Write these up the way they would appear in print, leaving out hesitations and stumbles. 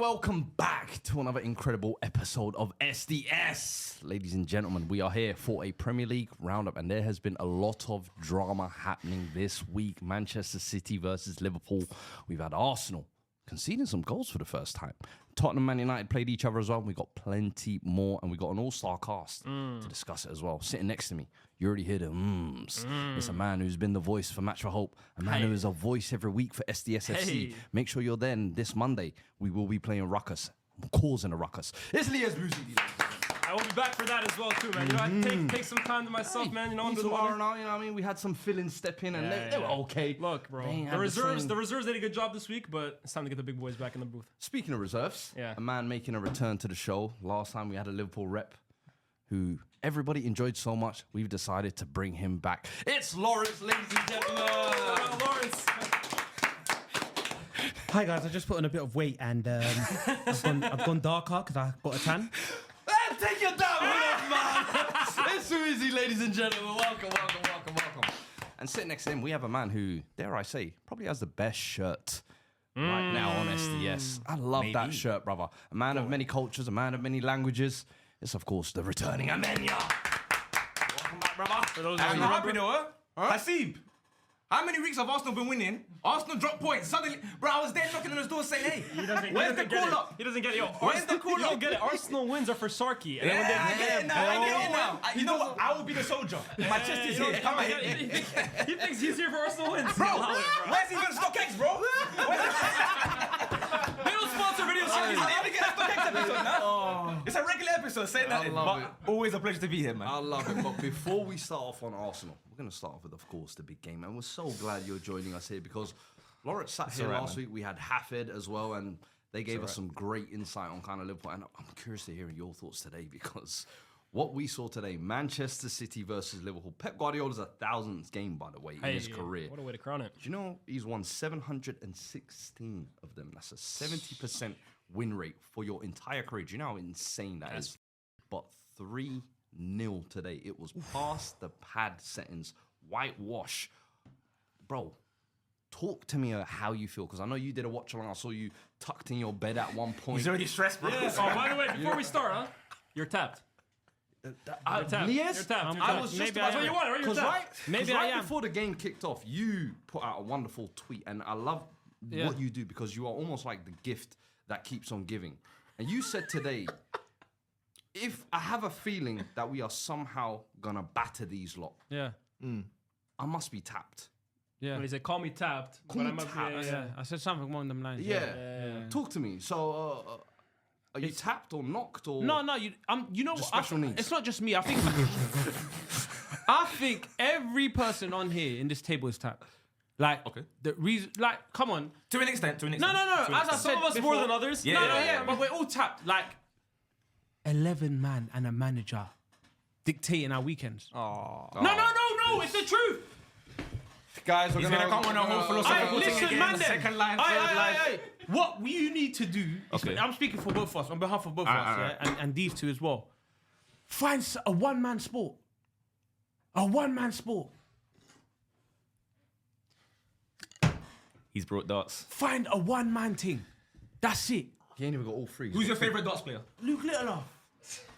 welcome back to another incredible episode of SDS. Ladies and gentlemen, we are here for a Premier League roundup, and there has been a lot of drama happening this week. Manchester City versus Liverpool. We've had Arsenal conceding some goals for the first time. Tottenham, Man United played each other as well. We got plenty more, and we got an all-star cast to discuss it as well. Sitting next to me, you already hear the ums. It's a man who's been the voice for Match for Hope, a man who is a voice every week for SDS FC. Make sure you're there. And this Monday, we will be playing Ruckus, causing a ruckus. It's SDS Reddit. I will be back for that as well too, man. You know, I take some time to myself, man. You know, you know what I mean? We had some fill-ins step in, and they were okay. Look, bro, the reserves did a good job this week, but it's time to get the big boys back in the booth. Speaking of reserves, a man making a return to the show. Last time we had a Liverpool rep who everybody enjoyed so much, we've decided to bring him back. It's Lawrence, ladies and gentlemen. Lawrence. Hi guys, I just put on a bit of weight and I've gone darker because I got a tan. Take your damn hood off, man. It's too easy, ladies and gentlemen. Welcome. And sitting next to him, we have a man who, dare I say, probably has the best shirt right now on SDS. I love that shirt, brother. A man of many cultures, a man of many languages. It's, of course, the returning Amenya. Welcome back, brother. For those I'm happy though, Hasib. How many weeks have Arsenal been winning? Arsenal dropped points. Suddenly, bro, I was there knocking on his door saying, hey, where's the call up? He doesn't get it. Where's the call You up? don't get it. Arsenal wins are for Sharky. And I get it now. You know what? I will be the soldier. My chest is here. Come on. He thinks he's here for Arsenal wins. Bro, where's he gonna stock eggs, bro? They don't sponsor video Sharky. I never get a stock eggs episode now. It's a regular episode. Say that. love it. Always a pleasure to be here, man. I love it. But before we start off on Arsenal, we're going to start off with, of course, the big game. And we're so glad you're joining us here because Lawrence sat here last week. We had Hafid as well, and they gave us some great insight on kind of Liverpool. And I'm curious to hear your thoughts today because what we saw today, Manchester City versus Liverpool. Pep Guardiola's 1,000th game, by the way, in his career. What a way to crown it. Do you know he's won 716 of them? That's a 70% win rate for your entire career. Do you know how insane that is? But 3-0 today. It was past the pad settings, whitewash. Bro, talk to me about how you feel, because I know you did a watch along. I saw you tucked in your bed at one point. He's already stressed, bro. Yeah. Oh, by the way, before we start, you're tapped. You're tapped. Yes, You're tapped. I was just That's what you want, right? You're tapped. Maybe right before the game kicked off, you put out a wonderful tweet, and I love what you do because you are almost like the gift that keeps on giving. And you said today, if I have a feeling that we are somehow gonna batter these lot, I must be tapped. Yeah. Well, he said, call me tapped. Call me tapped. Yeah. I said something along them lines. Yeah. Talk to me. So, are you tapped or knocked or? No. You know just what? special needs. It's not just me. I think every person on here in this table is tapped. Like the reason, like, come on. To an extent. No. As I said, Some of us before, more than others. Yeah, but we're all tapped. Like 11 man and a manager dictating our weekends. No. It's the truth. Guys, we're gonna come on a whole philosophical thing Listen, again. man. Second line, third line. What you need to do, I'm speaking for both of us, on behalf of both of us, and these two as well. Find a one-man sport. A one-man sport. He's brought darts. Find a one-man thing. That's it. He ain't even got all three. Who's your favourite darts player? Luke Littler.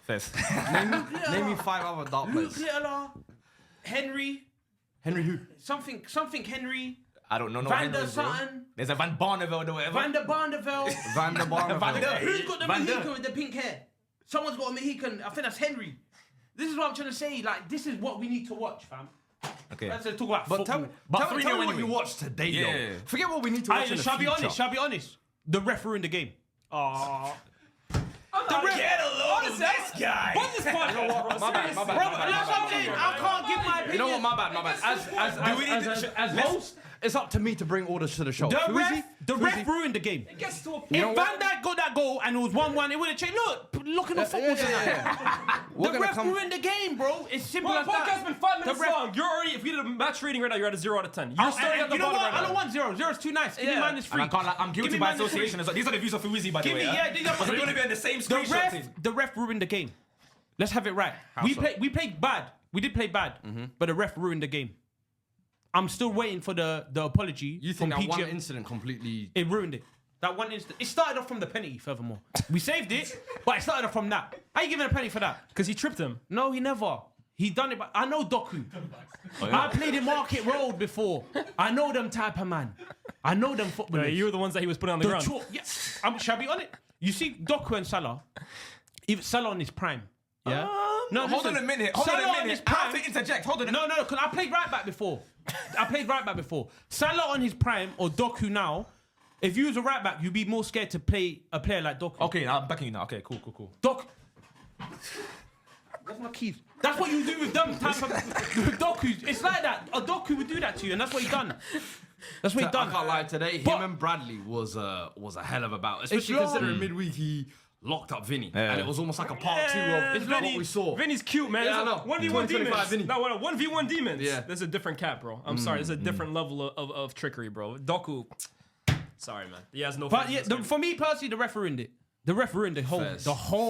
First. Name me 5 other dart Luke players. Littler. Henry who? Something Henry. I don't know. Van der Sutton. There's a Van Barneveld or whatever. Van der Barneveld. Van der Barneveld. Who's got the Mohican with the pink hair? Someone's got a Mohican. I think that's Henry. This is what I'm trying to say. Like, this is what we need to watch, fam. Okay. Let's talk about But football. tell me what you watched today, though. Forget what we need to watch in the future. Shall I be honest? The ref ruined the game. Get a load of this guy. What this podcast, My bad. Bro, that's what I'm saying. I can't give my opinion. You know what? My bad. As host, it's up to me to bring orders to the show. The ref ruined the game. It gets to a point. If Van Dijk got that goal and it was 1-1, it would have changed. Look at the football tonight. The ref ruined the game, bro. It's simple Bro, as the that. podcast's been 5 minutes long. You're already, if you did a match rating right now, you're at a 0 out of 10. You're starting at the You know bottom what? right I now. don't want 0. 0's too nice. Give me -3. I'm guilty by association as well. These are the views of Fuizzi, by the way. Because we're going to be in the same screenshot team. The ref ruined the game. Let's have it right. We played bad. We did play bad, but the ref ruined the game. I'm still waiting for the apology. You think that one incident completely... It ruined it. That one instant. It started off from the penalty, furthermore. We saved it, but it started off from that. How you giving a penalty for that? Because he tripped him. No, he never. He done it, but I know Doku. I played in Market Road before. I know them type of man. I know them footballers. You were the ones that he was putting on the ground. Shall I be on it? You see Doku and Salah, even Salah on his prime. Yeah. No, Hold on a minute. Hold on a minute. I have to interject. Hold on. No, because I played right back before. Salah on his prime or Doku now. If you was a right back, you'd be more scared to play a player like Doku. Okay, I'm backing you now. Okay, cool. That's my keys. That's what you do with them type of with Doku. It's like that. A Doku would do that to you, and that's what he done. That's what he done. I can't lie. Today, him and Bradley was a hell of a battle, especially considering midweek he locked up Vinny, and it was almost like a part two of what we saw. Vinny's cute, man. Yeah, I know. 1v1 demons. Vinny. No, 1v1 demons. Yeah. There's a different cap, bro. I'm sorry. There's a different level of trickery, bro. Doku. Sorry, man. He has no. But yeah, for me personally, the ref ruined it. The ref ruined the whole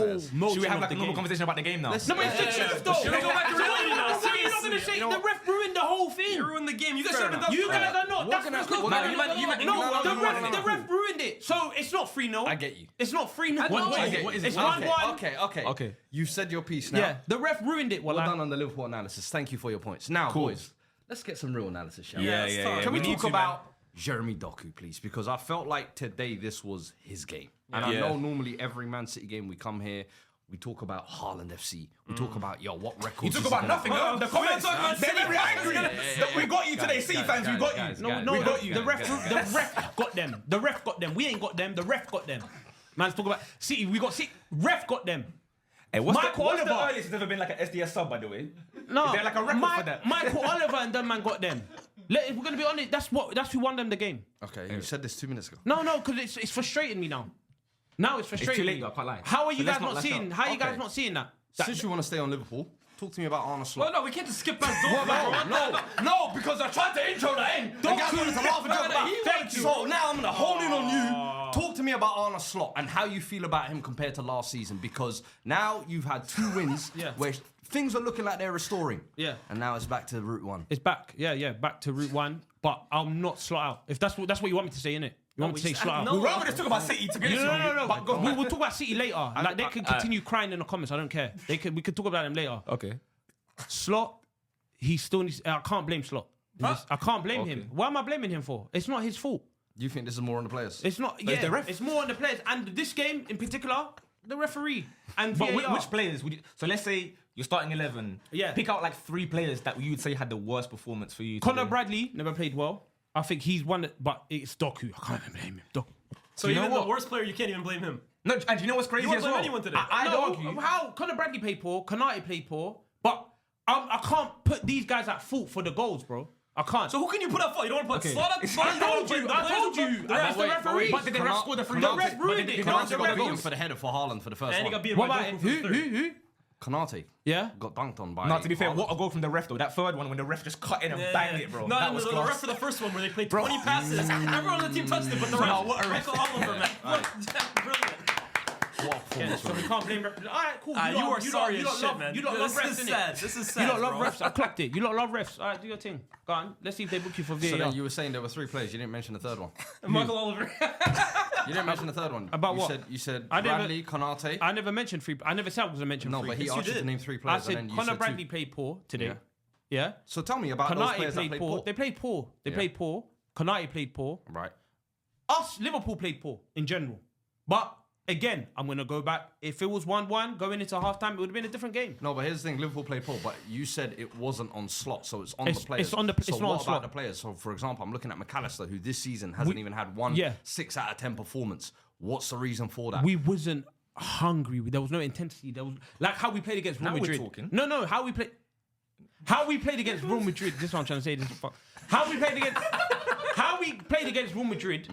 motion. Should we have of like the a normal game. conversation about the game now? No, but it's fixtures though. Should we go back to reality now? What are you not gonna say? The ref ruined the whole thing. You ruined the game. You guys should have done. You guys are not. That's not good. No, The ref ruined it. So it's not 3-0. I get you. It's not 3-0. What is it? It's 1-1. Okay. You've said your piece now. Yeah, the ref ruined it. Well done on the Liverpool analysis. Thank you for your points. Now, boys, let's get some real analysis, shall we? Yeah. Can we need talk to, about Jeremy Doku, please? Because I felt like today this was his game. And I know normally every Man City game we come here, we talk about Haaland FC. We talk about, what records. You talk about nothing. The comments they're very angry. We got you today, City fans. We got you. No, the ref got them. The ref got them. We ain't got them. The ref got them. Man's talking about City. We got City. Ref got them. Hey, what's Michael the Oliver. earliest there's ever been like an SDS sub, by the way? No, Is there like a record for that? Michael Oliver and them man got them. If we're gonna be honest, that's who won them the game. Okay, you said this 2 minutes ago. No, because it's frustrating me now. Now it's frustrating. It's too late, me. though, I can't lie. How are you So let's guys not not seeing? lash How out. are you guys Okay. not seeing that? Since you want to stay on Liverpool, talk to me about Arne Slot. No, we can't just skip past Doku. No, because I tried to intro that in. Don't guys wanted to laugh and joke about. Thank you. So now I'm gonna hone in on you. Talk to me about Arne Slot and how you feel about him compared to last season, because now you've had 2 wins where things are looking like they're restoring. Yeah. And now it's back to route one. It's back. Yeah, back to route one. But I'm not Slot out. If that's what you want me to say, innit? You want me to say Slot out? We'd rather just talk about City to be honest. No. But go We'll talk about City later. Like they can continue crying in the comments. I don't care. We can talk about them later. Okay. Slot, he still needs. I can't blame Slot. I can't blame him. Why am I blaming him for? It's not his fault. You think this is more on the players? It's not. it's the ref. It's more on the players, and this game in particular, the referee and But VAR. which players would you? So let's say you're starting 11. Yeah. Pick out like 3 players that you would say had the worst performance for you. Connor today. Bradley never played well. I think he's one, but it's Doku. I can't even blame him. Doku. So You know even the what? worst player, you can't even blame him. No, and you know what's crazy You won't as blame well? anyone today. I'd argue. How Connor Bradley played poor, Konate played poor, but I can't put these guys at fault for the goals, bro. I can't. So who can you put up for? You don't want to put Slot up? I told you. That's the referee. But did the ref score the free? The ref ruined it. Konate The got ref- beaten for the header for Haaland for the first And he one. got beaten What by about Doku for the third. who? Konate Yeah. got dunked on by. No, to be fair, Haaland. what a goal from the ref though. That third one when the ref just cut in and banged it, bro. No, That was the class. ref for the first one where they played 20 passes. Everyone on the team touched it, but the ref. what a ref. Michael Oliver, man. Brilliant. Yeah, so we can't blame. All right, cool. You are sorry you as shit, man. You don't love refs, This is innit? sad. This is sad. You don't love bro. refs. I clocked it. You don't love refs. All right, do your thing. Go on. Let's see if they book you for VAR. So then you were saying there were 3 players. You didn't mention the third one. Michael Oliver. You didn't mention the third one. About you what? Said, you said I never- Bradley, Konate. I never mentioned three. I never said I was going to mention No, three. but he Yes, you asked you to did. name 3 I players. and said then you Conor said Bradley 2. played poor today. Yeah. Yeah. So tell me about those Konate players that played played poor. poor. They played poor. They Yeah. played poor. Konate played poor. Right. Us, Liverpool played poor in general. But again, I'm going to go back. If it was 1-1 going into halftime, it would have been a different game. No, but here's the thing: Liverpool played poor, but you said it wasn't on Slot, so it's on It's- the players. it's on the- So it's not what on about Slot. the players? So, for example, I'm looking at McAllister, who this season hasn't even had one 6 out of 10 performance. What's the reason for that? We wasn't hungry. There was no intensity. There was like how we played against Real Now we're Madrid. talking. No, how we played against Real Madrid. This is what I'm trying to say. How we played against Real Madrid.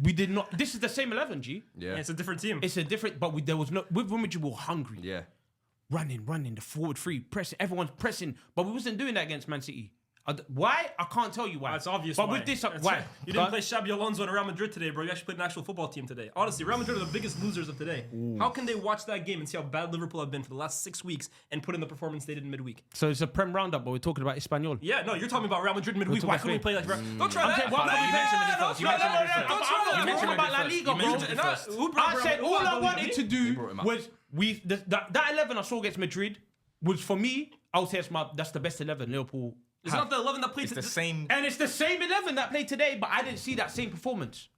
We did not. This is the same 11, G. yeah. It's a different team. It's a different, but there was no. With Real Madrid, we were hungry. Yeah. Running, the forward three, pressing. Everyone's pressing, but we wasn't doing that against Man City. Why? I can't tell you why. It's obvious. But why. with this, That's why? right. You didn't play Xabi Alonso and Real Madrid today, bro. You actually played an actual football team today. Honestly, Real Madrid are the biggest losers of today. How can they watch that game and see how bad Liverpool have been for the last 6 weeks and put in the performance they did in midweek? So it's a Prem roundup, but we're talking about Espanyol. Yeah, no, you're talking about Real Madrid midweek. Why couldn't we play like Don't try that. I'm talking about La Liga, bro. I said all I wanted to do was that 11 I saw against Madrid was, for me, I would say that's the best 11 Liverpool. It's not the 11 that played It's the same. And it's the same 11 that played today, but I didn't see that same performance.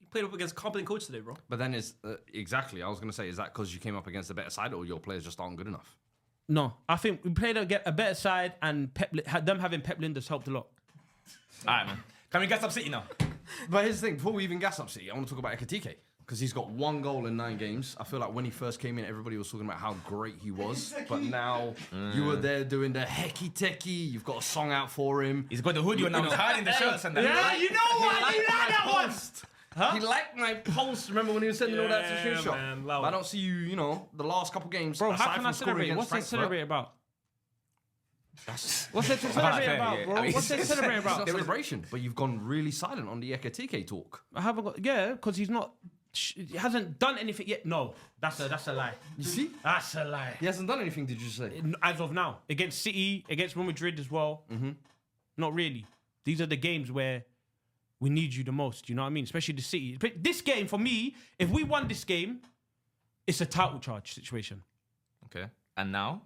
You played up against a competent coach today, bro. But then it's exactly. I was gonna say, is that because you came up against a better side, or your players just aren't good enough? No, I think we played a better side, and them having Pep Linders helped a lot. All right, man. Can we get some City now? But here's the thing: before we even gas up City, I want to talk about Ekitike. Because he's got 1 goal in 9 games. I feel like when he first came in, everybody was talking about how great he was. But now you were there doing the hecky techie. You've got a song out for him. He's got the hoodie and now he's hiding the shirts and that. Yeah, you know what? You like that one. He liked my post. Remember when he was sending all that to Yeah, screenshot? man, love I it. don't see you, the last couple games. Bro, aside how can I from scoring celebrate? against What's there to Frankfurt. celebrate about? What's there to celebrate about, bro? I mean, What's there to celebrate It's not about? celebration, but you've gone really silent on the Ekitike talk. I haven't got, because he's not, he hasn't done anything yet. No, that's a lie. You see? That's a lie. He hasn't done anything, did you say? As of now, against City, against Real Madrid as well. Not really. These are the games where we need you the most. You know what I mean? Especially the City. But this game, for me, if we won this game, it's a title charge situation. Okay. And now?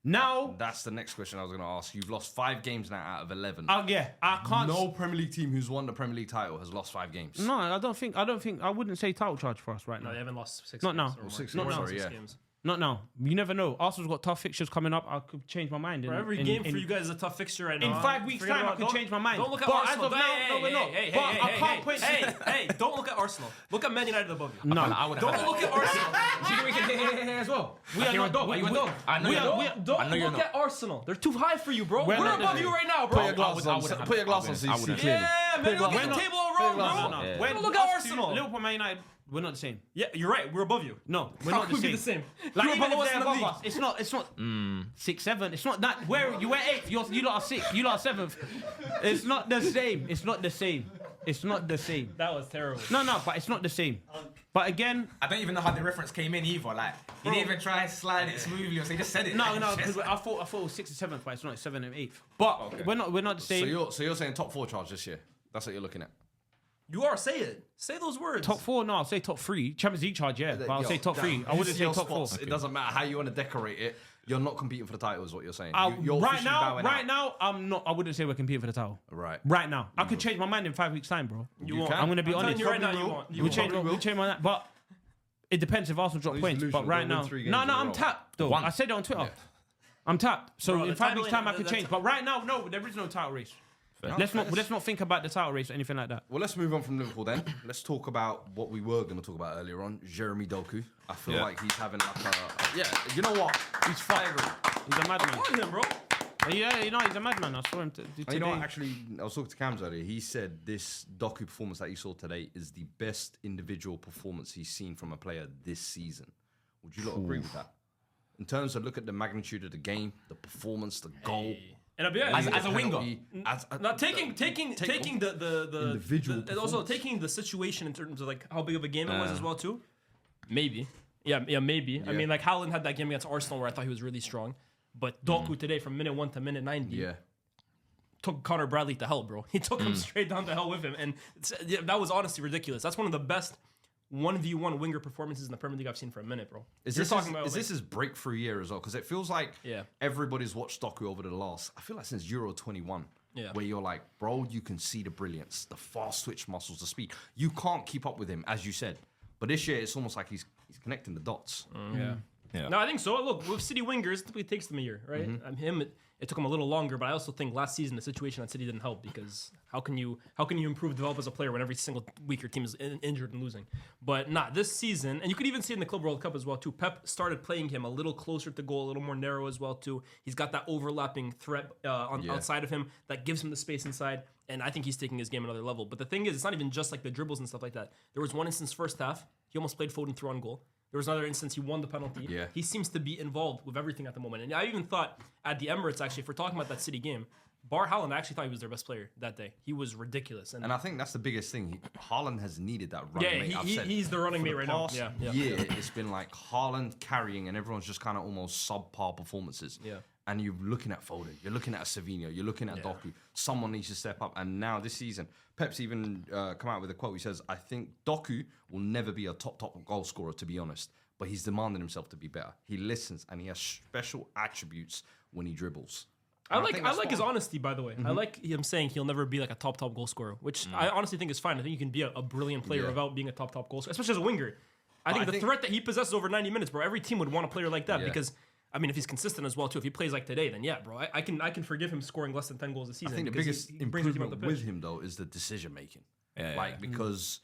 Now, That's the next question I was going to ask. You've lost 5 games now out of 11. I can't. No Premier League team who's won the Premier League title has lost 5 games. No, I don't think. I wouldn't say title charge for us right now. No, they haven't lost 6 Not games. now. Or more. 6 More games, than sorry, 6 yeah. games. Not now. You never know. Arsenal's got tough fixtures coming up. I could change my mind. Bro, every game for you guys is a tough fixture right now. In 5 weeks' Forget time, I about- could don't- change my mind. Don't look at But Arsenal. as of now, no, we're not. But I can't point. Hey, don't look at Arsenal. Look at Man United above you. No, I would Don't look at Arsenal. See, we can as well. we are You're a not. dog. Are you a dog? I know you're not. Don't I know you're look not. at Arsenal. They're too high for you, bro. We're We're not above the- you right now, Put bro. your glasses on. Put your glasses on so you see clearly. Yeah, man, look at the not- table all wrong, No. bro. When Look at us two, Arsenal. Liverpool, Man United, we're not the same. Yeah, you're right. We're above you. No, we're How not could the we same. be the same? Like You're even above if us they're in the above league. us, it's not 6, 7. It's not that. Where you were 8th, you lot are 6th, you lot are 7th. It's not the same. It's not the same. It's not the same. That was terrible. No, but it's not the same. But again, I don't even know how the reference came in either. Like, he didn't even try to slide it smoothly or so he just said it. no, Like, because I thought it was 6th and 7th, but it's not 7th and 8th. But we're not the same. So you're saying top 4 charge this year? That's what you're looking at. You are. Say it. Say those words. Top 4, no, I'll say top 3. Champions League charge, yeah, but I'll say top 3. I wouldn't say top 4. It doesn't matter how you want to decorate it. You're not competing for the title, is what you're saying. You're Right officially now, bowing out. I'm not. I wouldn't say we're competing for the title. Right. Right now, I could change my mind in 5 weeks' time, bro. You won't. can. I'm gonna be I'm telling honest. you right now, Probably you will. won't. We'll change my mind, but it depends if Arsenal drop Lose points. delusional, But right they'll now, win 3 games no, in a I'm row. tapped though. One. I said it on Twitter. I'm tapped. So Bro, in the 5 title weeks' time, I ain't- could the- change. But right now, no, there is no title race. Let's not think about the title race or anything like that. Well, let's move on from Liverpool then. Let's talk about what we were going to talk about earlier on. Jeremy Doku. I feel like he's having like a... You know what? He's firing. He's a madman. Look at him, bro. Yeah, he's a madman. I saw him today. You know what? Actually, I was talking to Cams earlier. He said this Doku performance that he saw today is the best individual performance he's seen from a player this season. Would you not agree with that? In terms of look at the magnitude of the game, the performance, the goal. And I'll be honest, As a winger. penalty, not taking the individual and also performance. taking the situation in terms of like how big of a game it was as well too. Maybe, yeah, maybe. I mean, like Haaland had that game against Arsenal where I thought he was really strong, but Doku today from minute 1 to minute 90 Yeah. took Connor Bradley to hell, bro. He took him straight down to hell with him, and that was honestly ridiculous. That's one of the best 1v1 winger performances in the Premier League I've seen for a minute, bro. Is You're this talking about like, this his breakthrough year as well? Because it feels like Yeah. everybody's watched Doku over the last, I feel like since Euro 21, Yeah. where you're like, bro, you can see the brilliance, the fast switch muscles, the speed. You can't keep up with him, as you said. But this year, it's almost like he's connecting the dots. Yeah. No, I think so. Look, with City wingers, it typically takes them a year, right? It took him a little longer, but I also think last season the situation at City didn't help because how can you improve, develop as a player when every single week your team is injured and losing? But this season, and you could even see it in the Club World Cup as well too. Pep started playing him a little closer to goal, a little more narrow as well too. He's got that overlapping threat outside of him that gives him the space inside, and I think he's taking his game another level. But the thing is, it's not even just like the dribbles and stuff like that. There was one instance first half, he almost played Foden through on goal. There was another instance he won the penalty. Yeah. He seems to be involved with everything at the moment. And I even thought at the Emirates, actually, if we're talking about that City game, Bar Haaland, I actually thought he was their best player that day. He was ridiculous. And I think that's the biggest thing. Haaland has needed that running mate. He's the running mate right now. Yeah, it's been like Haaland carrying, and everyone's just kind of almost subpar performances. Yeah. And you're looking at Foden, you're looking at Savinho, you're looking at Doku. Someone needs to step up. And now this season, Pep's even come out with a quote. He says, "I think Doku will never be a top goal scorer, to be honest, but he's demanding himself to be better. He listens, and he has special attributes when he dribbles." I like his honesty, by the way. I like him saying he'll never be like a top goal scorer, which I honestly think is fine. I think you can be a brilliant player without being a top goal scorer, especially as a winger. I think the threat that he possesses over 90 minutes, bro, every team would want a player like that because, I mean, if he's consistent as well, too, if he plays like today, then yeah, bro, I can forgive him scoring less than 10 goals a season. I think the biggest improvement with him, though, is the decision making. Because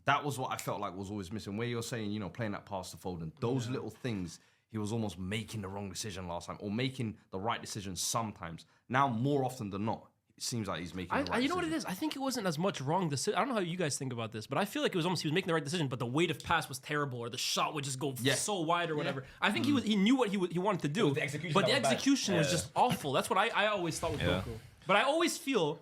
that was what I felt like was always missing. Where you're saying, playing that pass to Foden, those little things, he was almost making the wrong decision last time or making the right decision sometimes. Now, more often than not, it seems like he's making the right decision. You know what it is? I think it wasn't as much wrong decision. I don't know how you guys think about this, but I feel like it was almost he was making the right decision, but the weight of pass was terrible or the shot would just go so wide or whatever. I think he knew what he wanted to do, but the execution was just awful. That's what I always thought with Doku. But I always feel, and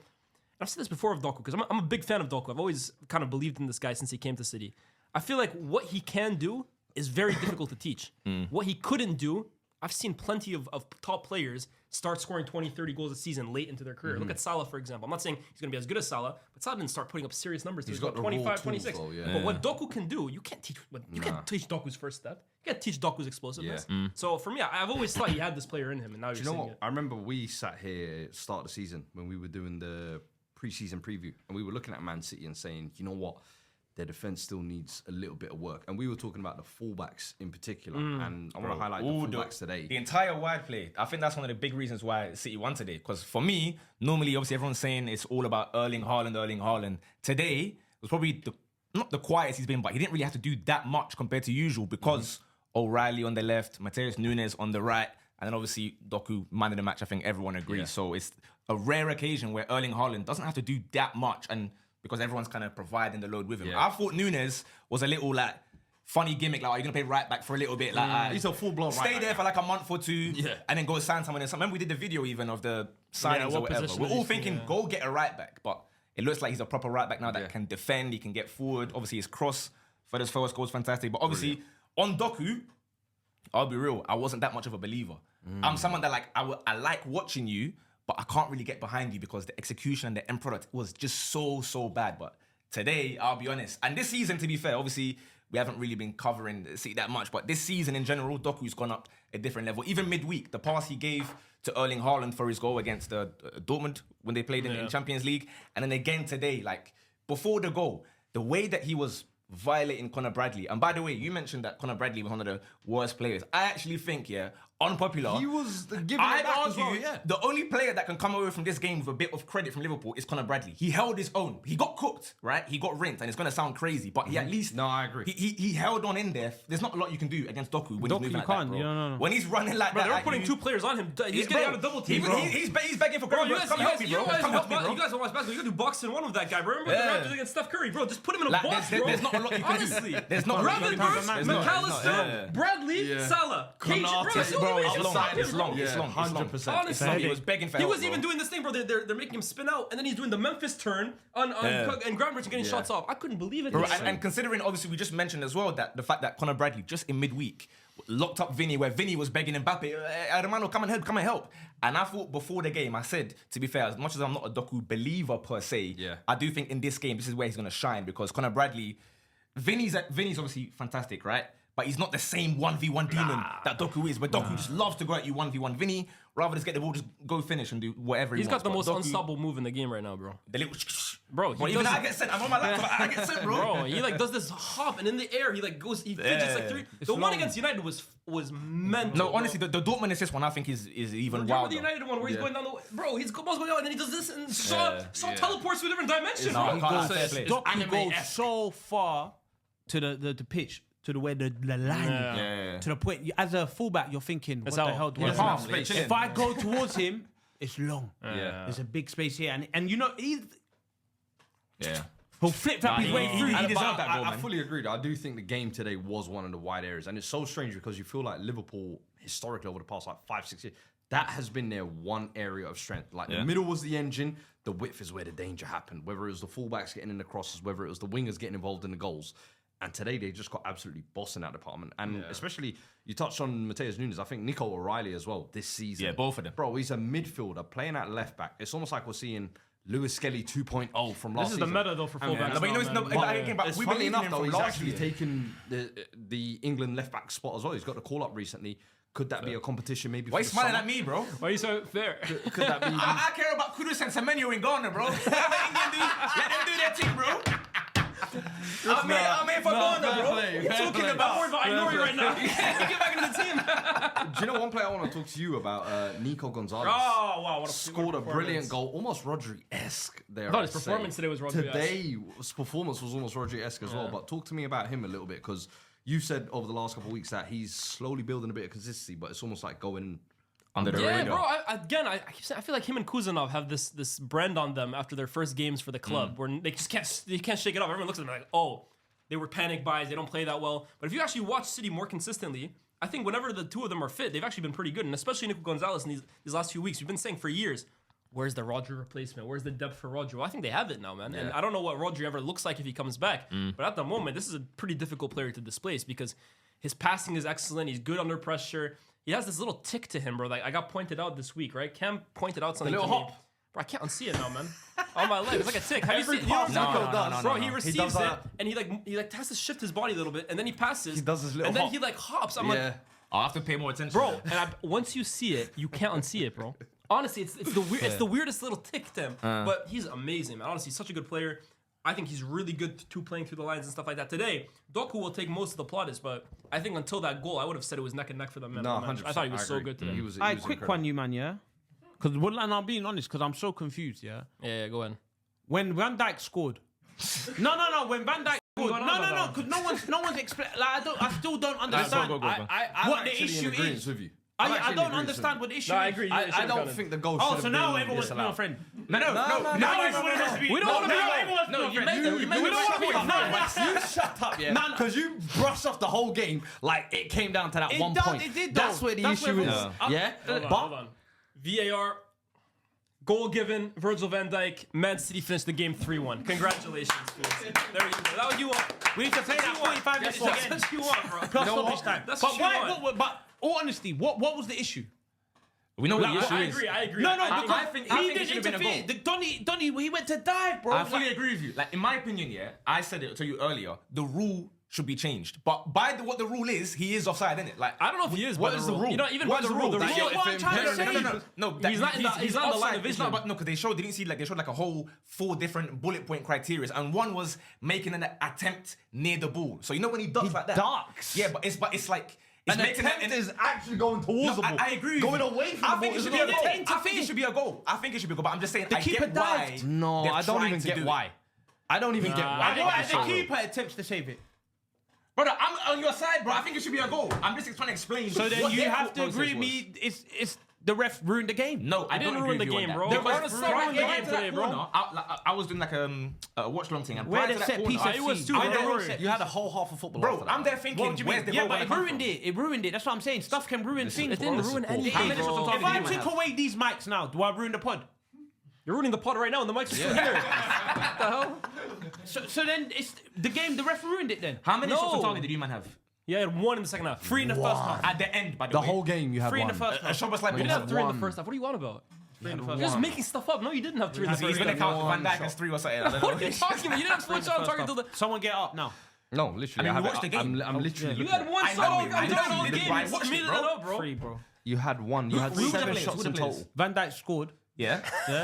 I've said this before of Doku, because I'm a big fan of Doku. I've always kind of believed in this guy since he came to City. I feel like what he can do is very difficult to teach. What he couldn't do, I've seen plenty of top players start scoring 20, 30 goals a season late into their career. Look at Salah, for example. I'm not saying he's going to be as good as Salah, but Salah didn't start putting up serious numbers. He's got 25, 26. Though, But what Doku can do, you can't teach Doku's first step. You can't teach Doku's explosiveness. So for me, I've always thought he had this player in him, and now you're seeing it. I remember we sat here at the start of the season when we were doing the pre-season preview, and we were looking at Man City and saying, you know what? Their defense still needs a little bit of work. And we were talking about the fullbacks in particular. And I want to highlight the fullbacks today. The entire wide play. I think that's one of the big reasons why City won today. Because for me, normally, obviously, everyone's saying it's all about Erling Haaland. Today was probably not the quietest he's been, but he didn't really have to do that much compared to usual because O'Reilly on the left, Mateus Nunes on the right, and then obviously Doku man of the match. I think everyone agrees. Yeah. So it's a rare occasion where Erling Haaland doesn't have to do that much. And because everyone's kind of providing the load with him. I thought Nunes was a little funny gimmick, like, are you going to play right back for a little bit? He's a full-blown right back. Stay there for like a month or two and then go sign someone else. Remember we did the video even of the signings or whatever. We're all thinking, go get a right back. But it looks like he's a proper right back now that can defend, he can get forward. Obviously his cross for his first goal is fantastic. But obviously on Doku, I'll be real, I wasn't that much of a believer. I'm someone that I like watching you, but I can't really get behind you because the execution and the end product was just so bad. But today, I'll be honest, and this season, to be fair, obviously, we haven't really been covering City that much, but this season in general, Doku's gone up a different level. Even midweek, the pass he gave to Erling Haaland for his goal against Dortmund when they played in Champions League, and then again today, before the goal, the way that he was violating Conor Bradley. And by the way, you mentioned that Conor Bradley was one of the worst players. I actually think, unpopular. He was giving it back as well, the only player that can come away from this game with a bit of credit from Liverpool is Conor Bradley. He held his own. He got cooked, right? He got rinsed, and it's going to sound crazy, but he at least... No, I agree. He held on in there. There's not a lot you can do against Doku when he's moving like that, bro. No. When he's running like that... They're putting two players on him. He's getting out of double team, bro. He's begging for Come help me, bro. Come help me, bro. You guys don't watch basketball. You got to do boxing one with that guy, bro. Remember the Raptors against Steph Curry, bro? Just put him in a box, bro. There's not a lot you can do. Honestly. There's not a lot you can do. McAllister, Bradley, Salah. Bro, it's long. 100%. Honestly, he was begging for help. help. He was even doing this thing, bro. They're making him spin out, and then he's doing the Memphis turn on Cook and Gravenberch and getting shots off. I couldn't believe it. Bro, and considering, obviously, we just mentioned as well that the fact that Conor Bradley just in midweek locked up Vinny, where Vinny was begging Mbappe, Hermano, come and help. And I thought before the game, I said, to be fair, as much as I'm not a Doku believer per se, I do think in this game, this is where he's going to shine because Conor Bradley, Vinny's obviously fantastic, right? But he's not the same 1v1 demon that Doku is, where Doku just loves to go at you 1v1. Vinny, rather than get the ball, just go finish and do whatever he wants. He's got the most Doku, unstoppable move in the game right now, bro. The little... Bro, even I get sent. I'm on my laptop. I get sent, bro. Bro, he does this hop and in the air he goes. He fidgets like three. The one against United was mental. No, honestly, the Dortmund assist one I think is even wilder. Remember the United one where he's going down the bro? He's ball's going out and then he does this and Shaw teleports to a different dimension. Doku goes so far to the pitch. To the way the line, to the point. As a fullback, you're thinking, what the hell do I do? If I go towards him, it's long. There's a big space here, and you know he'll flip up his way through. He deserved that goal, I fully agree. I do think the game today was one of the wide areas, and it's so strange because you feel like Liverpool historically over the past 5-6 years that has been their one area of strength. Like the middle was the engine, the width is where the danger happened. Whether it was the fullbacks getting in the crosses, whether it was the wingers getting involved in the goals. And today they just got absolutely bossing that department. And especially, you touched on Mateus Nunes. I think Nico O'Reilly as well this season. Yeah, both of them. Bro, he's a midfielder playing at left back. It's almost like we're seeing Lewis Skelly 2.0 from last season. This is the meta though for fullbacks. No, but you know, it's now, no, man. but It's we funny believe in enough him though, from he's last actually year. taken the England left back spot as well. He's got the call up recently. Could that be a competition maybe? Why are you for the smiling summer? at me, bro? Why are you so fair? Could that be? I care about Kudus and Semenyo in Ghana, bro. Let them do their thing, bro. I'm here for Ghana, bro. What are you talking about? I know you right now. Get back into the team. Do you know one player I want to talk to you about? Nico Gonzalez. Oh wow! What a Scored a performance. brilliant goal, almost Rodri-esque there. I thought I'd his say. performance today was Rodri-esque. Today's performance was almost Rodri-esque as well. But talk to me about him a little bit, because you said over the last couple of weeks that he's slowly building a bit of consistency, but it's almost like going under the Yeah, radar. bro. I keep saying, I feel like him and Kuzanov have this brand on them after their first games for the club, where they just can't shake it off. Everyone looks at them like, oh, they were panic buys. They don't play that well. But if you actually watch City more consistently, I think whenever the two of them are fit, they've actually been pretty good. And especially Nico Gonzalez in these last few weeks, we've been saying for years, where's the Rodri replacement? Where's the depth for Rodri? Well, I think they have it now, man. And I don't know what Rodri ever looks like if he comes back. But at the moment, this is a pretty difficult player to displace because his passing is excellent. He's good under pressure. He has this little tick to him, bro. Like I got pointed out this week, right? Cam pointed out something The to little me. hop. Bro, I can't unsee it now, man. On my leg, it's like a tick. Have you Every seen? You know pass what I'm Nico talking does. Bro, No, he no. receives He does it that. and he has to shift his body a little bit, and then he passes. He does his little and then hop. he like hops. I'm Yeah. like, I'll have to pay more attention. bro. And once you see it, you can't unsee it, bro. Honestly, it's the weirdest little tick to him. But he's amazing, man. Honestly, he's such a good player. I think he's really good too, playing through the lines and stuff like that. Today, Doku will take most of the plaudits, but I think until that goal, I would have said it was neck and neck for them. No, 100%. I thought he was so good today. He was Quick incredible. one, you man, yeah. Because I'm being honest, because I'm so confused, yeah. Yeah, go ahead. When Van Dijk scored, no. When Van Dijk scored, going on no, about because no one's explain. Like I still don't understand go. I'm what the actually issue in agreement is. with you. I I'm actually in don't agreement understand with what the issue No, I is. agree. I don't think the goal Oh, should so have now been everyone's disallowed. my friend. No. Now everyone wants to be. We don't wanna be now right. everyone wants to be No, my you friend. made them. We don't want to be. No, You shut up, yeah. Man. Because you brushed off the whole game like it came down to that It one does- point. it did, That's though. where the That's issue where is. everyone's- Yeah? Hold on. VAR, goal given, Virgil van Dijk, Man City finished the game 3-1. Congratulations, fools. There you go. That's what you want. We need to play that 45 minutes That's again. what you want, bro. Plus know stoppage what? time. That's But what you why? want. But all honesty, what was the issue? We know what the issue I is. agree. No, I because think he it didn't should have been a interfere. goal. Donny, he went to dive, bro. I fully agree with you. Like in my opinion, yeah, I said it to you earlier. The rule should be changed, but by what the rule is, he is offside, isn't it? Like I don't know if he is. What by is the the rule? rule? You know, even What by is the the rule, rule? the That's rule. what I'm trying to say. No. He's not in the- he's not in the line of vision. No, because they didn't see like they showed like a whole 4 different bullet point criteria, and one was making an attempt near the ball. So you know when he ducks like that, ducks. Yeah, but it's like it's An making attempt is actually going towards the ball. I agree. With Going you. away from I the think ball it should is be a not goal. a goal. I think it should be a goal. I think it should be a goal. But I'm just saying, I keeper get why. dived. No, they're I don't trying even to get do why. it. I don't even get why. And it's the so keeper attempts to save it. Brother, I'm on your side, bro. I think it should be a goal. I'm just trying to explain. So then what you their have thought to agree process with was. me. It's the ref ruined the game. No, I didn't don't ruin agree the with you game, on bro. that. The ref ruined the game today, bro. I was doing like a watch long thing, and Where prior the to that set corner, piece it was too, Where bro. the whole set You had a whole half of football. bro, after that. I'm there thinking, What do you where's mean? the Yeah, goal but gonna it come ruined from? it. It ruined it. That's what I'm saying. Stuff can ruin things. It didn't ruin anything, How many shots on bro. target If did I you took have? away these mics now, do I ruin the pod? You're ruining the pod right now, and the mics are still here. What the hell? So then it's the game. The ref ruined it then. How many shots on No. target did you man have? Yeah, I had 1 in the second half. 3 in the first half. At the end, by the The way. whole game you had 3 in the one. first A half. shot was like, You didn't have 3 in the one. first half. What are you on about? 3 in the You're first just half. making stuff up. No, you didn't have 3 in the he's first gonna half. count one Van Dijk shot. as 3 or something. I don't What are know. you talking about? You didn't have 3 shots on target till the... Someone get up now. No, literally. I mean, have we it- watched the game. I'm literally. You looking had at it. 1 I shot know on you, target I know all you, game. I You just watched it, made it bro. up, bro. 3, bro. You had one. You had who the 7 players? shots Who the in players? total. Van Dijk scored. Yeah.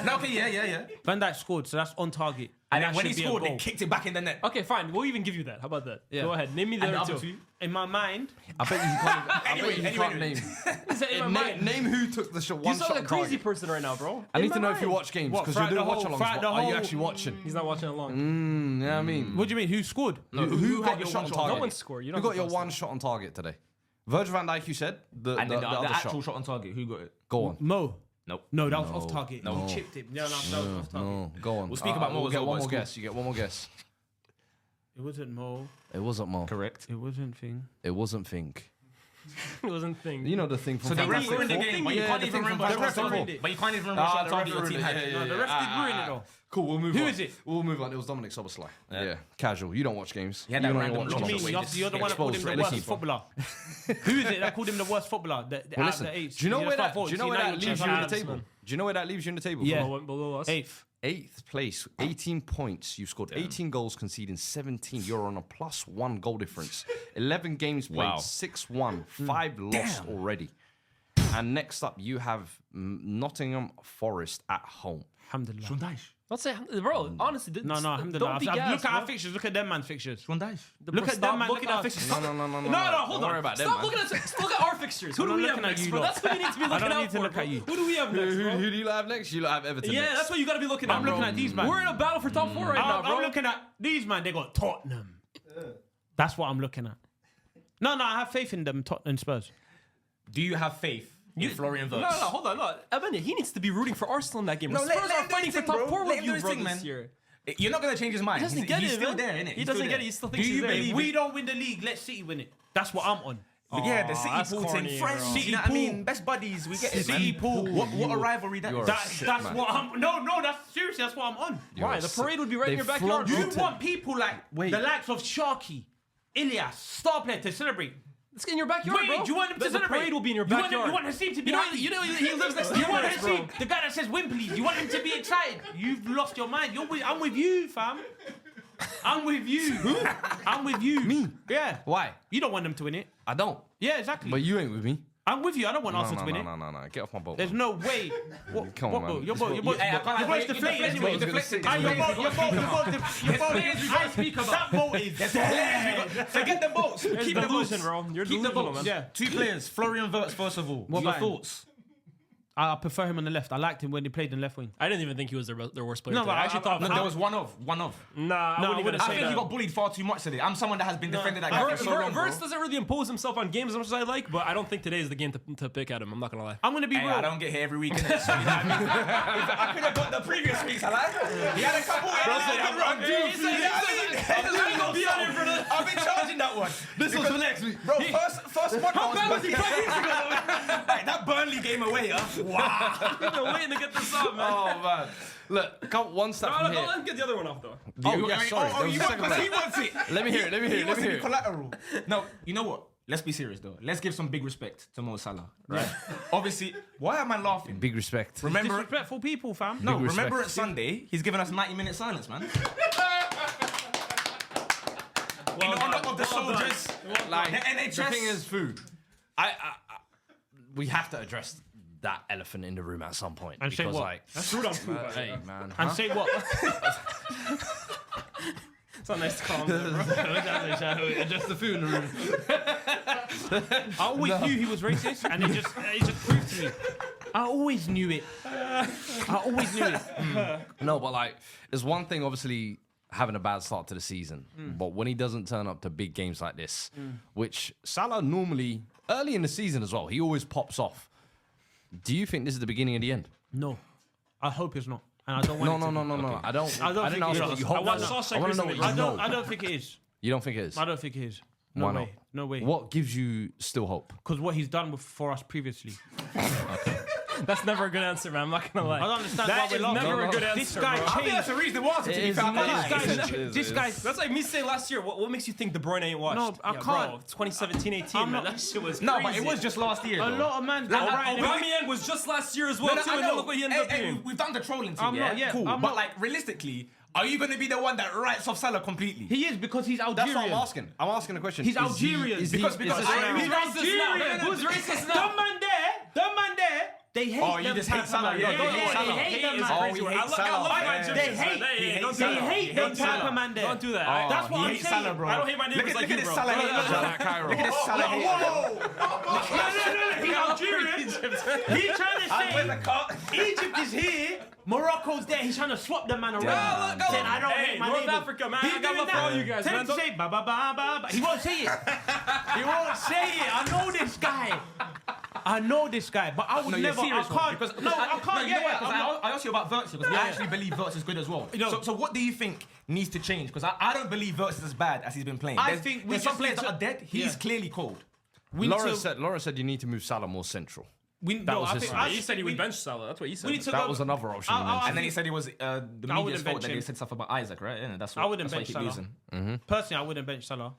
No, okay, yeah. Van Dijk scored, so that's on target. And that then when he should be a scored, they goal. kicked it back in the net. Okay, fine. We'll even give you that. How about that? Yeah. Go ahead. Name me the And the other other two. two? In my mind, I bet you can't. I bet you can't Anyway. name. Name who took the shot. You One sound shot like a on crazy target. person right now, bro. I In need my to know if you mind. watch games What, because you're throughout doing the watch whole- alongs. throughout But the are you whole- actually watching? He's not watching along. You know what I mean? what do you mean? Who scored? Who had got your the shot one on shot? target? No one scored. You Who don't got have your to one shot on target today? Virgil van Dijk, you said. The And then the other actual shot. shot on target, who got it? Go on. Mo. Nope. No, that was off target. No. He chipped it. No, that was off target. No, go on. We'll speak about Mo We'll as get well, one but more it's guess. You get one more guess. It wasn't Mo. It wasn't Mo. Correct. It wasn't thing. It wasn't Fink. It wasn't a thing. You know the thing from So the ref Fantastic ruined the Four? game, but you can't even remember. The ref ruined it. But you can't even remember what target your team had. No, the ref did ruin it though. Cool, we'll move on. Who is it? We'll move on. It was Dominic Soboslai. Yeah. Casual. You don't watch games. Yeah, you that don't random watch look. What do games. you mean? Just You're the one that called him the exposed worst for footballer. Who is it that called him the worst footballer? Well, listen, do you know where that leaves you in the Abs, table? man. Do you know where that leaves you in the table? Yeah. Below us. 8th. 8th place, 18 points. You've scored 18 goals, conceding 17. You're on a +1 goal difference. 11 games played, Wow. 6-1, 5 lost already. And next up, you have Nottingham Forest at home. Alhamdulillah. Let's say, bro, honestly, No, alhamdulillah. don't be gassed, Look at our bro. fixtures. Look at them man's fixtures. Bro, Look at stop them man. Look looking at our at fixtures. No, hold Don't on. worry about them, Stop man. looking at look at our fixtures. Who I'm do not we have looking at next, you bro? lot. That's who you need to be I looking don't out need to for, look bro. at you. Who do we have next, bro? Who do you have next? You have Everton Yeah, next. that's what you got to be looking at, I'm bro. looking at these, man. We're in a battle for top 4 right now, bro. I'm looking at these man. They got Tottenham. That's what I'm looking at. No, I have faith in them Tottenham Spurs. Do you have faith in Florian No, Wirtz? hold on. No. Evan, he needs to be rooting for Arsenal in that game. No, The let Spurs him are do fighting his for thing, top bro. 4 Let with him you, do his bro, thing, this man. year. You're not going to change his mind. He doesn't get He's it, still man. there, innit? He doesn't get it. He still thinks he's there. If we don't win the league, let City win it. That's what I'm on. Yeah, the that's City pool corny, thing, friends. bro. You know what I mean? Best buddies. We get it, City man. pool. What a rivalry that is. That's what I'm. No, that's seriously. That's what I'm on. Why? The parade would be right in your backyard, You bro. want people like the likes of Sharky, Ilias, star player to celebrate. It's in your backyard, Wait, bro. do you want him to The celebrate? parade will be in your You want backyard. You want Hasim to be You know, happy. he lives next to You you, want bro. Hasim, the guy that says win please. You want him to be excited. You've lost your mind. I'm with you, fam. I'm with you. I'm with you. Me? Yeah. Why? You don't want them to win it. I don't. Yeah, exactly. But you ain't with me. I'm with you. I don't want Arsenal to win it. No. Get off my boat. There's man. no way. Come on, man. Your This boat. boat- Your boat's Hey, I can't lie, deflated you're anyway. deflecting. Ah, your boat. That boat is dead. Forget the boats. Keep the boats. delusion, bro. You're Keep the delusional, boats. man. Yeah. 2 players. Florian Wirtz, first of all. What Your about him? thoughts? I prefer him on the left. I liked him when he played in left wing. I didn't even think he was their worst player. No, today. but I actually thought. No, there was one of. Nah, I wouldn't even I say think he that. got bullied far too much today. I'm someone that has been defending that guy for so long, bro. Wirtz doesn't really impose himself on games as much as I like, but I don't think today is the game to pick at him. I'm not gonna lie. I'm gonna be Hey, real. I don't get here every week. Innit? So, you know what I mean? I could have got the previous weeks. I like. He had a couple. I've been charging that one. This was for next week. Bro, first podcast was like, that Burnley game away, Wow. I've been waiting to get this off, man. Oh man. Look, come one step No, from don't here. let him get the other one off though. Oh, yeah, sorry. There was you a want second because one. he wants it. Let me hear it. He wants to be collateral. No, you know what? Let's be serious though. Let's give some big respect to Mo Salah, right? Obviously, why am I laughing? Big respect. Remember, Disrespectful people, fam. no, Big remember respect. at Sunday, he's given us 90-minute silence, man. In honor of the soldiers, Like the NHS. the thing is, food. We have to address that elephant in the room at some point. And say because, what? Like, That's rude on food. hey man. And say what? It's not nice to call him that, bro. Address the food in the room. I always knew he was racist, and it just proved to me. I always knew it. No, but like, there's one thing, obviously, having a bad start to the season. But when he doesn't turn up to big games like this, which Salah normally, early in the season as well, he always pops off. Do you think this is the beginning of the end? No, I hope it's not, and I don't want. No. I don't didn't think ask it what is. you I hope. want for. Sauce I want to know recently. what you know. I don't think it is. You don't think it is? I don't think it is. No Why way. not? No way. What gives you still hope? Because what he's done for us previously. That's never a good answer, man. I'm not gonna lie. I don't understand That why is we're laughing. never a good This answer, guy bro. I think changed. that's a reasonable answer to be fair. This guy. That's like me saying last year. What makes you think De Bruyne ain't watched? No, I Bro, can't. 2017-18, I'm man. not- That shit was No, crazy. but it was just last year. A though. lot of man. Aubameyang was just last year as well, too, I and know. then look what he ended up Hey, doing. we've done the trolling thing, I'm not- yeah, cool. I'm But not- like, realistically, are you going to be the one that writes off Salah completely? He is because he's Algerian. That's what I'm asking. I'm asking a question. He's Is he- Algerian. is he- Because is he's this- racist He's now. Algerian. Who's racist now? Them man there, they hate Oh, you them just type hate of Salah. man. Yeah, Yeah, you hate they Salah. hate them Hate is man. Oh, crazy he word. hates I love Salah. my Yeah. Egyptians. They hate- Hey, don't do They that. hate Don't them do type that. of man there. Don't do that. Oh, That's what he I'm hates saying. Salah, bro. I don't hate my neighbors Look like at you, this bro. Salah No, no, hater. no, Jack Cairo. Look at this Salah hater. He's Algerian. He's trying to Where's the say cut? Egypt is here, Morocco's there. He's trying to swap the man around. Go. Saying, I don't Hey, hate my North neighbors. Africa, man. He's I got doing love for that. all you guys, Tell man. him to say ba ba ba ba ba. He won't say it. He won't say it. I know this guy. But I would No, you're never. serious, I can't. because No, I can't. You know Yeah, what? I'm not- I asked you about Wirtz because I actually believe Wirtz is good as well. know- So what do you think needs to change? Because I don't believe Wirtz is as bad as he's been playing. I think we there's some just players need that to- are dead. He's Yeah. clearly cold. Lawrence said you need to move Salah more central. He said he would bench Salah. That's what he said. That was another option. And then he said it was the media's fault that he said stuff about Isaac, right? Yeah, that's what, I wouldn't that's bench why he keep Salah. losing. Personally, I wouldn't bench Salah.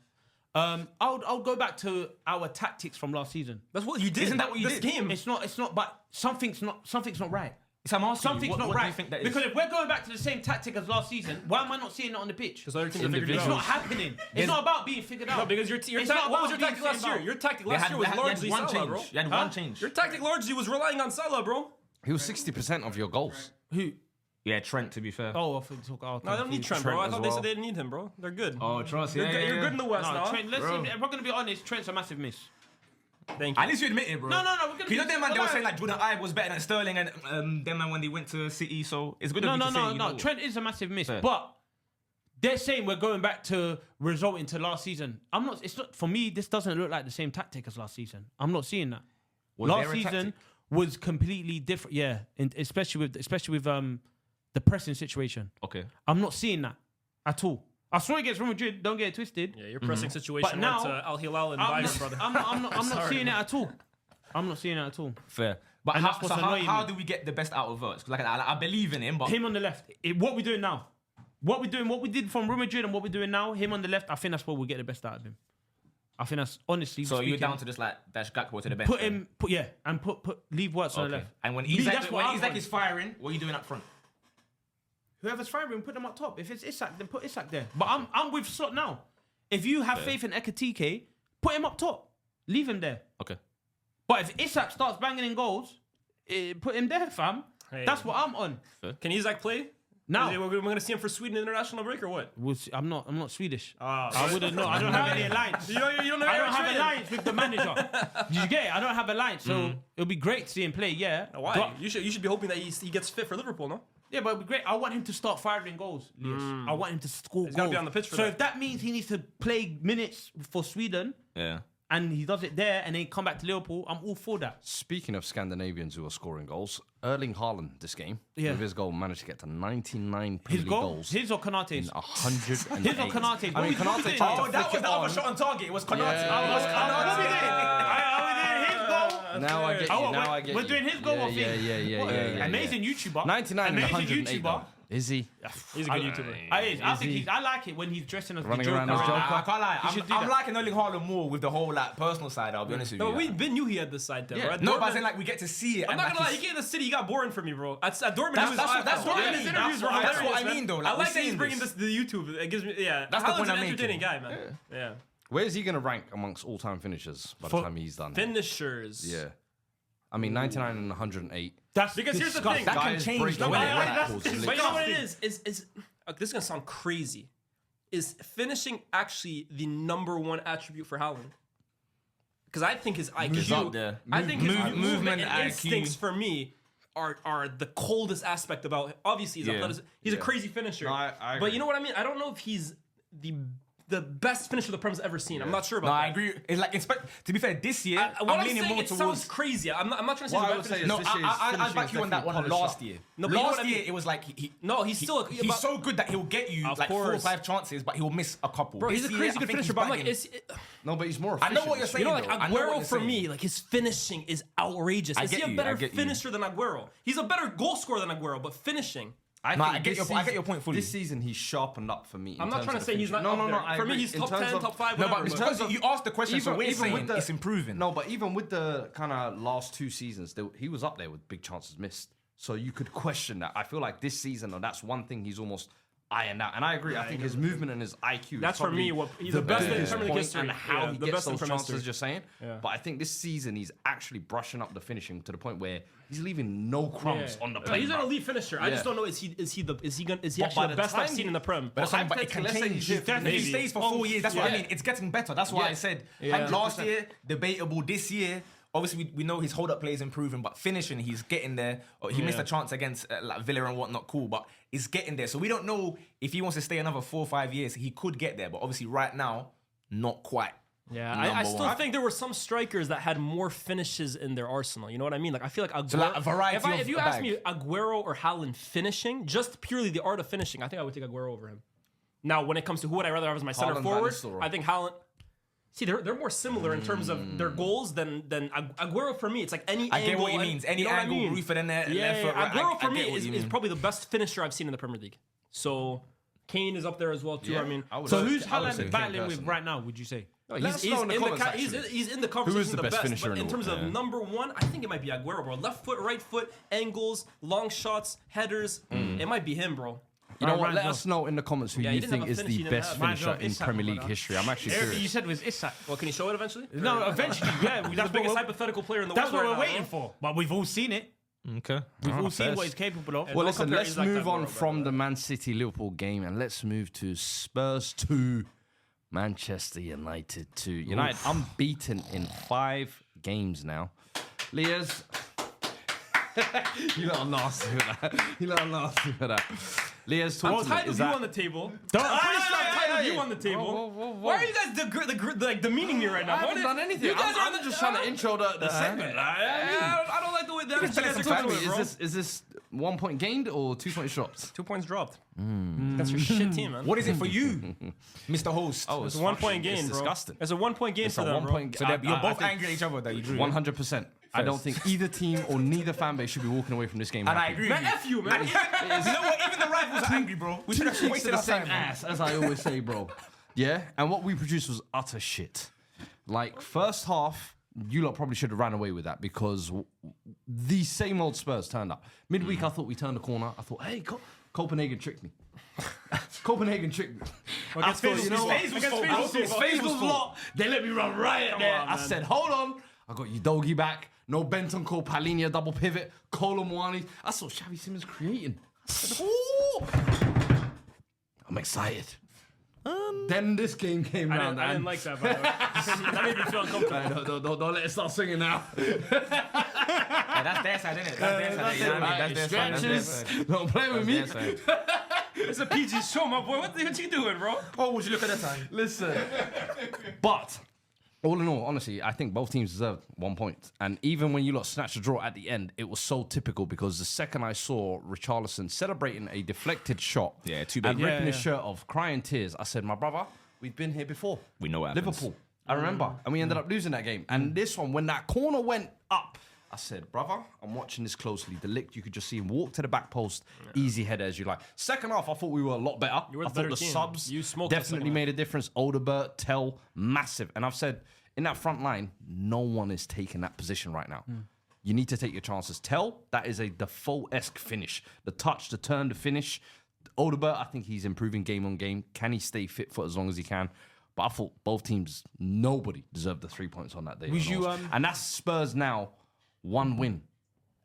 I'll go back to our tactics from last season. That's what you did. Isn't that what you this did? game? It's not. But something's not right. So I'm asking Something's you, not what right. do you think that is? Because if we're going back to the same tactic as last season, why am I not seeing it on the pitch? Because other teams are figured it It's out. not happening. It's not about being figured out. No, because It's not what was about your tactic being last year? figured out. Your tactic last year was largely one Salah, change. bro. You had one change. Your tactic largely was relying on Salah, bro. He was 60% of your goals. Who? Yeah, Trent, to be fair. Oh, I think talk. No, they don't need Trent, bro. I thought they said they didn't need him, bro. They're good. Oh, trust. You're good in the West No, now. Trent, if we're going to be honest, Trent's a massive miss. Thank you. At least you admit it, bro. No, we're going to You know them man, they were saying like Jordan Ibe was better than Sterling and them man when they went to City, so it's good of you to say, you know. Trent is a massive miss, Fair. but they're saying we're going back to resulting to last season. It's not, for me, this doesn't look like the same tactic as last season. I'm not seeing that. Was Last there a season tactic? was completely different, yeah, especially with the pressing situation. Okay. I'm not seeing that at all. I saw it against Real Madrid, don't get it twisted. Yeah, your pressing situation But now- went to Al Hilal and I'm Bayern, brother. not Sorry, seeing it man. at all. I'm not seeing it at all. Fair. But And how, that's what's so how, annoying how me. do we get the best out of Verts? Because I believe in him, but Him on the left. What we're doing now. What we did from Real Madrid and what we're doing now, him on the left, I think that's where we'll get the best out of him. I think that's honestly. so speaking, you're down to just like dash Gakpo to the bench. put then? him, leave Wirtz on the Okay. left. And when Me, Isaac, that's what I'm on. is firing, what are you doing up front? Whoever's firing, put them up top. If it's Isak, then put Isak there. But I'm with Slot now. If you have faith in Ekatike, put him up top. Leave him there. Okay. But if Isak starts banging in goals, put him there, fam. Hey. That's what I'm on. Can Isaac play? Now. We're going to see him for Sweden international break or what? We'll see. I'm not Swedish. Ah, I wouldn't know. I don't have any alliance. You don't know I don't Eritrean? have alliance with the manager. Did you get it? I don't have alliance, so it'll be great to see him play. Yeah. Why? But- You should be hoping that he gets fit for Liverpool, no? yeah, but it'll be great. I want him to start firing goals, Elias. I want him to score He's goals. gotta be on the pitch for so that. if that means he needs to play minutes for Sweden Yeah. and he does it there and then come back to Liverpool, I'm all for that. Speaking of Scandinavians who are scoring goals, Erling Haaland this game, Yeah. with his goal, managed to get to 99 His Premier goal, goals his or in Konate's. 108. His or Konate's. I mean, Konate doing? tried to Oh, that flick was it the other on. shot on target. It was Konate. Yeah. It was What we Konate. did? His goal. Now I get you. Oh, Now I get we're you. doing his goal, Yeah, I think. yeah. Amazing YouTuber. 99 and Amazing 108. YouTuber. though. Is he? He's a good YouTuber. I like it when he's dressing as Running the around Joker. as Joker? I can't lie. He should do I'm that. liking Erling Haaland more with the whole like personal side. I'll be honest with No, you. but we knew he had this side there, Yeah. right? No, but I Dortmund- saying like we get to see it. I'm and, not like, gonna lie, he's- he came to the city, he got boring for me, bro. At Dortmund, That's he was what- awful. that's what I Dortmund, mean. his That's interviews were what- that's hilarious, what I mean, though. Like, I we're like that he's seeing bringing this. this to the YouTube. It gives me, yeah. That's the Haaland's point an I'm entertaining making. guy, man. Yeah. Where is he going to rank amongst all-time finishers by the time he's done? Finishers. Yeah. I mean, 99 and 108. That's Because here's the disgusting. thing. That can Guys change break the the way. way. But Records, you know what it disgusting. is? This is gonna sound crazy. Is finishing actually the number one attribute for Haaland? Because I think his IQ, He's up there. I think his Movement movement and IQ. instincts for me are the coldest aspect about him. Obviously, he's a crazy finisher. No, I but agree. you know what I mean? I don't know if he's the best finisher the Prem's ever seen. I'm not sure about No, that. I agree. It's like, to be fair, this year What I'm I'm leaning saying, more it towards. sounds crazy. I'm not trying to say What he's I a would bad say finisher. is No, this year's I finishing back is you on that one definitely last polished year. No, but you know last what I year mean? it was like No, he's still- he's but- so good that he'll get you Of like 4 or course. 5 chances, but he'll miss a couple. Bro, he's This a year, crazy I good think finisher, he's but I'm like, bagging. No, but he's more I efficient. know what you're this saying. You know, year. like I know what Aguero you're for saying. me, like his finishing is outrageous. Is he get a you, better I get you. finisher than Aguero? He's a better goal scorer than Aguero, but finishing. I No, think I get this your point fully. This season, he's sharpened up for me. in I'm not terms trying of to say he's finishing. not No, up no, there. I For me, agree. he's In top terms 10, of- top 5, No, whatever. but but- because you asked the question, so we're even saying with the- it's improving. No, but even with the kind of last 2 seasons, he was up there with big chances missed. So you could question that. I feel like this season, that's one thing he's almost ironed out. And I agree. I think his movement and his IQ. That's is for probably me what he's the best in biggest Premier League point history. and how Yeah, he the gets best in those Premier chances. history. Just saying. Yeah. But I think this season he's actually brushing up the finishing to the point where he's leaving no crumbs on the Like, plate. he's an bro. elite finisher. I Yeah. just don't know is he actually by the the best I've time seen in the Prem. But it hypothetically, can let's say change. he's If he maybe. stays for 4 years, that's what I mean. It's getting better. That's why Yeah. I said Yeah. last year, debatable. This year, obviously we know his hold-up play is improving, but finishing, he's getting there. Or he missed a chance against like Villa and whatnot, cool, but he's getting there. So we don't know if he wants to stay another 4 or 5 years. He could get there, but obviously right now, not quite. Yeah, I Number still one. think there were some strikers that had more finishes in their arsenal. You know what I mean? Like I feel like Aguero. So, like, a variety if of you a ask bag. me Aguero or Haaland finishing, just purely the art of finishing, I think I would take Aguero over him. Now, when it comes to who would I rather have as my center Haaland, Van forward, Nistelrooy. I think Haaland. See, they're more similar in terms of their goals than Aguero for me. It's like any I angle. get what he means. Any you know what I angle, mean? roof of the net, Yeah, left foot, right. Aguero for I me get what you is mean. probably the best finisher I've seen in the Premier League. So Kane is up there as well too. Yeah, I mean, I would So say- who's I would say Haaland Kane battling with personally. right now? Would you say? Let he's, us he's, know in the in the comments, ca- he's, actually. he's in the conversation. the best finisher but in in the terms world? of Yeah. number one, I think it might be Aguero, bro. Left foot, right foot, angles, long shots, headers. It might be him, bro. You know what? Ryan's Let not- us know in the comments who Yeah, you he didn't think have a is finish, the he didn't best have. Mine's finisher not in Isak, Premier my League brother. history. I'm actually Everything curious. you said was Isak. Well, can you show it eventually? No, eventually, yeah. He's the That's biggest what hypothetical player in the that's world what right we're now, waiting bro. for. But we've all seen it. Okay. We've all fair. seen what he's capable of. And Well, don't listen, compare let's Isak to move on Aguero, from brother. the Man City Liverpool game and let's move to Spurs 2, Manchester United 2. United unbeaten in 5 games now. Leah's. You little nasty with that. You little nasty with that. Leah's I'm talking. tired of Is you that on the table. Don't- I'm pretty sure I'm tired of hey, you on the table. Whoa, whoa, whoa. Why are you guys demeaning me right now? I haven't done anything. You guys I'm just trying to intro the segment. I don't like the way that you guys are Tell talking me, about it, bro. is this 1 point gained or 2 points dropped? 2 points dropped. That's your shit team, man. What is it for you, Mr. Host? Oh, It's a 1 point gain, it's bro. disgusting. It's a 1 point gain It's for a them, 1 bro. point. So you're both angry at each other that you drew. 100%. I don't think either team or neither fan base should be walking away from this game. And I happy. agree. Man, with you. F you, man. You know what? Even the rivals are angry, bro. We should have Cheeks to wasted the our same time. bro. ass, as I always say, bro. Yeah, and what we produced was utter shit. Like first half, you lot probably should have ran away with that because the same old Spurs turned up. Midweek, I thought we turned the corner. I thought, hey, Copenhagen tricked me. Copenhagen tricked me. I Against thought, Fazel's you know fault. what? Against I Fazel's thought fault. Fazel's lot. They let me run riot there. on, I man. said, hold on. I got you Dogie back. No Bentancur, Palhinha double pivot. Colomwani. I saw Xavi Simons creating. I said, ooh. I'm excited. Then this game came round. I didn't and- like that, by the way. That made me feel uncomfortable. Don't let it start singing now. Yeah, that's their side, isn't it? That's their side. You know what I mean? That's their side. That's their Stretches. side. Don't play with me. That's their side. It's a PG show, my boy. What you doing, bro? Oh, would you look at that time? Listen. But all in all, honestly, I think both teams deserved 1 point. And even when you lot snatched a draw at the end, it was so typical because the second I saw Richarlison celebrating a deflected shot Yeah, too big. and Yeah, ripping his yeah. shirt off, crying tears, I said, my brother, we've been here before. We know what happens. Liverpool. I remember. And we ended up losing that game. And this one, when that corner went up, I said, brother, I'm watching this closely. The lick, you could just see him walk to the back post, easy header as you like. Second half, I thought we were a lot better. You were I the thought better the team. subs You smoked the definitely second made a difference. Odegaard, Tell, massive. And I've said, in that front line, no one is taking that position right now. You need to take your chances. Tell, that is a Defoe-esque finish. The touch, the turn, the finish. Odegaard, I think he's improving game on game. Can he stay fit for as long as he can? But I thought both teams, nobody deserved the 3 points on that day. Was you, and that's Spurs now, 1 win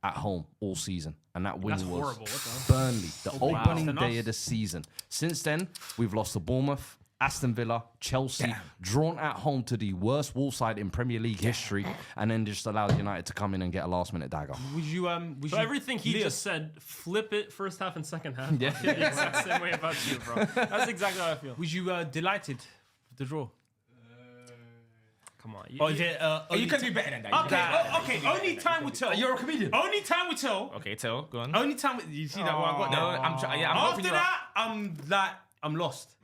at home all season. And that win That's was horrible. What the hell? Burnley, the opening Wow. day of the season. Since then, we've lost to Bournemouth, Aston Villa, Chelsea, drawn at home to the worst Wolves side in Premier League history, and then just allowed United to come in and get a last-minute dagger. Would you So everything he Leo, just said, flip it first half and second half. Yeah. I feel the exact same way about you, bro. That's exactly how I feel. was you delighted with the draw? Come on. Or is it? You can do better than that. Okay, only time will tell. You're a comedian. Only time will tell. Okay, tell. Go on. Only time. You see that? What I got No, there? I'm trying. Yeah, I'm After helping you out. that, I'm lost.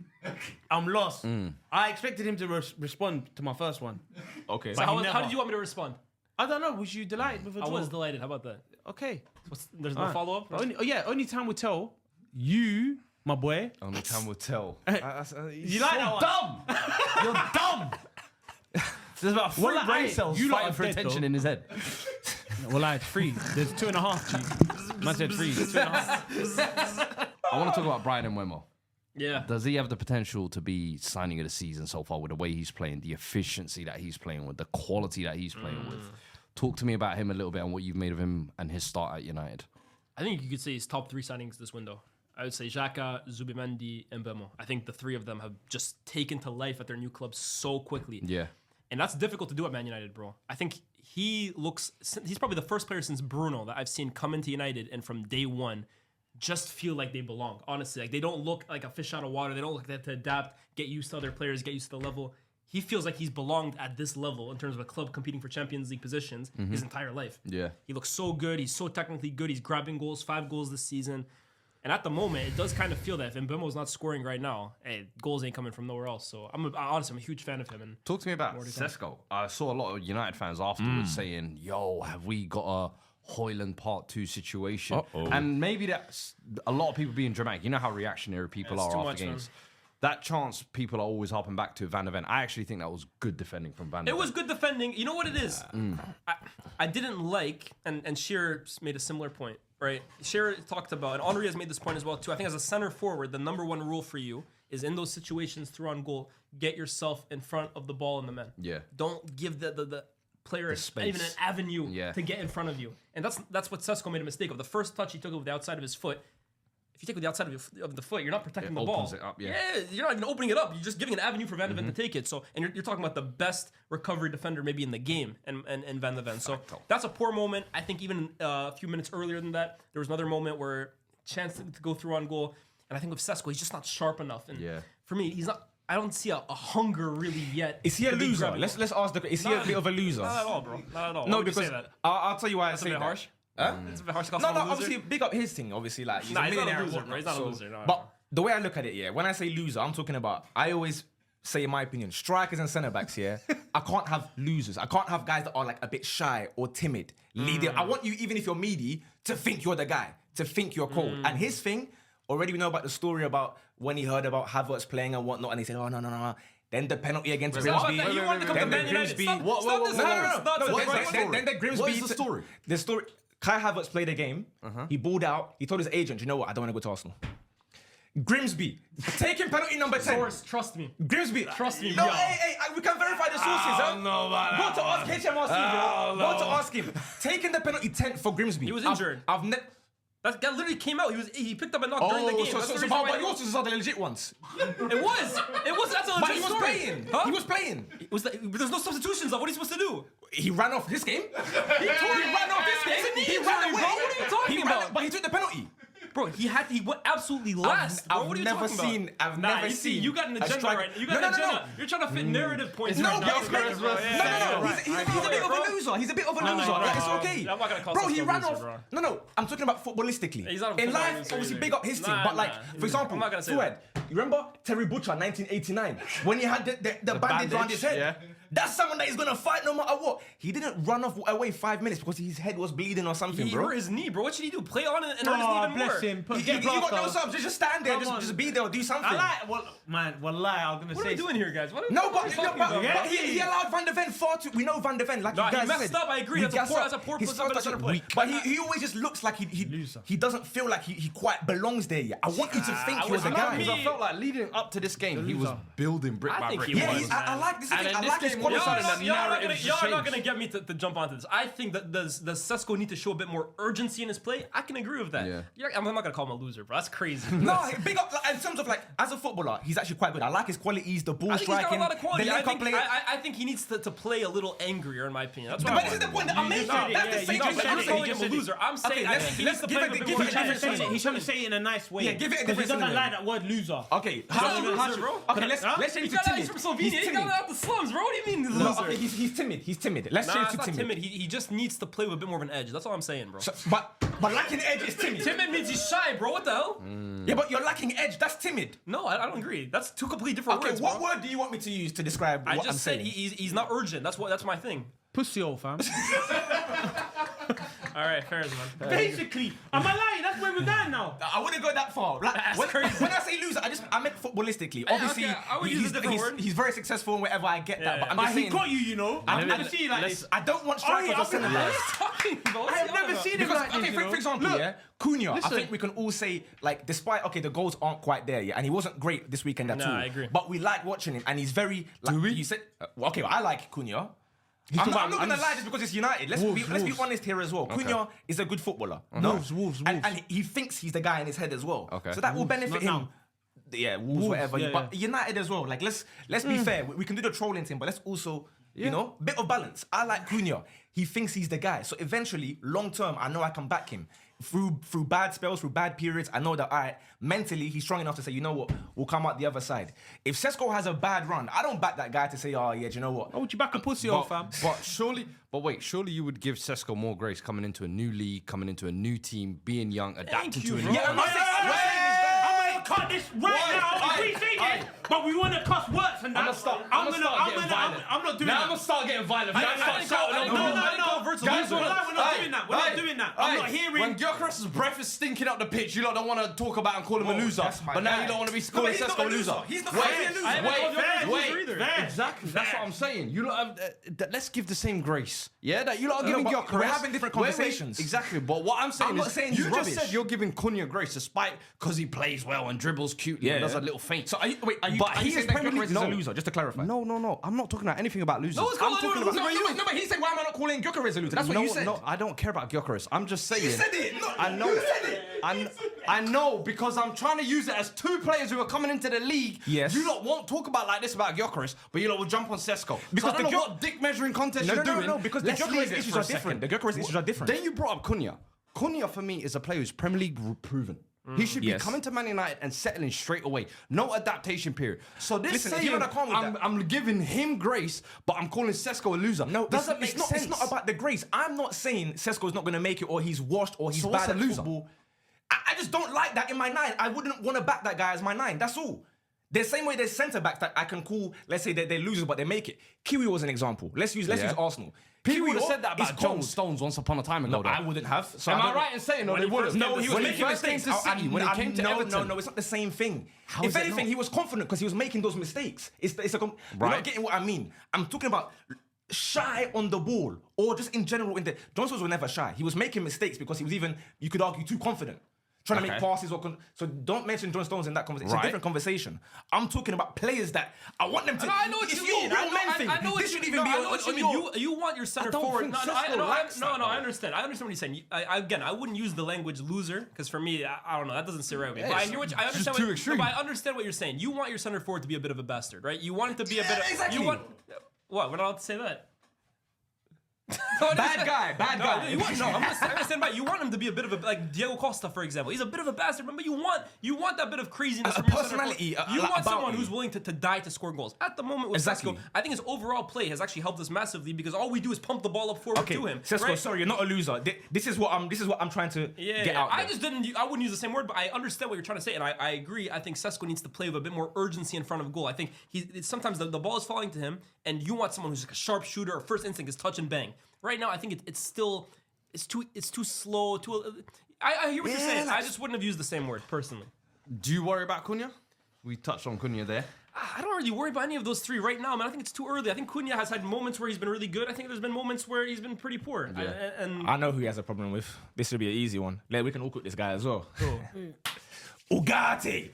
I'm lost. I expected him to respond to my first one. Okay. So But he how never. did you want me to respond? I don't know. Was you delighted with the I draw? was delighted. How about that? Okay. There's no Alright. follow up? Only time will tell. You, my boy. Only time will tell. You like that one? Dumb! You're dumb! There's about 3 Well, brain I- cells you lot fighting are for dead, attention though. in his head. Well, I had 3. There's 2.5. G. Man said 3. 2.5. I want to talk about Brian Mbeumo. Yeah. Does he have the potential to be signing of the season so far with the way he's playing, the efficiency that he's playing with, the quality that he's playing with? Talk to me about him a little bit and what you've made of him and his start at United. I think you could say his top 3 signings this window. I would say Xhaka, Zubimendi, and Mbeumo. I think the 3 of them have just taken to life at their new clubs so quickly. Yeah. And that's difficult to do at Man United, bro. I think he's probably the first player since Bruno that I've seen come into United and from day one just feel like they belong. Honestly, like they don't look like a fish out of water. They don't look like they have to adapt, get used to other players, get used to the level. He feels like he's belonged at this level in terms of a club competing for Champions League positions his entire life. Yeah. He looks so good. He's so technically good. He's grabbing goals, 5 goals this season. And at the moment, it does kind of feel that if Mbeumo's not scoring right now, hey, goals ain't coming from nowhere else. So honestly, I'm a huge fan of him. And talk to me about Sesko. I saw a lot of United fans afterwards saying, "Yo, have we got a Højlund Part 2 situation?" And maybe that's a lot of people being dramatic. You know how reactionary people are after games. Man. That chance people are always harping back to Van der Ven. I actually think that was good defending from Van der Ven. It was good defending. You know what it is? I didn't like, and Shearer made a similar point, right? Shearer talked about, and Henry has made this point as well too. I think as a center forward, the number one rule for you is in those situations through on goal, get yourself in front of the ball and the men. Yeah. Don't give the player even an avenue to get in front of you. And that's what Sesko made a mistake of. The first touch he took it with the outside of his foot. If you take it with the outside of the foot, you're not protecting the ball. It up, you're not even opening it up. You're just giving an avenue for Van der Ven to take it. So, and you're talking about the best recovery defender maybe in the game, and Van der Ven. So that's a poor moment. I think even a few minutes earlier than that, there was another moment where chance to go through on goal, and I think with Sesko, he's just not sharp enough. And for me, he's not. I don't see a hunger really yet. Is he a loser? Let's ask the. Is he a bit of a loser? Not at all, bro. Not at all. No, because I'll tell you why I say that. Harsh. It's a bit harsh. No, obviously, big up his thing. Obviously, like he's a millionaire. He's not a loser. But the way I look at it, when I say loser, I'm talking about. I always say, in my opinion, strikers and centre backs. I can't have losers. I can't have guys that are like a bit shy or timid. Leader. I want you, even if you're meaty, to think you're the guy, to think you're cold. And his thing, already we know about the story about when he heard about Havertz playing and whatnot, and he said, "Oh no." Then the penalty against Grimsby. You want to come to Man United? Then the Grimsby. What is the story? The story. Kai Havertz played a game. He balled out. He told his agent, "You know what? I don't want to go to Arsenal." Grimsby taking penalty number 10. Source, trust me. Grimsby, trust me. No, hey, we can verify the sources. No, man. Go to ask HMRC, bro. Go to ask him. Taking the penalty 10 for Grimsby. He was injured. That guy literally came out. He picked up a knock during the game. But you also saw the legit ones. It was. That's a legit But he was story. playing. Huh? He was playing. There's no substitutions. What are you supposed to do? He ran off this game. He ran off this game. He ran away. Bro, what are you talking about? But he took the penalty. Bro, he went absolutely last. I've never seen. You got an agenda right now. You got an agenda. You're trying to fit narrative points. No, right now. no. He's a bit of a loser. He's a bit of a loser. Like, it's okay. I'm not gonna call bro, he ran loser, off. bro. No. I'm talking about footballistically. He's not a in football life, loser obviously, either. big up his team. But like, for example, I'm not gonna say Fuad, you remember Terry Butcher, 1989, when he had the bandage around his head? Yeah. That's someone that is gonna fight no matter what. He didn't run off away 5 minutes because his head was bleeding or something, He bro. hurt his knee, bro. What should he do? Play on it and hurt his knee even more? Bless him. You got no subs. Just stand there. Just be there or do something. I was gonna What say. are we doing here, guys? What are No, we but talking about? he allowed Van der Ven far too. We know Van der Ven, like you he guys messed said. up. I agree. We That's gas a up. poor His position first to touch play. But he always just looks like he doesn't feel like he quite belongs there yet. I want you to think you're the guy. I felt like leading up to this game, he was building brick I by think brick. he Yeah, was. I like this. And I in like this his game, all of a quality. sudden, Y'all are not gonna get me to jump onto this. I think that does Sesko need to show a bit more urgency in his play? I can agree with that. Yeah. I'm not gonna call him a loser, bro. That's crazy. No, big up in terms of like as a footballer, he's actually quite good. I like his qualities, the ball I think he's got striking, a lot of quality. the link-up play. I think he needs to play a little angrier, in my opinion. That's what But I this is want. the point that I'm making. That's the same I'm thing. not calling him a loser. I'm saying I think he needs to play a bit more attention. He's trying to say it in a nice way. Yeah, give it a because he different doesn't synonym. like that word loser. Okay, How loser, bro? Okay, let's change He to got out. timid. He's from Slovenia. He's He got timid. out the slums, bro. What do you mean he's a No, loser? okay, he's timid. Let's Nah, change it's to not timid. timid. He just needs to play with a bit more of an edge. That's all I'm saying, bro. But lacking edge is timid. Timid means he's shy, bro. What the hell? Yeah, but you're lacking edge. That's timid. No, I don't agree. That's two completely different Okay, words. what bro. word do you want me to use to describe I what I'm just said saying? he's not urgent. That's my thing. Pussy hole, fam. All right, fair man. Basically, am I lying? That's where we're going now. I wouldn't go that far. Like, That's when, crazy. when I say loser, I meant footballistically. Obviously, okay, I would use a different word. he's very successful and whatever. I get that, but I'm But just he saying. got you know. I've never seen like this. I don't want strikers or centre backs. Talking about. I have never seen him Because, like this, okay, you know. for example, Cunha, listen. I think we can all say, like, despite, okay, the goals aren't quite there yet, and he wasn't great this weekend at all. I agree. But we like watching him, and he's very, like, you said, okay, well, I like Cunha. I'm not gonna lie just because it's United. Let's be honest here as well. Cunha is a good footballer. Wolves. And he thinks he's the guy in his head as well. Okay. So that will benefit not him. Yeah, Wolves, whatever. yeah, But United as well. Like, let's be fair. We can do the trolling thing, but let's also, you know, bit of balance. I like Cunha. He thinks he's the guy. So eventually, long term, I know I can back him. through bad spells, through bad periods, I know that mentally he's strong enough to say, you know what, we'll come out the other side. If Sesko has a bad run, I don't back that guy to say, oh yeah, do you know what? Why would you back a pussy off, fam? Surely you would give Sesko more grace coming into a new league, coming into a new team, being young, adapting to a new. Yeah, I'm not saying I'm gonna cut this now. We think it, but we want to cuss words and that. I'm not doing that. I'm gonna start getting violent. No, we're not doing that. I'm not hearing. When Gyökeres' breath is stinking up the pitch, you lot don't want to talk about and call him a loser. But now you don't want to be calling Sesko a loser. He's not Wait. Exactly. That's what I'm saying. You lot have, let's give the same grace. Yeah, that you lot are giving Gyökeres. We're having different conversations. Exactly. But what I'm saying I'm not saying he's you just rubbish. said you're giving Cunha grace despite because he plays well and dribbles cutely and does a little feint. So are you But he saying is that Premier Gyökeres League. is a loser? Just to clarify. No. I'm not talking about anything about losers. No, I'm talking about. No, but he said, why am I not calling Gyökeres a loser? That's what you said. No, I don't care about Gyökeres. I'm just saying. You said it. No, I know. You said it. I know because I'm trying to use it as two players who are coming into the league. Yes. You lot won't talk about like this about Gyökeres, but you lot will jump on Sesko. Because so I don't know what dick measuring contest you're doing. No, because the Let's Gyökeres leave it issues for are a second. different. The Gyökeres issues are different. Then you brought up Cunha. Cunha for me is a player who's Premier League proven. He should be coming to Man United and settling straight away. No adaptation period. So this Listen, if saying you're not calm with that- I'm giving him grace, but I'm calling Sesko a loser. No, doesn't make sense. It's not about the grace. I'm not saying Sesko's not going to make it or he's washed or he's So what's bad a at loser? football. I just don't like that in my 9. I wouldn't want to back that guy as my 9. That's all. The same way there's centre-backs that I can call, let's say they're losers, but they make it. Kiwi was an example. Let's use Arsenal. People would have Kiwi said that is about John cold. Stones once upon a time ago. No, though. I wouldn't have. So Am I don't- right in saying no? They would have. No, he was when making first came mistakes. to City, when he came to Everton. No, it's not the same thing. How If is it anything, not? he was confident because he was making those mistakes. You're not getting what I mean. I'm talking about shy on the ball or just in general. John Stones was never shy. He was making mistakes because he was even, you could argue, too confident. Trying to make passes so don't mention John Stones in that conversation. It's a different conversation. I'm talking about players that I want them to. I know what if you you're mean. a real man thing, I know what this you should mean. even be I know what you on mean. your. You want your center don't forward. think No, Sesko lacks that, I understand. I understand what you're saying. I wouldn't use the language loser because for me, I don't know. That doesn't sit right with me. But I hear what I understand. too extreme. But I understand what you're saying. You want your center forward to be a bit of a bastard, right? You want him to be a bit of. exactly. You want what? We're not allowed to say that. Bad guy. I'm gonna stand by. You want him to be a bit of a like Diego Costa, for example. He's a bit of a bastard, but you want that bit of craziness from your personality, center forward. You want someone you. who's willing to die to score goals. At the moment with Sesko, I think his overall play has actually helped us massively because all we do is pump the ball up forward to him. Sesko, right? sorry, you're not a loser. This is what I'm trying to get out. I wouldn't use the same word, but I understand what you're trying to say, and I agree. I think Sesko needs to play with a bit more urgency in front of goal. I think sometimes the ball is falling to him, and you want someone who's like a sharp shooter. Or first instinct is touch and bang. Right now, I think it's too slow. I hear what you're saying. I just wouldn't have used the same word personally. Do you worry about Cunha? We touched on Cunha there. I don't really worry about any of those three right now, man. I think it's too early. I think Cunha has had moments where he's been really good. I think there's been moments where he's been pretty poor. I know who he has a problem with. This should be an easy one. We can all cook this guy as well. Ugarte.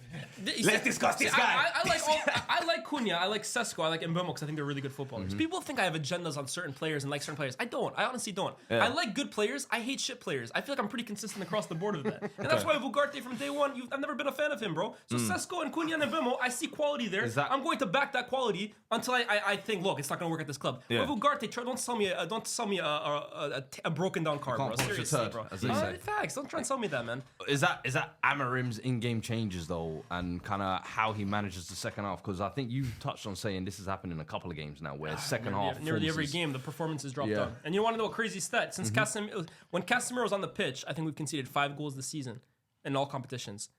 Let's discuss this guy. I like Cunha. I like Sesko. I like Mbeumo because I think they're really good footballers. People think I have agendas on certain players and like certain players. I don't. I honestly don't. I like good players. I hate shit players. I feel like I'm pretty consistent across the board with that. And that's why Ugarte from day one, I've never been a fan of him, bro. So Sesko and Cunha and Mbeumo, I see quality there. I'm going to back that quality until I think, look, it's not going to work at this club. But Ugarte, don't sell me a broken down car, bro. Seriously, bro. Facts. Don't try and sell me that, man. Is that Amarim's in-game changes though, and kind of how he manages the second half? Because I think you touched on saying this has happened in a couple of games now, where second half nearly every game the performances dropped down. And you want to know a crazy stat? Since when Casemiro was on the pitch, I think we've conceded 5 goals this season in all competitions.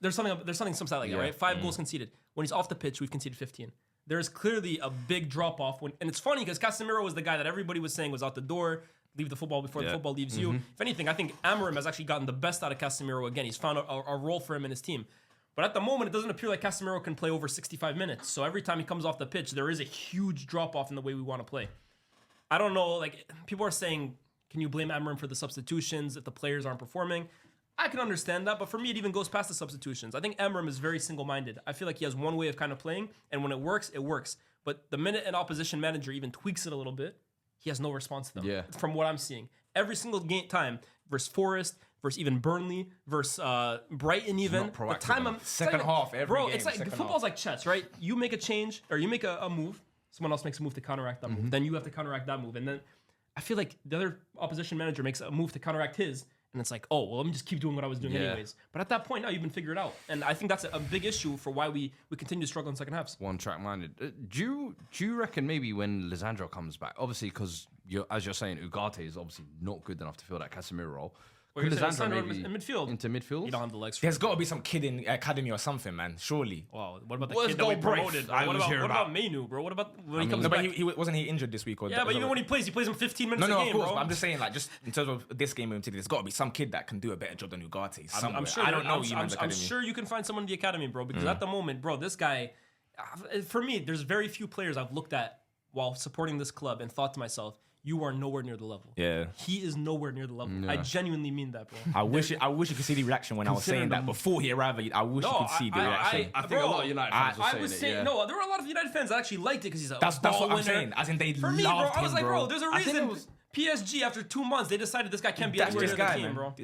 There's some stat like that, right? 5 goals conceded. When he's off the pitch, we've conceded 15. There is clearly a big drop off and it's funny because Casemiro was the guy that everybody was saying was out the door. Leave the football before the football leaves you. If anything, I think Amarim has actually gotten the best out of Casemiro again. He's found a role for him in his team. But at the moment, it doesn't appear like Casemiro can play over 65 minutes. So every time he comes off the pitch, there is a huge drop-off in the way we want to play. I don't know, like, people are saying, can you blame Amarim for the substitutions if the players aren't performing? I can understand that, but for me, it even goes past the substitutions. I think Amarim is very single-minded. I feel like he has one way of kind of playing, and when it works, it works. But the minute an opposition manager even tweaks it a little bit, he has no response to them. Yeah. From what I'm seeing, every single time versus Forest, versus even Burnley, versus Brighton, even the time second half every bro, game. It's like football's like chess, right? You make a change or you make a move, someone else makes a move to counteract that move. Then you have to counteract that move, and then I feel like the other opposition manager makes a move to counteract his, And it's like, oh, well, let me just keep doing what I was doing anyways. But at that point, now you've been figured out. And I think that's a big issue for why we continue to struggle in second halves. One track minded. Do you reckon maybe when Lisandro comes back, obviously because as you're saying, Ugarte is obviously not good enough to fill that Casemiro role. Could Lisandro maybe in midfield? Into midfield? You don't have the legs for There's got to be some kid in academy or something, man. Surely. Wow, what about the Where's kid that we Goldbraith? promoted? I was here What about. about Menu, bro? What about when he comes No, back? but he wasn't he injured this week? Or Yeah, but even when he plays him 15 minutes no, a of game, course. bro. But I'm just saying, like, just in terms of this game in particular, there's got to be some kid that can do a better job than Ugarte. I'm sure. I don't know. I'm sure you can find someone in the academy, bro. Because at the moment, bro, this guy, for me, there's very few players I've looked at while supporting this club and thought to myself, you are nowhere near the level. Yeah. He is nowhere near the level. I genuinely mean that, bro. I wish you could see the reaction when I was saying that before he arrived. I wish you could see the reaction. I think a lot of United fans I was saying, no, there were a lot of United fans that actually liked it because he's a That's ball what I'm winner. saying. As in, they For me, bro, loved I was him, like, bro. there's a I think reason it was- PSG, after 2 months, they decided this guy can't be That's anywhere this near the guy, team, man. bro.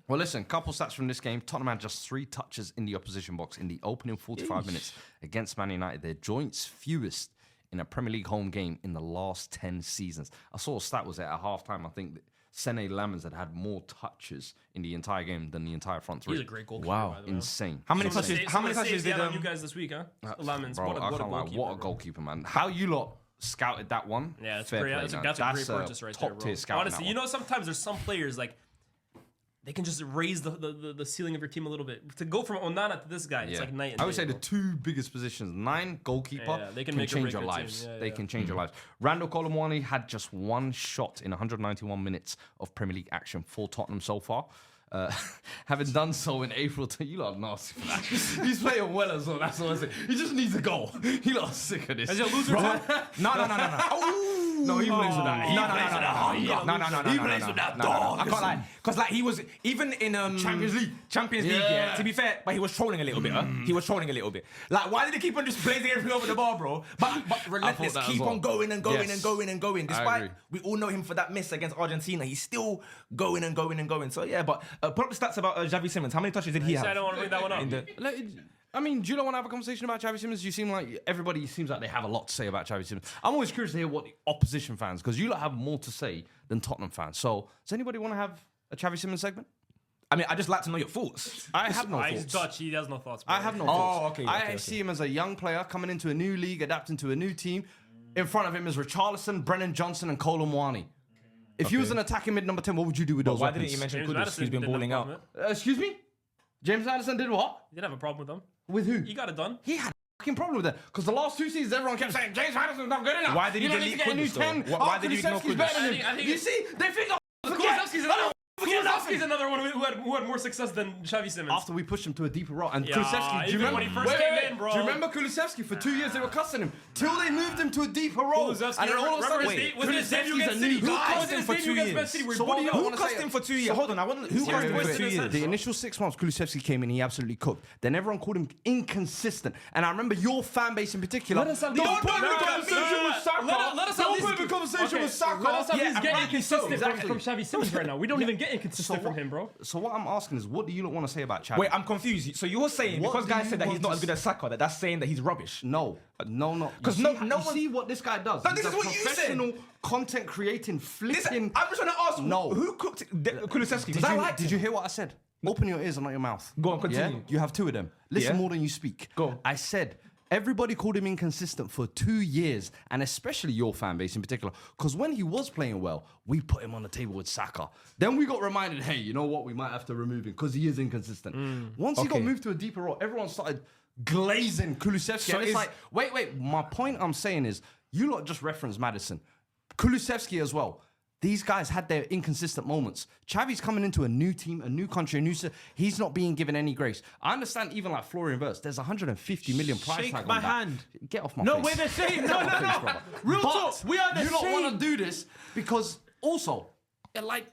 Well, listen, couple stats from this game. Tottenham had just 3 touches in the opposition box in the opening 45 minutes against Man United. Their joints fewest in a Premier League home game in the last 10 seasons. I saw a stat was at halftime. I think that Sene Lammers had more touches in the entire game than the entire front three. He's a great goalkeeper. Wow, by the way. insane. How many touches? How many touches did you guys this week, huh? Lamens, Bro, what a I can't lie. goalkeeper. What a goalkeeper, man. How you lot scouted that one? Yeah, that's fair great. play, That's man. a great purchase right there, top bro. tier scouting. Honestly, you know, sometimes there's some players like they can just raise the ceiling of your team a little bit. To go from Onana to this guy, it's like night and day. I would say bro. the 2 biggest positions, 9 goalkeeper, Yeah, they can make or change break your your team. lives. Yeah, They yeah. can change your lives. Randall Colomwani had just 1 shot in 191 minutes of Premier League action for Tottenham so far. Having done so in April, you lot are nasty for that. He's playing well as well. That's what I say. He just needs a goal. You lot are sick of this. Is he a loser? No. No, he plays with that. No. He plays with that dog. I can't lie, because like he was even in Champions League. Yeah. To be fair, but he was trolling a little bit. He was trolling a little bit. Like, why did he keep on just blazing everything over the bar, bro? But relentless, that as keep well. on going and going Yes. and going and going. I Despite agree. we all know him for that miss against Argentina, he's still going and going and going. So yeah, but put up the stats about Xavi Simons. How many touches did he He have? said I don't want to bring that one up. I mean, do you not want to have a conversation about Xavi Simons? You seem like everybody seems like they have a lot to say about Xavi Simons. I'm always curious to hear what the opposition fans, because you lot have more to say than Tottenham fans. So, does anybody want to have a Xavi Simons segment? I mean, I just like to know your thoughts. I have no He's thoughts. Dutch. He has no thoughts. Bro. I have no thoughts. okay, I okay. see him as a young player coming into a new league, adapting to a new team. In front of him is Richarlison, Brennan Johnson, and Kolo Muani. If you was an attacking mid number 10, what would you do with those Why weapons? didn't you mention James Kudus? Madison He's been didn't have balling a out. problem with it. Excuse me? James Anderson did what? He didn't have a problem with them. With who? He got it done. He had a fucking problem with that. Because the last 2 seasons, everyone kept saying, James Anderson's not good enough. Why did he You don't delete need to get a new Kudus, though? 10. Why did he ignore Kulusevski's Kudus? better than I him. think- I think You it- see? They think, Kulusevski's another one who had more success than Xavi Simons. After we pushed him to a deeper role. And Yeah, Kulusevski, do you even remember when he first came in, bro. Do you remember Kulusevski? For 2 years, they were cussing him. Till they moved him to a deeper role. Kulusevski, And then all of a sudden, remember his was his debut Kulusevski's against a new City? guy. Was it his for debut 2 against Man years? City where he So what do balled you out? want Who to cussed say? him for 2 years? Hold on, I wonder who cussed him for Wait, 2 years. The initial 6 months, Kulusevski came in, he absolutely cooked. Then everyone called him inconsistent. And I remember your fan base in particular. Let us at Don't least- put him in No, conversation no, with Saka. let us at Don't least- put him in conversation Okay, with Saka. Let us at Yeah, least and get rightly inconsistent so, exactly. from Xavi Simons right now. We don't even get inconsistent from him, bro. So what I'm asking is, what do you want to say about Xavi? Wait, I'm confused. So you're saying What because do guys you said that he's want not to as good as Saka, that's saying that he's rubbish? No. 'Cause You no see- one- you see what this guy does. No, He's this is a what you said. professional content creating, Listen, flipping. I'm just trying to ask. No. Who cooked Kulusevski? Did you hear what I said? Open your ears and not your mouth. Go on, continue. Yeah? You have 2 of them. Listen Yeah. more than you speak. Go. I said everybody called him inconsistent for 2 years, and especially your fan base in particular, because when he was playing well, we put him on the table with Saka. Then we got reminded, hey, you know what? We might have to remove him because he is inconsistent. Once he got Okay. moved to a deeper role, everyone started glazing Kulusevski. So And it's is- like, wait. My point I'm saying is, you lot just referenced Maddison. Kulusevski as well. These guys had their inconsistent moments. Xavi's coming into a new team, a new country, he's not being given any grace. I understand even like Florian Wirtz, there's 150 million price Shake tag my on that. hand. Get off my No, face. we're the same. Get No, off my no, face, no. brother. Real But talk, we are the you don't same. want to do this because also, like,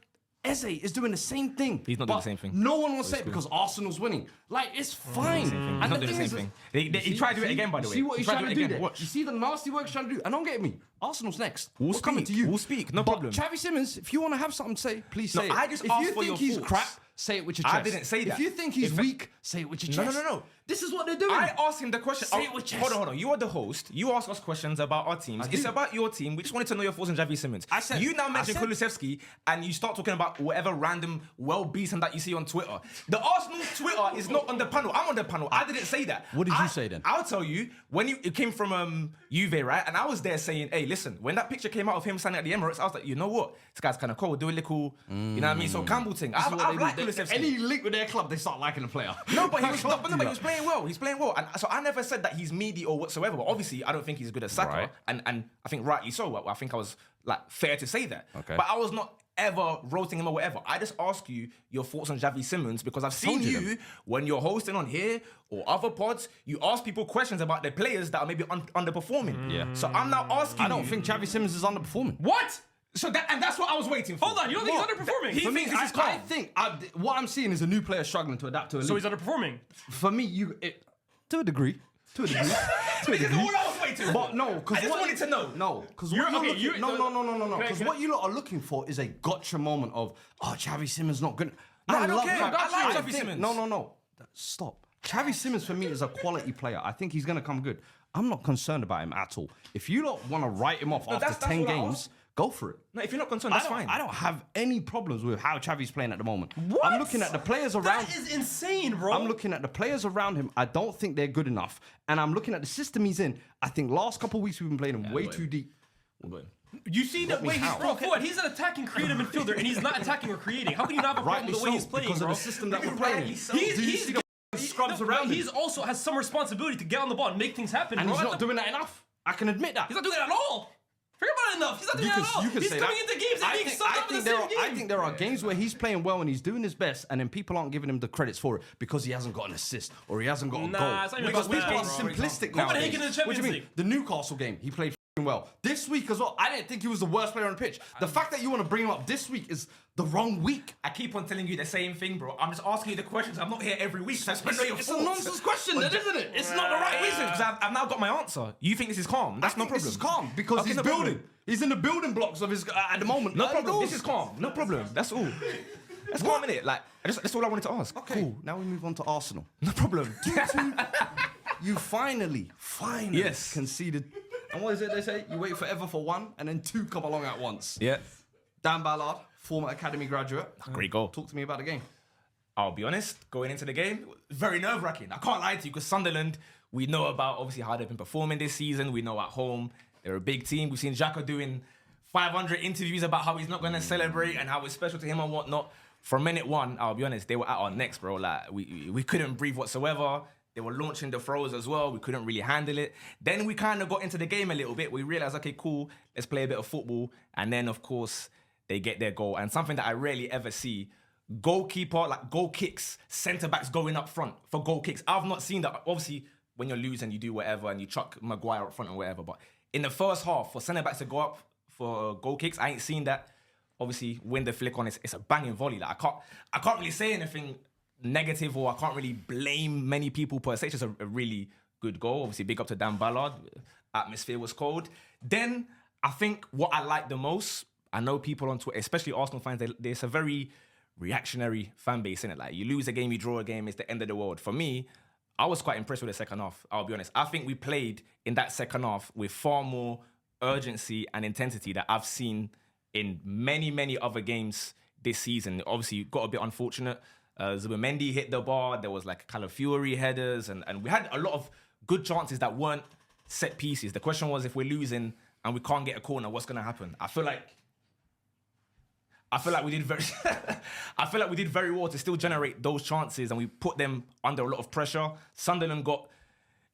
Eze is doing the same thing. He's not doing the same thing. No one will say it because Arsenal's winning. Like, it's fine. He's And not the doing the thing same is- thing. He tried to do it again, by the way. See what he's He tried trying to to do do it there? again. Watch. You see the nasty work he's trying to do? And don't get me. Arsenal's next. We'll We're coming speak. to you. We'll speak. No But problem. Xavi Simons, if you want to have something to say, please No, say it. I just if asked you for think your he's thoughts. crap, say it with your I chest. didn't say that. If you think he's If- weak, say it with your chest. No. This is what they're doing. I asked him the question. Say it with chest. Hold on. You are the host. You ask us questions about our teams. It's about your team. We just wanted to know your thoughts on Javi Simmons. You now mention Kulusevski and you start talking about whatever random well-beaten that you see on Twitter. The Arsenal Twitter is not on the panel. I'm on the panel. I didn't say that. What did you say then? I'll tell you. When it came from Juve, right? And I was there saying, hey, listen, when that picture came out of him standing at the Emirates, I was like, you know what? This guy's kind of cool. Do a little, you know what I mean? So Campbell thing. I like Kulusevski. Any link with their club, they start liking the player. No, but he was playing well. He's playing well. And so I never said that he's meaty or whatsoever. But obviously, I don't think he's as good as Saka. Right. And I think rightly so. I think I was like fair to say that. Okay. But I was not ever roasting him or whatever. I just ask you your thoughts on Javi Simmons because I've seen you when you're hosting on here or other pods, you ask people questions about their players that are maybe underperforming. Yeah. So I'm now asking I don't think Javi Simmons is underperforming. What? So that's what I was waiting for. Hold on, you don't think he's underperforming? He thinks this is calm. I think what I'm seeing is a new player struggling to adapt to a league. So he's underperforming. For me, to a degree. This is all I was waiting for. But no, because I just wanted to know. No, because You're- what okay, you're you- looking, no. Can I- Because can what you lot are looking for is a gotcha moment of, Xavi Simmons not good. I don't love care. Xavi. I like I Xavi think- Simmons. No. Stop. Xavi Simmons for me is a quality player. I think he's going to come good. I'm not concerned about him at all. If you lot want to write him off after that's 10 what I games, asked. go for it. No, if you're not concerned, that's fine. I don't have any problems with how Xavi's playing at the moment. What? I'm looking at the players around. That is insane, bro. I'm looking at the players around him. I don't think they're good enough. And I'm looking at the system he's in. I think last couple of weeks we've been playing him way too deep. You see the way he's Bro, what? He's an attacking creative midfielder, and he's not attacking or creating. How can you not have a problem Rightly with the way so, he's playing, because bro? of the system that we're playing. He's Do you see the scrubs around him? He's also has some responsibility to get on the ball and make things happen, And bro. he's not doing that enough. I can admit that. He's not doing it at all. Forget about it enough. He's not doing it at all. You can He's say coming that. into games and being subbed up in the same game. I think there are games where he's playing well and he's doing his best, and then people aren't giving him the credits for it because he hasn't got an assist or he hasn't got a Nah, goal. it's not even Because about people are that, bro. simplistic Copenhagen nowadays. in the What do Champions you mean? League. The Newcastle game, he played well. This week as well, I didn't think he was the worst player on the pitch. The fact that you want to bring him up this week is the wrong week. I keep on telling you the same thing, bro. I'm just asking you the questions. I'm not here every week. So It's a nonsense question, then, isn't it? It's not the right reason because I've now got my answer. You think this is calm? That's no problem. This is calm because Okay, he's no building. problem. He's in the building blocks of his at the moment. No Early problem. goals. This is calm. No problem. That's all. That's calm, innit? Like, that's all I wanted to ask. Okay, cool. Now we move on to Arsenal. No problem. You finally Yes. conceded. And what is it they say? You wait forever for one, and then two come along at once. Yeah. Dan Ballard, former academy graduate. Great goal. Talk to me about the game. I'll be honest, going into the game, very nerve-wracking. I can't lie to you because Sunderland, we know about obviously how they've been performing this season. We know at home, they're a big team. We've seen Xhaka doing 500 interviews about how he's not going to celebrate and how it's special to him and whatnot. From minute one, I'll be honest, they were at our necks, bro. Like, we couldn't breathe whatsoever. They were launching the throws as well. We couldn't really handle it. Then we kind of got into the game a little bit. We realized, okay, cool, let's play a bit of football. And then, of course, they get their goal. And something that I rarely ever see, goalkeeper, like goal kicks, centre-backs going up front for goal kicks. I've not seen that. Obviously, when you're losing, you do whatever and you chuck Maguire up front or whatever. But in the first half, for centre-backs to go up for goal kicks, I ain't seen that. Obviously, when the flick on, it's a banging volley. Like, I can't really say anything negative or I can't really blame many people per se. It's just a really good goal. Obviously, big up to Dan Ballard. Atmosphere was cold. Then, I think what I like the most, I know people on Twitter, especially Arsenal fans, there's a very reactionary fan base, innit? Like, you lose a game, you draw a game, it's the end of the world. For me, I was quite impressed with the second half, I'll be honest. I think we played in that second half with far more urgency and intensity that I've seen in many, many other games this season. Obviously, got a bit unfortunate. Zubimendi hit the bar. There was like Calafiori headers, and we had a lot of good chances that weren't set pieces. The question was, if we're losing and we can't get a corner, what's going to happen? I feel like we did very I feel like we did very well to still generate those chances, and we put them under a lot of pressure. Sunderland got,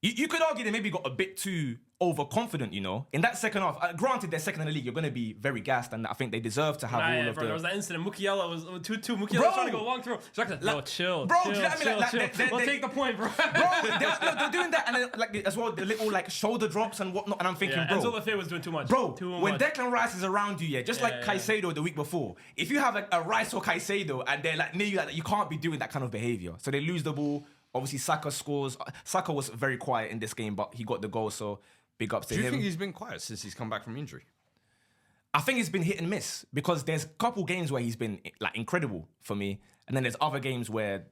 you could argue they maybe got a bit too overconfident, you know. In that second half, granted they're second in the league, you're going to be very gassed, and I think they deserve to have all of bro, the... there was that incident. Mukiela was 2-2. Mukiela was trying to go long throw. Like, no, chill. Bro, chill, do you know what I mean? Like, chill. We'll take the point, bro. Bro, they're doing that, and then, like, as well, the little like shoulder drops and whatnot, and I'm thinking, Yeah, bro, Enzo Lefebvre was doing too much. bro, Too when much. Declan Rice is around you, just like Caicedo the week before, if you have like a Rice or Caicedo and they're like near you, like, you can't be doing that kind of behavior. So they lose the ball. Obviously, Saka scores. Saka was very quiet in this game, but he got the goal, so big ups to Do you him. think he's been quiet since he's come back from injury? I think it's been hit and miss because there's a couple games where he's been like incredible for me, and then there's other games where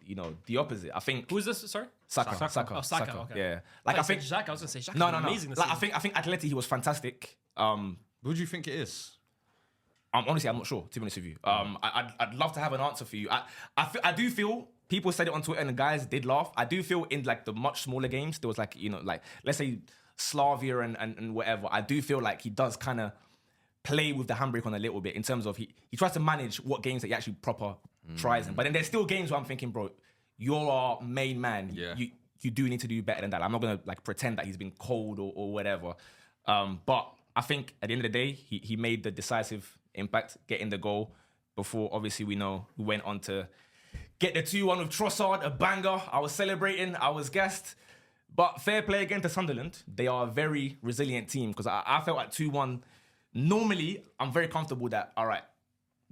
the opposite. I think Who is this? Sorry, Saka. Oh, Saka. Okay. Yeah, like I think Xhaka. I was gonna say Xhaka. no. Amazing. This Like season. I think Atleti he was fantastic. Who do you think it is? Honestly, I'm not sure. To be honest with you, I'd love to have an answer for you. I do feel people said it on Twitter and the guys did laugh. I do feel in like the much smaller games there was like like let's say Slavia and whatever. I do feel like he does kind of play with the handbrake on a little bit in terms of he tries to manage what games that he actually proper tries in. But then there's still games where I'm thinking, bro, you're our main man. Yeah. You do need to do better than that. I'm not gonna like pretend that he's been cold or whatever. But I think at the end of the day, he made the decisive impact, getting the goal before obviously we went on to get the 2-1 with Trossard, a banger. I was celebrating, I was gassed. But fair play again to Sunderland. They are a very resilient team because I felt at 2-1, normally I'm very comfortable that, all right,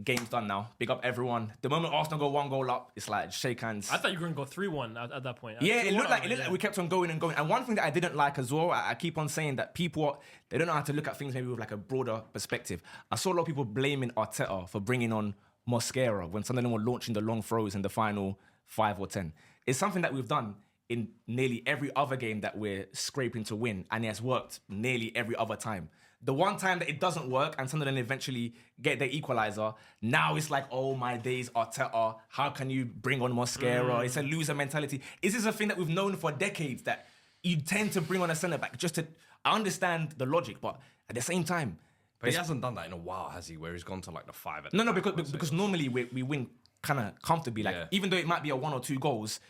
game's done now. Big up everyone. The moment Arsenal go 1 goal up, it's like shake hands. I thought you were going to go 3-1 at that point. Yeah, it looked like we kept on going and going. And one thing that I didn't like as well, I keep on saying that people, they don't know how to look at things maybe with like a broader perspective. I saw a lot of people blaming Arteta for bringing on Mosquera when Sunderland were launching the long throws in the final 5 or 10. It's something that we've done in nearly every other game that we're scraping to win, and it has worked nearly every other time. The one time that it doesn't work and Sunderland eventually get their equaliser, now it's like, oh my days, Arteta, how can you bring on Mosquera? It's a loser mentality. Is this a thing that we've known for decades that you tend to bring on a centre-back just to... I understand the logic, but at the same time... But he hasn't done that in a while, has he? Where he's gone to like the 5 at No, because normally we win kind of comfortably. Like, even though it might be a 1 or 2 goals,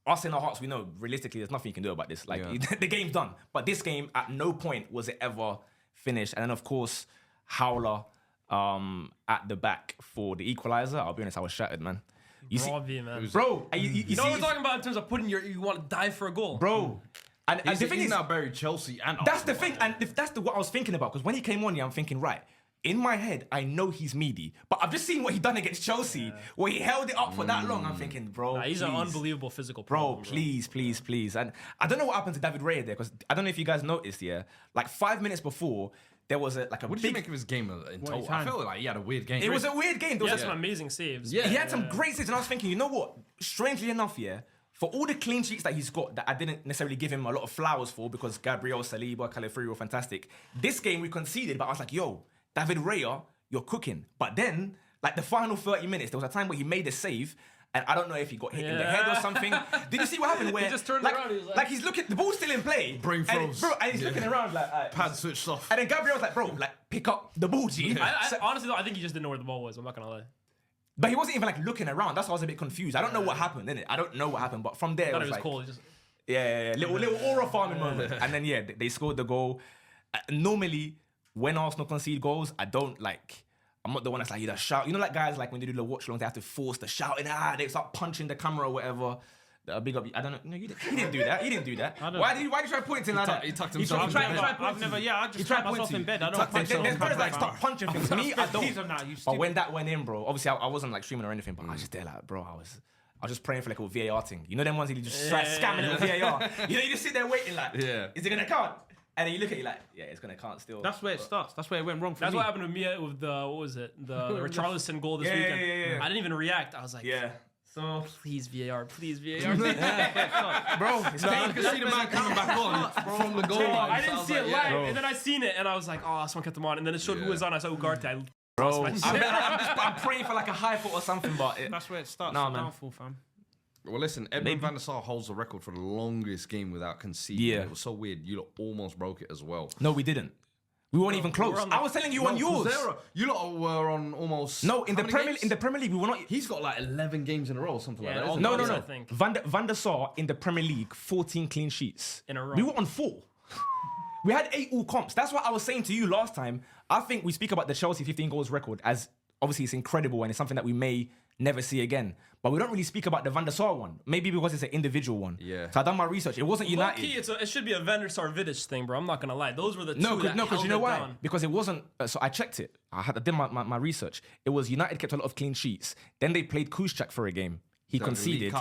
us in our hearts, we know realistically there's nothing you can do about this. Like, the game's done. But this game, at no point was it ever... finished. And then, of course, Howler at the back for the equaliser. I'll be honest, I was shattered, man. You see, man. bro, you know what we're talking about in terms of putting you want to die for a goal. Bro. And the thing is, now buried Chelsea and that's the thing. And if that's what I was thinking about, because when he came on here, I'm thinking, right, in my head, I know he's meaty, but I've just seen what he done against Chelsea, where he held it up for that long. I'm thinking, bro, he's an unbelievable physical bro, problem, please. And I don't know what happened to David Raya there, because I don't know if you guys noticed, like 5 minutes before, there was a What did you make of his game in total? I felt like he had a weird game. It was a weird game. He had some amazing saves. Yeah. He had some great saves, and I was thinking, you know what? Strangely enough, for all the clean sheets that he's got, that I didn't necessarily give him a lot of flowers for, because Gabriel, Saliba, Calafiori were fantastic. This game we conceded, but I was like, yo, David Raya, you're cooking. But then, like the final 30 minutes, there was a time where he made a save, and I don't know if he got hit in the head or something. Did you see what happened? Where he just turned around. He was like he's looking, the ball's still in play. Brain froze. And he's looking around like, pad switched off. And then Gabriel's like, bro, like pick up the ball, G. Honestly, though, I think he just didn't know where the ball was. I'm not gonna lie. But he wasn't even like looking around. That's why I was a bit confused. I don't know what happened, innit? I don't know what happened. But from there, I thought it was like, cold. He just... little aura farming moment. And then they scored the goal. Normally, when Arsenal concede goals, I'm not the one that's like, either shout. You know, like guys, like when they do the watch along, they have to force the shouting. They start punching the camera or whatever. Big up. I don't know. No, he didn't do that. He didn't do that. Why did you try pointing like that? He tucked himself. I just tried myself in bed. I don't punch There's guys like start punching things. Me, I don't. You But when that went in, bro, obviously I wasn't like streaming or anything, but I was just there like, bro, I was just praying for like a VAR thing. You know them ones that you just try scamming with VAR. You know, you just sit there waiting like, is it gonna count? And then you look at it like, it's gonna count still. That's where it starts. That's where it went wrong for me. That's what happened to me with the, what was it? The Richarlison goal this weekend. Yeah. I didn't even react. I was like, So please VAR, please VAR. bro, it's I can see the man coming back on from the goal line. I didn't see it live, and then I seen it, and I was like, oh, someone kept him on, and then it showed who was on. I saw Ugarte. Bro, I'm praying for like a high foot or something, but that's where it starts. Nah, man. Downfall, fam. Well, listen, Edmund van der Sar holds the record for the longest game without conceding. Yeah. It was so weird. You lot almost broke it as well. No, we didn't. We weren't even close. I was telling you on yours. You lot were on almost. No, in the Premier League, we were not. He's got like 11 games in a row or something like that. No. I think. Van der Sar in the Premier League, 14 clean sheets in a row. We were on 4. We had 8 all comps. That's what I was saying to you last time. I think we speak about the Chelsea 15 goals record as obviously it's incredible and it's something that we may never see again. But we don't really speak about the Van der Sar one. Maybe because it's an individual one. Yeah. So I done my research. It wasn't United. Low key, it should be a Van der Sar Vidic thing, bro. I'm not gonna lie. Those were the two because you know why? Down. Because it wasn't. So I checked it. I did my research. It was United kept a lot of clean sheets. Then they played Kuszczak for a game. He conceded.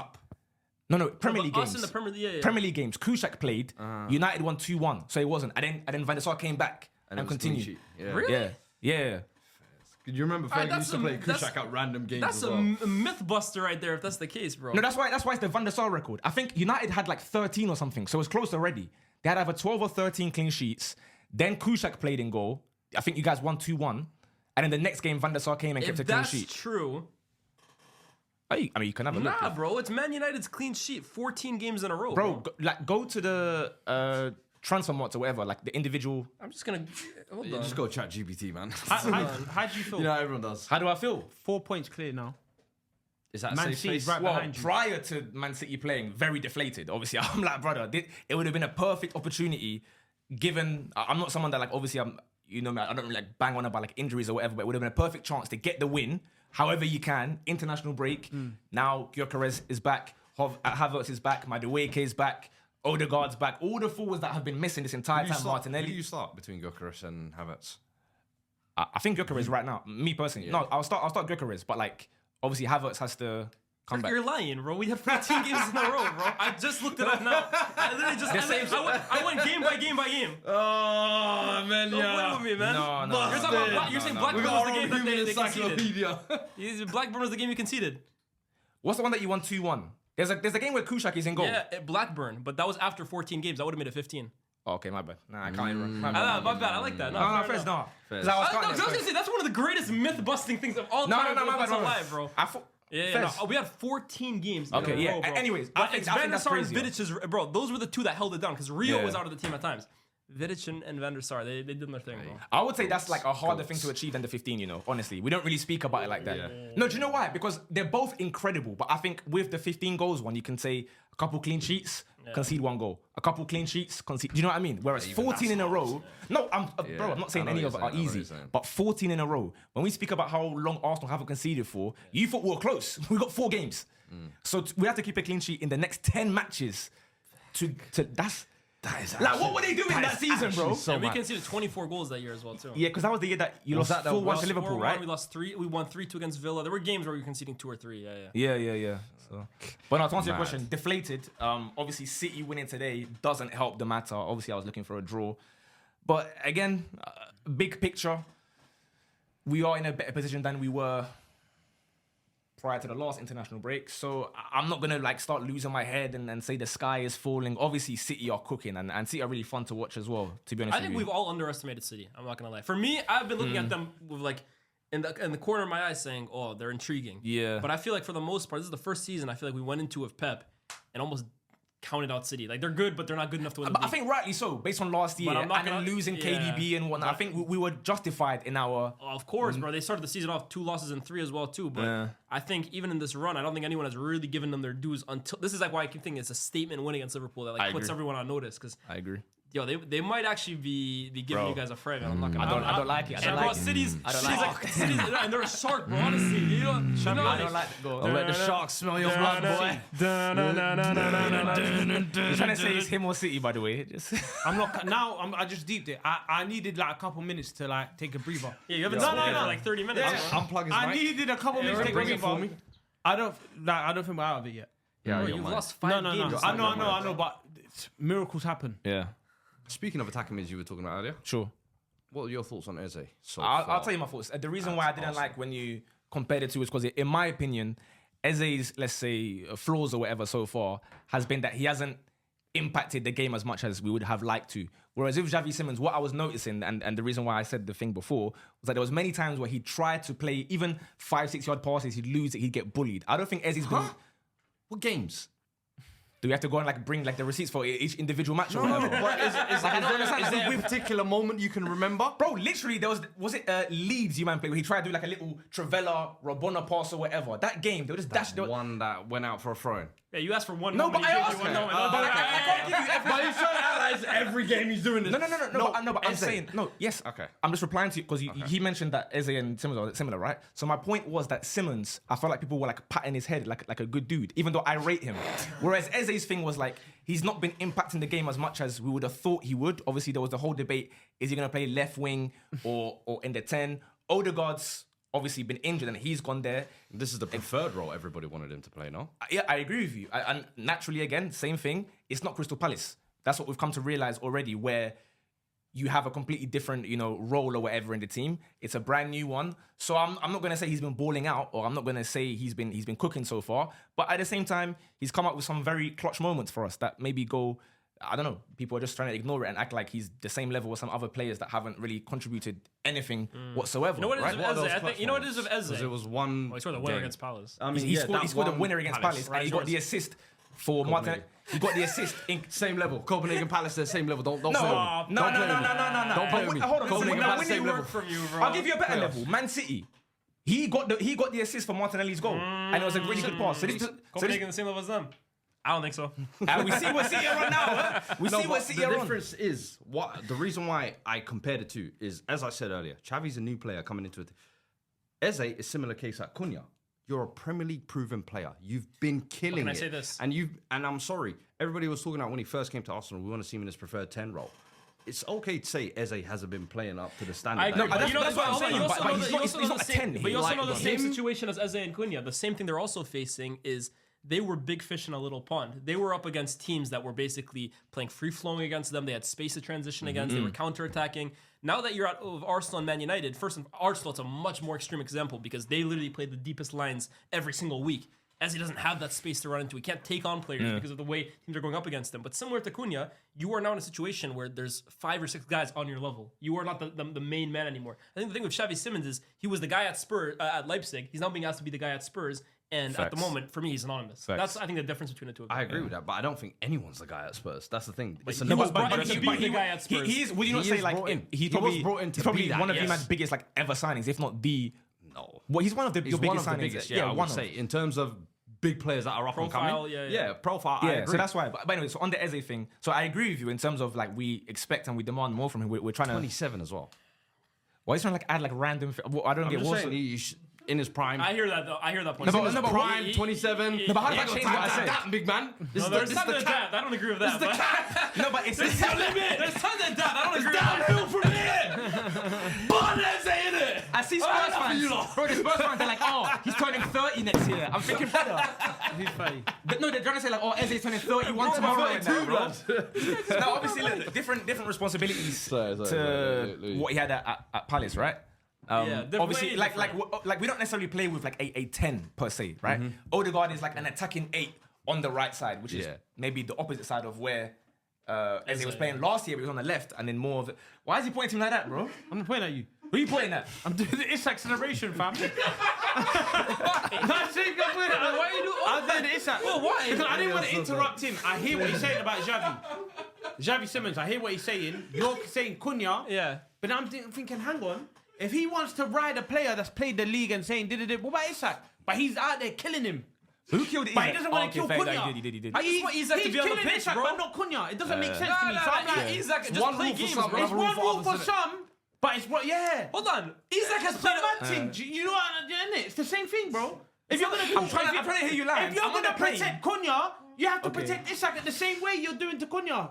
No, Premier League games. Us in the Premier League, Premier League games. Kuszczak played. United won 2-1. So it wasn't. And then Van der Sar came back and continued. Really? Yeah. You remember Alright, Fergie used to play that's- Kushak at random games That's as a well. myth buster right there if that's the case, bro. No, that's why it's the Van der Sar record. I think United had like 13 or something, so it was close already. They had either 12 or 13 clean sheets. Then Kushak played in goal. I think you guys won 2-1. And then the next game, Van der Sar came and kept a If clean that's sheet. true, I mean, you can have a look. nah, bro. It's Man United's clean sheet, 14 games in a row, Bro, go to the transfer mods or whatever, like the individual. I'm just gonna hold You on. just go chat GPT, man. How do you feel? You know how everyone does. How do I feel? 4 points clear now. Is that a Man safe City's space? right Well, behind you. prior to Man City playing, very deflated. Obviously, I'm like, brother, it would have been a perfect opportunity. Given I'm not someone that like, obviously, I don't really like bang on about like injuries or whatever, but it would have been a perfect chance to get the win. However you can, international break. Now Gyökeres is back. Havertz is back. Madueke is back. Odegaard's back. All the forwards that have been missing this entire time. Who Martinelli. do you start between Gyökeres and Havertz? I think Gyökeres right now. Me personally, no, I'll start Gyökeres, but like obviously Havertz has to come back. You're lying, bro. We have 14 games in a row, bro. I just looked it up now. I literally just I went game by game by game. Oh, man, Don't play with me, man. No. You're talking about you're saying Blackburn was the game that they conceded. encyclopedia. Blackburn was the game you conceded. What's the one that you won 2-1? There's a game where Kushak is in goal. Yeah, at Blackburn, but that was after 14 games. I would have made it 15. Oh, okay, my bad. Nah, I can't even. My My bad. I like that. No, fair Fez, enough. no. Fez. I was I was starting gonna say that's one of the greatest myth-busting things of all No, time. my bad, alive, bro. I thought. Yeah. Fez. No, we had 14 games. Okay, in a yeah. row, bro. Anyways, I but think it's that's Van der Sar and crazier. Vidic's, bro. Those were the two that held it down because Rio Yeah. was out of the team at times. Vidic and Van der Sar, they did their thing, bro. I would say that's like a harder thing to achieve than the 15, honestly. We don't really speak about it like that. Yeah. No, do you know why? Because they're both incredible, but I think with the 15 goals one, you can say a couple clean sheets, concede one goal. A couple clean sheets, concede. Do you know what I mean? Whereas Even 14 in a that's row, no, bro, I'm not saying I know any what of it you're are saying, I know what easy, you're saying. but 14 in a row. When we speak about how long Arsenal haven't conceded for, you thought we were close. We got 4 games. So we have to keep a clean sheet in the next 10 matches to That is like, what were they doing that season, bro? So And we mad. conceded 24 goals that year as well, too. Yeah, because that was the year that you Was lost that the 4-1 to Liverpool, 4-1, right? We lost 3. We won 3-2 against Villa. There were games where we were conceding 2 or 3. Yeah. Yeah. So, but no, to answer your Mad. question, deflated. Obviously, City winning today doesn't help the matter. Obviously, I was looking for a draw, but again, big picture, we are in a better position than we were prior to the last international break. So I'm not gonna like start losing my head and say the sky is falling. Obviously, City are cooking, and City are really fun to watch as well. To be honest, I think with we've you. all underestimated City. I'm not gonna lie. For me, I've been looking at them with like in the corner of my eye, saying, "Oh, they're intriguing." Yeah. But I feel like for the most part, this is the first season I feel like we went into with Pep and almost counted out City. Like they're good, but they're not good enough to win. But the I think rightly so, based on last year I'm and not then gonna- losing yeah. KDB and whatnot. I think we were justified in our. Of course, bro. They started the season off 2 losses and 3 as well, too. But Yeah. I think even in this run, I don't think anyone has really given them their dues until this is like why I keep thinking it's a statement win against Liverpool that like I puts agree. everyone on notice because I agree. yo they might actually be giving Bro. you guys a fright. Man. I'm not gonna. I don't like it. I don't And like bro, it. City's I don't City's like like City's and they're a shark, bro. Honestly, you know. I don't like the goal. Don't let the sharks smell your blood, boy. You're trying to say it's him or City, by the way. Just I'm not now. I just deeped it. I needed like a couple minutes to like take a breather. Yeah, you haven't No, spoken no. for like 30 minutes. Yeah. bro. Unplug his I mic. needed a couple minutes to take a bring it breather. for me. I don't think we're out of it yet. Yeah, Bro, you're you've mine. lost 5 No. games. I know, but miracles happen. yeah, Speaking of attacking mids you were talking about earlier, sure. what are your thoughts on Eze? So I'll far? tell you my thoughts. The reason why I didn't Arsenal. like when you compared the two is because, in my opinion, Eze's, let's say, flaws or whatever so far has been that he hasn't impacted the game as much as we would have liked to. Whereas with Xavi Simons, what I was noticing, and the reason why I said the thing before, was that there was many times where he tried to play even 5-6 yard passes, he'd lose it, he'd get bullied. I don't think Eze's been... What games? Do we have to go and like bring like the receipts for each individual match or whatever? But is there a particular moment you can remember? Bro, literally, there was it Leeds you man played where he tried to do like a little Travella, Rabona pass or whatever. That game, they were just dashed. One that went out for a throw-in. Yeah, you asked for one. No, moment, but he I gave asked you one for moment. But I can't give you every. But he's trying to analyze every game he's doing this. No, but I'm Eze. saying no. Yes, Okay. I'm just replying to you because he mentioned that Eze and Simmons are similar, right? So my point was that Simmons, I felt like people were like patting his head like a good dude, even though I rate him. Whereas Eze's thing was like he's not been impacting the game as much as we would have thought he would. Obviously, there was the whole debate: is he going to play left wing or in the 10? Odegaard's obviously been injured and he's gone there. This is the preferred role everybody wanted him to play, no? Yeah, I agree with you. And naturally, again, same thing. It's not Crystal Palace. That's what we've come to realize already, where you have a completely different, role or whatever in the team. It's a brand new one. So I'm not going to say he's been balling out, or I'm not going to say he's been cooking so far. But at the same time, he's come up with some very clutch moments for us that maybe go, I don't know, people are just trying to ignore it and act like he's the same level as some other players that haven't really contributed anything whatsoever. You know what it is right? with Eze? I think, you know what it is with Eze? It was one. He scored the winner against Palace. I mean, He scored a winner against Palace, and he got the assist for Martin. He got the assist in Same level. Copenhagen Palace, they're same level. Don't play with me. No. Don't play with me. Hold on, Copenhagen Palace, when same you level. work from you, bro. I'll give you a better level. Man City. He got the assist for Martinelli's goal, and it was a really good pass. Copenhagen the same level as them? I don't think so. We see what City are on now. Huh? We see what City the are on. difference is the reason why I compared the two is, as I said earlier, Xavi's a new player coming into it. Eze is similar case like Cunha. You're a Premier League proven player. You've been killing it. Can I say this? And I'm sorry, everybody was talking about when he first came to Arsenal, we want to see him in his preferred 10 role. It's okay to say Eze hasn't been playing up to the standard. That's what I'm saying. But he's not a 10. But you also know the same situation as Eze and Cunha. The same thing they're also facing is they were big fish in a little pond. They were up against teams that were basically playing free-flowing against them. They had space to transition against. They were counter-attacking. Now that you're out of Arsenal and Man United, first, Arsenal, it's a much more extreme example because they literally play the deepest lines every single week. As he doesn't have that space to run into. He can't take on players because of the way teams are going up against him. But similar to Cunha, you are now in a situation where there's 5 or 6 guys on your level. You are not the main man anymore. I think the thing with Xavi Simons is he was the guy at Spurs at Leipzig. He's now being asked to be the guy at Spurs. And at the moment, for me, he's anonymous. That's, I think, the difference between the two of them. I agree with that, but I don't think anyone's the guy at Spurs. That's the thing. He was brought in to be the guy at Spurs. Would you not say like he was brought in to probably be that, one of United's biggest like ever signings, if not the. No. Well, he's one of your biggest signings. Biggest, I would say in terms of big players that are up and coming. Profile. I agree. So that's why. But anyway, so on the Eze thing, so I agree with you in terms of like we expect and we demand more from him. We're trying to 27 as well. Why is he trying to like add like random? I don't get what. In his prime. I hear that though. I hear that point. No, but prime, 27. No, but how did that change what I said? That big man. This is the cap. I don't agree with that. No, but it's There's tons of that. I don't agree with that. Downhill from here. But let's say it. I see Spurs fans. Bro, the Spurs fans, they're like, oh, he's turning 30 next year. I'm thinking, brother. He's funny. No, they're trying to say like, oh, Eze's turning 31 tomorrow. Now, obviously, look, different responsibilities to what he had at Palace, right? Obviously, like we don't necessarily play with like a 10 per se, right? Odegaard is like an attacking 8 on the right side, which is maybe the opposite side of where Eze was playing last year, but he was on the left, and then more of it. Why is he pointing like that, bro? I'm not pointing at you. Who are you pointing at? I'm doing the Isak celebration, fam. Why are you doing I'm doing the Isak. Well, why? Because I didn't want to interrupt him. I hear what he's saying about Xavi. Xavi Simons, I hear what he's saying. You're saying Cunha. Yeah. But I'm thinking, hang on. If he wants to ride a player that's played the league and saying, what about Isak? But he's out there killing him. Who killed Isak? But he doesn't want to kill Cunha. He did. I just want Isak to be on the pitch, Isak, bro. but not Cunha. It doesn't make sense to me. So I'm like, Isak, just play games, bro. It's one rule for some, but it's what, Hold on. Isak has played you know what I'm doing? It's the same thing, bro. If you're gonna do, I'm trying to hear you lie. If you're gonna protect Cunha, you have to protect Isak at the same way you're doing to Cunha.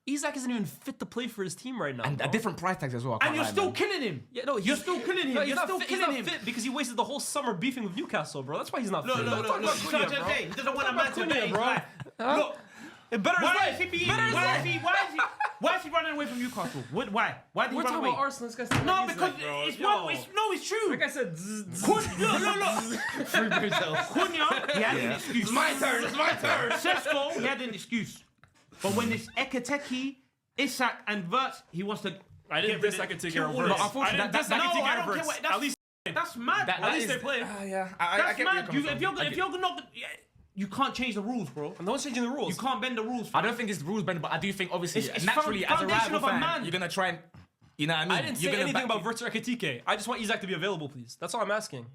Isak isn't even fit to play for his team right now. And a different price tags as well. And you're still killing him. Yeah, no, you're still killing him. No, you're still killing him. Fit because he wasted the whole summer beefing with Newcastle, bro. That's why he's not fit. Look. He doesn't want a man to bet, bro. Look. Why is he running away from Newcastle? Why? Why did he run away? We're talking about Arsenal. This guy's no, because it's true. Like I said, look. Cunha, he had an excuse. It's my turn. Sesko, he had an excuse. But when it's Ekateki, Isak, and Wirtz, he wants to. I didn't diss Ekateki or Wirtz. Unfortunately, that's mad. That's mad. At least they play. That's mad. If you're not. You can't change the rules, bro. No one's changing the rules. You can't bend the rules. I don't think it's rules bending, but I do think obviously it's naturally as a rival fan, man. you're gonna try and, you know what I mean? I didn't say anything about Wirtz or Ekatike. I just want Isak to be available, please. That's all I'm asking.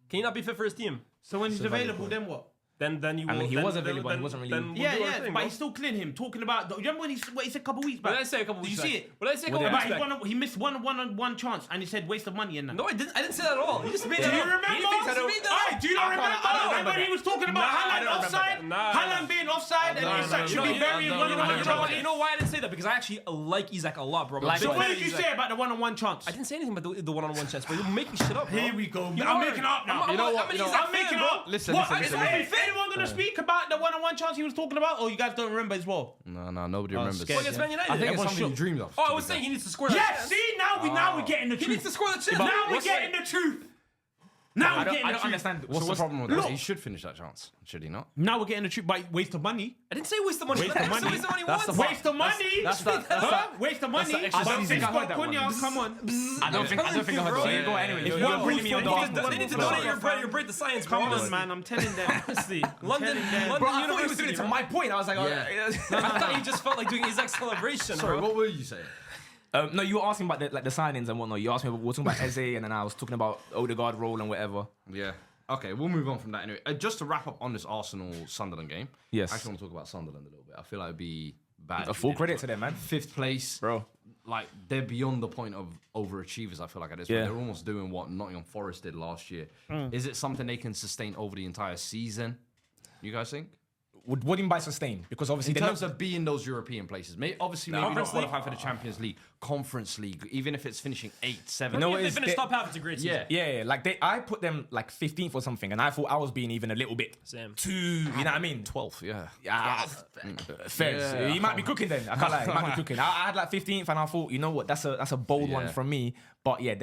Can he not be fit for his team? So when he's available, then what? Then you will. I mean, he was available. He wasn't really. But he's still clearing him. Talking about. Remember what he said a couple weeks back? What did I say a couple weeks back? Did you see it? What did I say a couple weeks back? He missed one chance, and he said waste of money and that. No, I didn't say that at all. He just made that up. Do you remember? I Do you not remember? I don't remember when he was talking about Haaland offside? Haaland being offside and Isak should be very one-on-one chance. You know why I didn't say that? Because I actually like Isak a lot, bro. So what did you say about the one-on-one chance? I didn't say anything about the one-on-one chance, but you're making shit up, bro. Here we go. You I'm are. making up now. I'm making up. Listen, What? listen, Is listen. anyone going to speak about the one-on-one chance he was talking about? Or you guys don't remember as well? No, nobody remembers. scared. Well, against Man United. I think it's Everyone's something you shook. dreamed of. Oh, I was saying he needs to score that Yes, chance. see, now we're getting the truth. He needs to score the chance. Now we're getting the truth. Now we're getting I the don't truth. understand. What's So the problem with that? Look. He should finish that chance, should he not? Now we're getting the truth by waste of money. I didn't say waste of money. Waste of money. Waste of money That's once. the Waste of money. That's that. Waste of money. the extra But money. since I heard Bob that one. Cunha, come on. I don't think I heard bro. that. You go anyway. It's You're one bringing me rule on for the Bob. Arsenal. They need to donate your bread to science, bro. Come on, Honestly. man. I'm telling them. Honestly. London Bro, I thought he was University, doing it to bro. my point. I was like, Yeah. I thought he just felt like doing Isak's celebration, Sorry, bro. what were you saying? no, you were asking about the signings and whatnot. You asked me, we were talking about Eze, and then I was talking about Odegaard role and whatever. Yeah. Okay, we'll move on from that anyway. Just to wrap up on this Arsenal-Sunderland game. Yes. I actually want to talk about Sunderland a little bit. I feel like it'd be bad. A full credit to them, man. 5th place. Bro. Like, they're beyond the point of overachievers, I feel like, at this Yeah. point. They're almost doing what Nottingham Forest did last year. Is it something they can sustain over the entire season? You guys think? What do you mean by sustain? Because obviously In they're terms not... of being those European places, maybe not Conference League? qualify for the Champions League, Conference League, even if it's finishing 8th, 7th. No, If they it's- finish top half, it's a great season. Yeah. Yeah, like I put them like 15th or something, and I thought I was being even a little bit Same. too, you know what I mean? 12th, yeah. Yeah, fair. Yeah. You might be cooking then. I can't lie. You might be cooking. I had like 15th, and I thought, you know what? That's a bold one Yeah. from me. But yeah,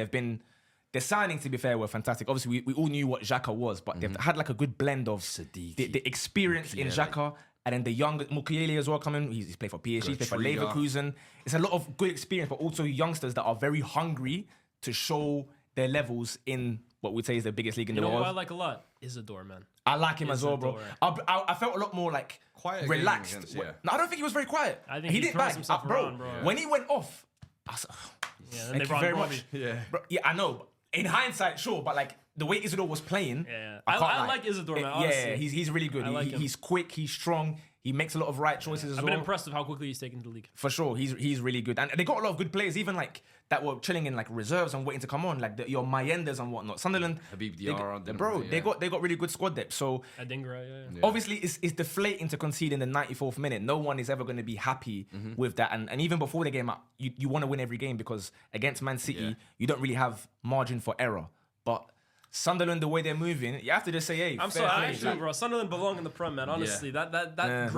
the signings, to be fair, were fantastic. Obviously, we all knew what Xhaka was, but they've had like a good blend of the experience in Xhaka. And then the young Mukiele as well coming. He's played for PSG, he's played for Trigger. Leverkusen. It's a lot of good experience, but also youngsters that are very hungry to show their levels in what we'd say is the biggest league in You the know world. what I like a lot? Isidore, man. I like him as well, bro. I felt a lot more like Quiet relaxed. against, yeah. No, I don't think he was very quiet. I think he didn't throws bag. himself bro. around, bro. When he went off, I was like, Yeah, then thank they you very brought much. Yeah. Bro, yeah, I know. In hindsight, sure, but like the way Isidore was playing, Yeah. I, can't I lie. like Isidore, man, Yeah, honestly. he's really good. I like him. He's quick. He's strong. He makes a lot of right choices as I've well. been impressed with how quickly he's taken to the league. For sure, he's really good, and they got a lot of good players, even like that were chilling in like reserves and waiting to come on, like your Mayendas and whatnot. Sunderland, Habib they got- Diarra, didn't bro, they? Yeah. they got really good squad depth. So Adingra, yeah. obviously, it's deflating to concede in the 94th minute. No one is ever going to be happy with that, and even before the game, you want to win every game because against Man City, you don't really have margin for error, but. Sunderland, the way they're moving, you have to just say, "Hey, I'm so fair happy play." too, bro. Sunderland belong in the Prem, man. Honestly, that Yeah.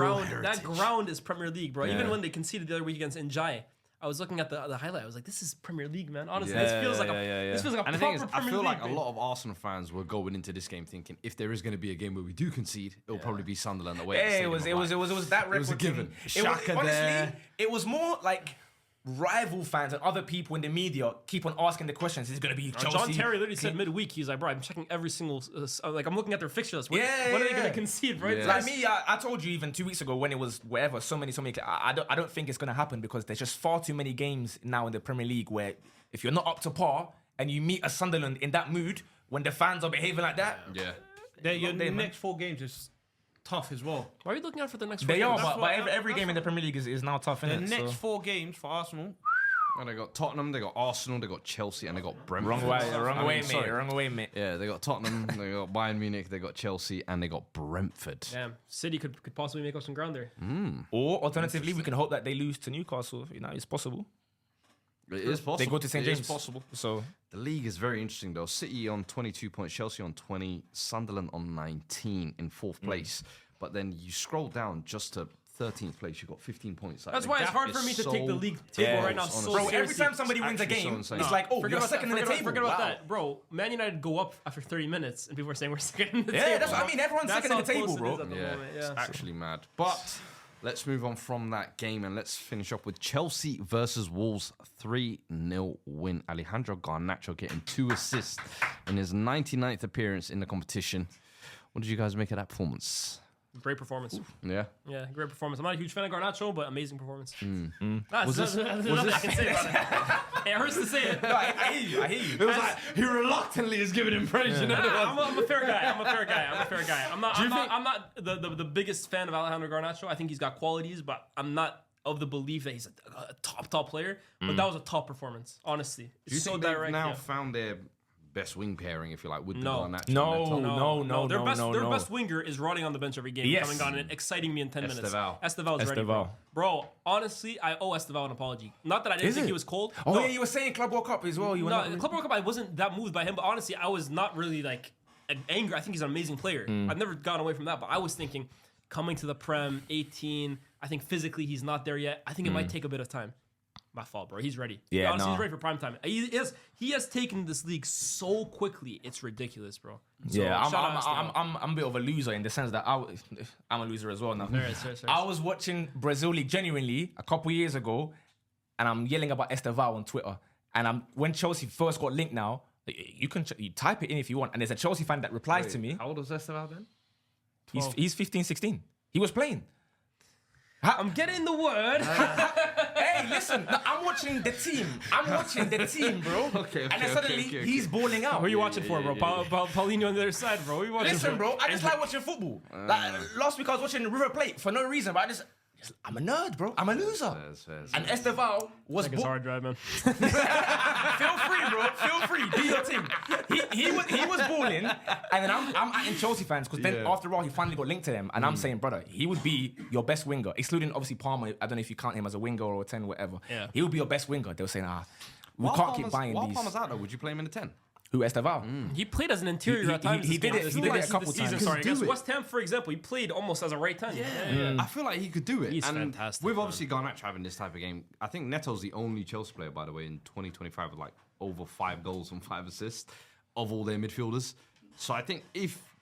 ground is Premier League, bro. Even Yeah. when they conceded the other week against Njai, I was looking at the highlight. I was like, this is Premier League, man. Honestly, Yeah, this feels like yeah. a And the proper thing is, I Premier feel League. like a game. lot of Arsenal fans were going into this game thinking if there is going to be a game where we do concede, it'll probably be Sunderland away. at the Yeah, Stadium it of was Light. that record. It was a given. It was, Xhaka honestly, there. it was more like rival fans and other people in the media keep on asking the questions. Is it going to be Chelsea? John Terry literally said midweek, he's like, bro, I'm checking every single, like I'm looking at their fixtures. When are they going to concede, right? Yeah. Like me, I told you even 2 weeks ago when it was whatever, so many. I don't think it's going to happen because there's just far too many games now in the Premier League where if you're not up to par and you meet a Sunderland in that mood when the fans are behaving like that, Yeah. Your They, man. next 4 games is tough as well. Why are you looking out for the next? they four are. games? But every game in the Premier League is now tough. The Innit? next So. 4 games for Arsenal. And they got Tottenham, they got Arsenal, they got Chelsea, and they got Brentford. Wrong way, mate. sorry. Wrong way, mate. Yeah, they got Tottenham, they got Bayern Munich, they got Chelsea, and they got Brentford. Damn, City could possibly make up some ground there. Or alternatively, we can hope that they lose to Newcastle. You know, it's possible. It is possible. They go to St. James. It is possible. So The league is very interesting, though. City on 22 points, Chelsea on 20, Sunderland on 19 in 4th place. But then you scroll down just to 13th place, you've got 15 points. Like, That's the why it's gap hard is for me to so take the league table right now close, so honestly. bro, every seriously. time somebody wins a actually so game, insane. it's like, oh, Forget you're about second that. in the table. Forget about Wow. that, bro. Man United go up after 30 minutes, and people are saying we're second in the Yeah, table. that's what I mean. Everyone's That's second in the how close table, it is bro. at the Yeah, moment, it's yeah. actually mad. But let's move on from that game and let's finish up with Chelsea versus Wolves 3-0 win. Alejandro Garnacho getting 2 assists in his 99th appearance in the competition. What did you guys make of that performance? Great performance. Yeah. Yeah, great performance. I'm not a huge fan of Garnacho, but amazing performance. Was this- I can say about it. It hurts to say it. No, I hear you. It was like he reluctly is giving impression. I'm a fair guy. I'm not the biggest fan of Alejandro Garnacho. I think he's got qualities, but I'm not of the belief that he's a top player. But that was a top performance, honestly. Do you It's so think they've direct. now Yeah. found their best wing pairing, if you like, with No. the Garnacho. No. Their best winger is rotting on the bench every game, Yes. coming on and exciting me in 10 minutes. Estevao. Esteval's ready, bro. Honestly, I owe Estevao an apology. Not that I didn't think he was cold. Oh No. yeah, you were saying Club World Cup as well. You were No, the Club World Cup, I wasn't that moved by him, but honestly, I was not really like angry. I think he's an amazing player. I've never gone away from that, but I was thinking coming to the Prem, 18. I think physically he's not there yet. I think it might take a bit of time. My fault, bro. He's ready. Yeah, honestly, he's ready for prime time. He has taken this league so quickly. It's ridiculous, bro. So, Yeah, shout out Estevao. I'm a bit of a loser in the sense that I'm a loser as well now. Sorry. I was watching Brazil League genuinely a couple years ago, and I'm yelling about Estevao on Twitter. And when Chelsea first got linked now, you can you type it in if you want, and there's a Chelsea fan that replies to me. How old was Estevao then? He's 15, 16. He was playing. I'm getting the word. Hey, listen, no, I'm watching the team, bro. Okay, and then suddenly he's balling out. Who are you watching for, bro? Paulinho on the other side, bro. Who you watching Listen, for? bro, I just like watching football. Like last week I was watching River Plate for no reason, but I'm a nerd, bro. I'm a loser. And Estevao was It's hard drive, man. Feel free, bro. Feel free. Do your thing. He was balling, and then I'm atting Chelsea fans because then after all he finally got linked to them, and I'm saying, brother, he would be your best winger, excluding obviously Palmer. I don't know if you count him as a winger or a 10, whatever. Yeah. He would be your best winger. They were saying, we can't keep buying while these. Palmer's out though, would you play him in the 10? Who, Estevao? He played as an interior at times. he did it a couple season, times. sorry, Do against it. West Ham, for example, he played almost as a right 10. I feel like he could do it. He's and fantastic, with man. obviously Garnacho having this type of game, I think Neto's the only Chelsea player, by the way, in 2025 with like over 5 goals and 5 assists of all their midfielders. So I think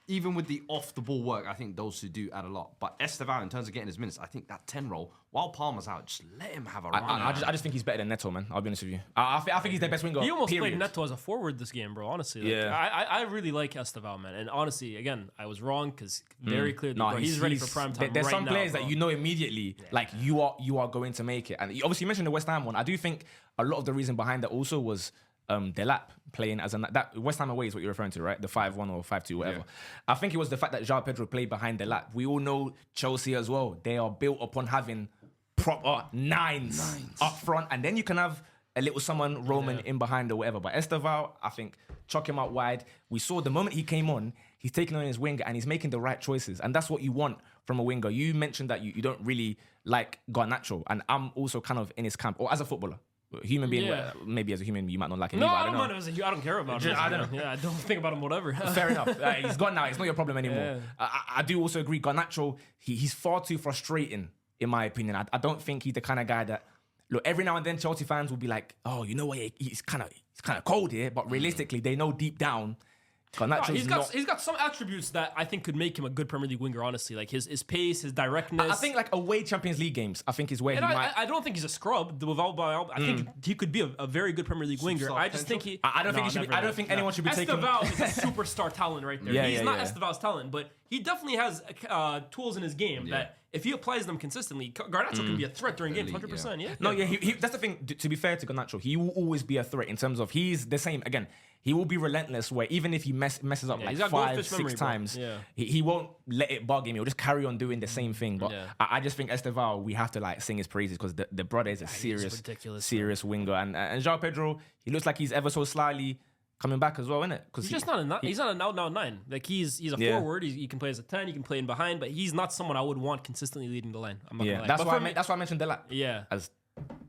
even with the off-the-ball work, I think those two do add a lot. But Estevao, in terms of getting his minutes, I think that 10 role, while Palmer's out, just let him have a run. I just think he's better than Neto, man. I'll be honest with you. I think he's their best winger. He almost period. played Neto as a forward this game, bro. Honestly, like, Yeah. I really like Estevao, man. And honestly, again, I was wrong because very clearly, No, bro, he's ready for prime time. There's right some now, players bro. that you know immediately, like you are going to make it. And obviously you mentioned the West Ham one. I do think a lot of the reason behind that also was Delap playing as that West Ham away is what you're referring to, right? The 5-1 or 5-2, whatever. Yeah. I think it was the fact that João Pedro played behind Delap. We all know Chelsea as well. They are built upon having proper nines up front, and then you can have a little someone roaming in behind or whatever. But Estevao, I think, chuck him out wide. We saw the moment he came on, he's taking on his winger and he's making the right choices. And that's what you want from a winger. You mentioned that you don't really like Garnacho, and I'm also kind of in his camp, or as a footballer. Human being, maybe as a human, you might not like him. No, either, I don't know. mind him as a I don't care about him. I don't know. Yeah, I don't think about him, whatever. Fair enough. He's gone now. It's not your problem anymore. Yeah. I do also agree. Garnacho, he's far too frustrating, in my opinion. I don't think he's the kind of guy that, look, every now and then Chelsea fans will be like, oh, you know what, he's kind of cold here. But realistically, they know deep down, Garnacho's He's got some attributes that I think could make him a good Premier League winger, honestly. Like his pace, his directness. I think like away Champions League games, I think is where And he might. I don't think he's a scrub. I think he could be a very good Premier League winger. I just think he. I don't think he should be. I don't think anyone should be taking. Estevao is a superstar talent right there. He's not yeah. Estevao's talent, but he definitely has tools in his game that if he applies them consistently, Garnacho can be a threat during games, 100%. Yeah. No, he that's the thing. To be fair to Garnacho, he will always be a threat in terms of he's the same. Again, he will be relentless. Where even if he messes up like he's got 5, goldfish 6 memory, bro. times, Yeah. he won't let it bug him. He'll just carry on doing the same thing. But Yeah. I just think Estevao, we have to like sing his praises because the brother is a serious winger. And João Pedro, he looks like he's ever so slyly coming back as well, innit? Because He's just not an out 9. Like he's a forward. He can play as a 10. He can play in behind, but he's not someone I would want consistently leading the line. I'm not gonna lie. that's But why that's why I mentioned Delap. Yeah. As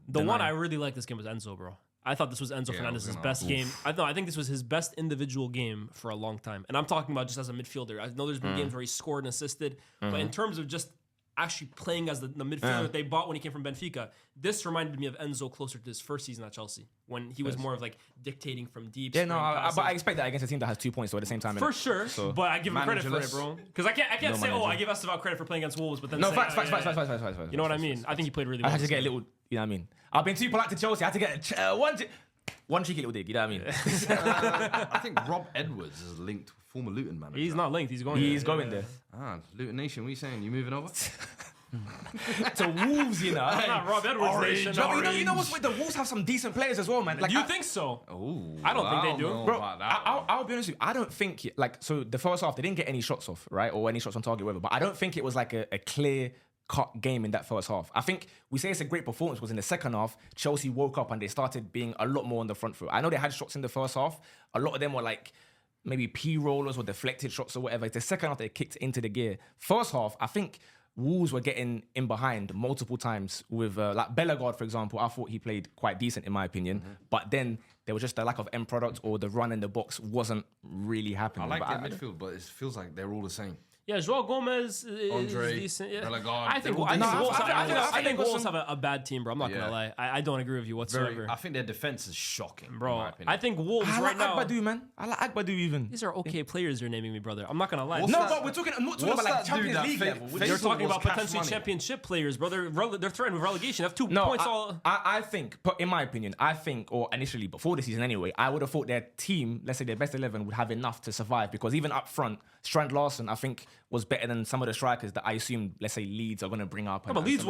The one 9. I really liked this game was Enzo, bro. I thought this was Enzo Fernandez's gonna- best game. I think this was his best individual game for a long time. And I'm talking about just as a midfielder. I know there's been games where he scored and assisted, but in terms of just actually playing as the midfielder that they bought when he came from Benfica, this reminded me of Enzo closer to his first season at Chelsea when he was more of like dictating from deep. Yeah, no, spraying but passes. I expect that against a team that has 2 points at the same time. For innit? sure, but I give him credit for it, managerless. bro. Because I can't say, manager. I give Estevao credit for playing against Wolves, but then No, say, facts. You know what I mean? I think he played really well. I had to get a little, you know what I mean? I've been too polite to Chelsea. I had to get one cheeky little dig, you know what I mean? I think Rob Edwards is linked former Luton manager. He's not linked. He's going. He's going there. Luton Nation, what are you saying? You moving over? To Wolves, you know. Not Rob Edwards nation. No, you know what's with the Wolves have some decent players as well, man. Like, Do you think so? Oh, I don't think they do. know Bro, about that. I'll be honest with you. I don't think, so the first half, they didn't get any shots off, right? Or any shots on target, whatever. But I don't think it was like a clear cut game in that first half. I think we say it's a great performance because in the second half, Chelsea woke up and they started being a lot more on the front foot. I know they had shots in the first half. A lot of them were like maybe P-rollers or deflected shots or whatever. It's the second half they kicked into the gear. First half, I think Wolves were getting in behind multiple times with like Bellegarde, for example. I thought he played quite decent in my opinion, but then there was just a lack of end product or the run in the box wasn't really happening. I like their midfield, but it feels like they're all the same. Yeah, Joao Gomez is Andre, decent. Yeah. Bellegarde, I think Wolves have a bad team, bro. I'm not gonna lie. I don't agree with you whatsoever. I think their defense is shocking, bro. in my opinion. I think Wolves I right like now. Agbadou, man. I like Agbadou even. These are okay players you're naming me, brother. I'm not gonna lie. What's No, that- but we're talking. I'm not talking what's about like that dude Champions that League fake- level. fake- You're Facebook talking was about cash potentially money. championship players, brother. They're threatening relegation. They have 2 No, points all. I think, but in my opinion, I think, or initially before the season anyway, I would have thought their team, let's say their best 11, would have enough to survive because even up front, Strand Larson, I think, was better than some of the strikers that I assume, let's say, Leeds are going to bring up. No, but Leeds,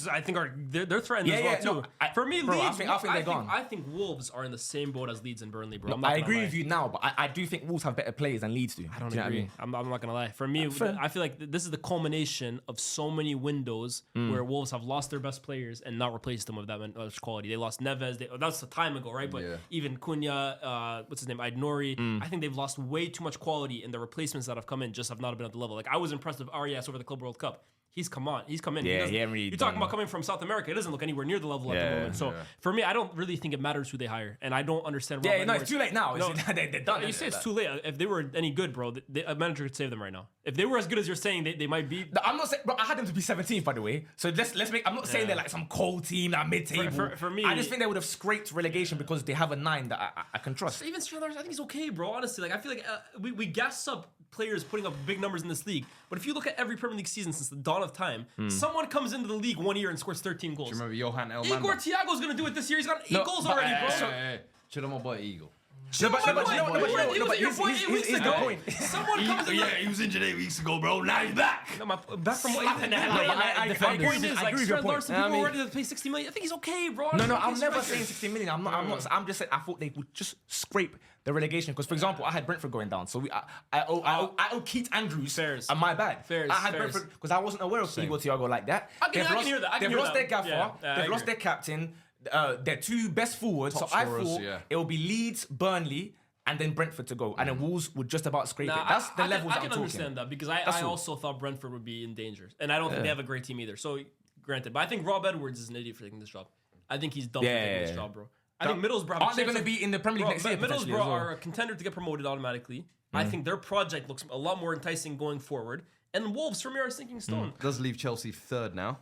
I think they're threatened as well too. For me, bro, Leeds, I think they're gone. I think Wolves are in the same boat as Leeds and Burnley, bro. I agree with you now, but I do think Wolves have better players than Leeds do. I don't agree. I'm not gonna lie. For me, I feel like this is the culmination of so many windows where Wolves have lost their best players and not replaced them with that much quality. They lost Neves. That's a time ago, right? But even Cunha, what's his name, Aït-Nouri. I think they've lost way too much quality, and the replacements that have come in just have not been at the level. Like I was impressed with Arias over the Club World Cup. He's come in. Yeah, he ain't really you're done talking about coming from South America. It doesn't look anywhere near the level at the moment. So for me, I don't really think it matters who they hire, and I don't understand. Yeah, no, it's too late now. No, they're done. you say it's too late. If they were any good, bro, a manager could save them right now. If they were as good as you're saying, they might be. I'm not saying, bro. I had them to be 17th, by the way. So let's make. I'm not saying they're like some cold team, that mid-table. For me, I just think they would have scraped relegation because they have a 9 that I can trust. Even Stranders, I think he's okay, bro. Honestly, like I feel like we gas up players putting up big numbers in this league, but if you look at every Premier League season since the dawn of time, someone comes into the league one year and scores 13 goals. Do you remember Johan Elmander? Igor Thiago's gonna do it this year. He's got 8 goals already, bro. Chill on my boy Eagle. Here's the point. Someone comes in. Yeah, he was injured 8 weeks ago, bro. Now he's back. Back from what? I The point is, like, agree with your Strand point. Larson, people are ready to pay 60 million. I think he's okay, bro. No, I'm never saying 60 million. I'm not. I'm just saying I thought they would just scrape the relegation because, for example, I had Brentford going down, so I owe Keith Andrews. Fairs. And my bad. Fairs. I had Brentford because I wasn't aware of Igor Thiago like that. I can hear that. They've lost their gaffer. They've lost their captain. Their 2 best forwards. So I thought it will be Leeds, Burnley, and then Brentford to go, and then Wolves would just about scrape it. That's the levels I I'm can talking. understand that because I also thought Brentford would be in danger, and I don't think they have a great team either. So granted, but I think Rob Edwards is an idiot for taking this job. I think he's dumb for taking this job, bro. I think Middlesbrough aren't they going to be in the Premier League next year? Middlesbrough are a contender to get promoted automatically. I think their project looks a lot more enticing going forward. And Wolves, for me, are a sinking stone. Does leave Chelsea third now.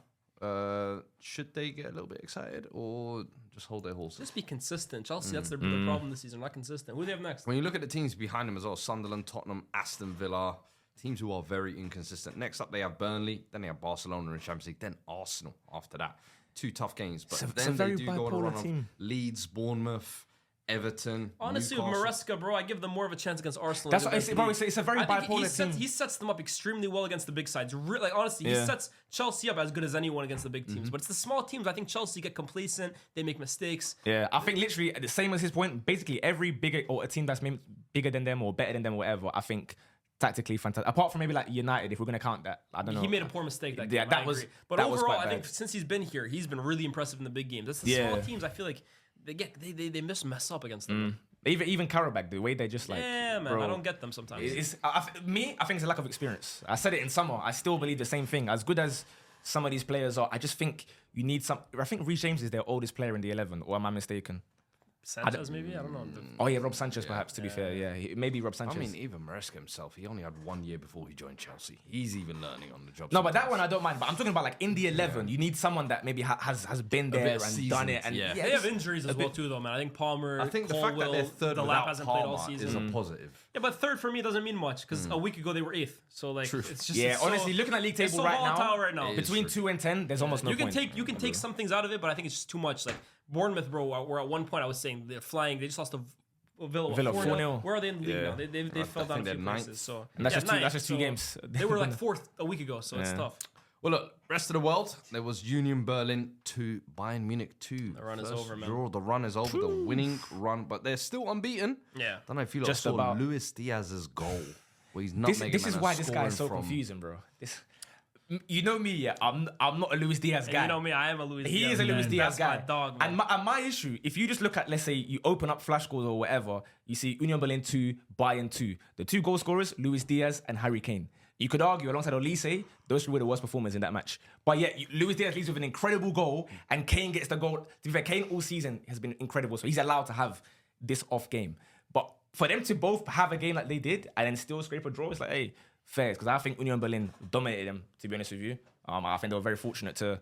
Should they get a little bit excited or just hold their horses? Just be consistent. Chelsea, that's their problem this season. Not consistent. Who do they have next? When you look at the teams behind them as well, Sunderland, Tottenham, Aston Villa, teams who are very inconsistent. Next up, they have Burnley, then they have Barcelona in Champions League, then Arsenal after that. 2 tough games, but then they do go on a run of Leeds, Bournemouth, Everton, Honestly, Newcastle. with Maresca, bro, I give them more of a chance against Arsenal. That's what I say, bro. It's a very bipolar team. He sets them up extremely well against the big sides. Like honestly, he sets Chelsea up as good as anyone against the big teams. But it's the small teams. I think Chelsea get complacent. They make mistakes. Yeah, I think literally the same as his point. Basically, every bigger or a team that's maybe bigger than them or better than them or whatever, I think tactically fantastic. Apart from maybe like United, if we're gonna count that, I don't know. He made a poor mistake that game. Yeah, that was. But that was overall, quite I think bad. since he's been here, he's been really impressive in the big games. That's the small teams. I feel like they mess up against them. Even Karabakh, the way they just like. Yeah, man, bro, I don't get them sometimes. I think it's a lack of experience. I said it in summer. I still believe the same thing. As good as some of these players are, I just think you need some. I think Reece James is their oldest player in the 11, or am I mistaken? Sanchez, maybe? I don't know. Oh yeah, Rob Sanchez, perhaps. To be fair, yeah, maybe Rob Sanchez. I mean, even Maresca himself, he only had 1 year before he joined Chelsea. He's even learning on the job. No, but that one I don't mind. But I'm talking about like in the 11, you need someone that maybe has been there and seasoned, done it. And They have injuries as well too, though, man. I think Palmer. I think the Colwill, fact that they're third the without lap hasn't played all Palmer season. is a positive. Yeah, but third for me doesn't mean much because a week ago they were 8th. So like, it's just yeah, it's so, honestly, looking at league it's table so right volatile right now. between 2 and 10, there's almost no You can point. take some things out of it, but I think it's just too much. Like Bournemouth, bro, were at one point I was saying they're flying. They just lost to Villa 4-0. Where are they in the league now? They fell down a they're few ninth. places. So And that's ninth, just 2 games. They were like 4th a week ago, so it's tough. Well, look, rest of the world, there was Union Berlin 2, Bayern Munich 2. The run is over, man. Draw, the run is over, the winning run, but they're still unbeaten. Yeah. Then I feel like Just I saw about. Luis Diaz's goal, where he's not making This is why this guy is so from confusing, bro. You know me, yeah. I'm not a Luis Diaz And guy. you know me, I am a Luis Diaz. He is a Luis man. Diaz That's guy. my dog, man. And my issue, if you just look at, let's say, you open up flash scores or whatever, you see Union Berlin 2, Bayern 2. The 2 goal scorers, Luis Diaz and Harry Kane. You could argue alongside Olise, those 3 were the worst performers in that match. But yet, Luis Diaz leads with an incredible goal, and Kane gets the goal. To be fair, Kane all season has been incredible, so he's allowed to have this off game. But for them to both have a game like they did and then still scrape a draw, it's like, hey, fair. Because I think Union Berlin dominated them, to be honest with you. I think they were very fortunate to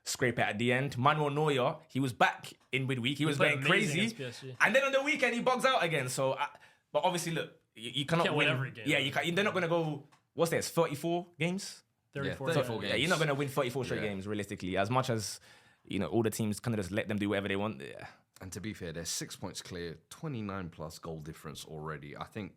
scrape it at the end. Manuel Neuer, he was back in midweek. He was played going amazing crazy. against PSG. And then on the weekend, he bugs out again. So, but obviously, look, you cannot Can't win every game. Yeah, they're not going to go, what's this, 34 games? 34. Yeah, 34 Yeah, games. you're not going to win 34 straight Yeah. games, realistically. As much as, all the teams kind of just let them do whatever they want. Yeah. And to be fair, they're 6 points clear, 29 plus goal difference already. I think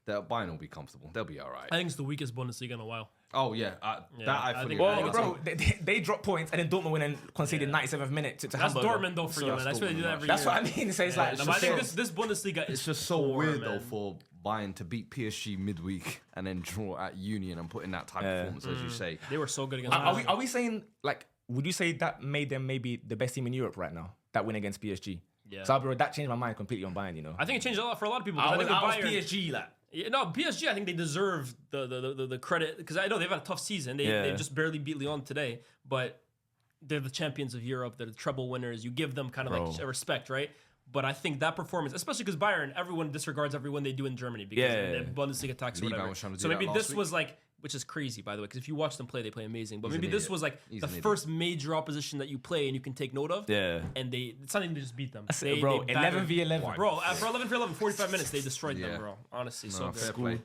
that Bayern will be comfortable. They'll be all right. I think it's the weakest Bundesliga in a while. Oh, yeah. That I I fully think- agree. I Well, think bro, they dropped points and then Dortmund went and conceded 97th minute to That's Hamburg. Dortmund though for you, man. That's what they do that every That's year. what I mean. So it's like, No, but I think this Bundesliga is It's just so poor, weird, man. though, for Bayern to beat PSG midweek and then draw at Union and put in that type of performance, as you say. They were so good against Are we saying, like, would you say that made them maybe the best team in Europe right now? That win against PSG? Yeah. So, bro, that changed my mind completely on Bayern, I think it changed a lot for a lot of people. 'cause I I was, think I with was Bayern, PSG, like. Yeah, no, PSG. I think they deserve the credit because I know they've had a tough season. They just barely beat Lyon today, but they're the champions of Europe. They're the treble winners. You give them kind of like a respect, right? But I think that performance, especially because Bayern, everyone disregards everyone they do in Germany because of the Bundesliga attacks or Liban whatever. was trying to do So that maybe last this week. was like, which is crazy by the way, because if you watch them play, they play amazing. But He's maybe an this idiot. was like He's the an idiot. first major opposition that you play and you can take note of. Yeah. And it's not even to just beat them. it, bro. They 11 battered- v 11. Bro, for 11 for 11, 45 minutes, they destroyed Yeah. them, bro. Honestly, so No, good. fair play.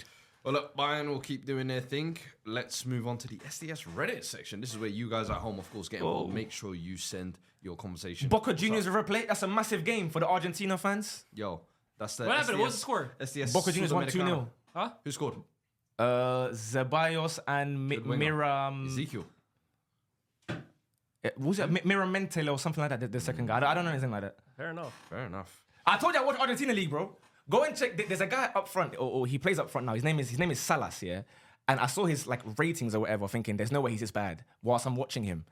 Well, look, Bayern will keep doing their thing. Let's move on to the SDS Reddit section. This is where you guys at home, of course, get involved. Make sure you send your conversation. Boca Juniors River Plate. That's a massive game for the Argentina fans. Yo, that's the What happened? What was SDS the score? SDS Boca Juniors won 2-0. Huh? Who scored? Zeballos and Good winger. Mira. Ezekiel. Was it Miramentel or something like that? The second guy. I don't know anything like that. Fair enough. Fair enough. I told you I watch Argentina League, bro. Go and check. There's a guy up front, or he plays up front now. His name is Salas, yeah. And I saw his like ratings or whatever, thinking there's no way he's this bad. Whilst I'm watching him,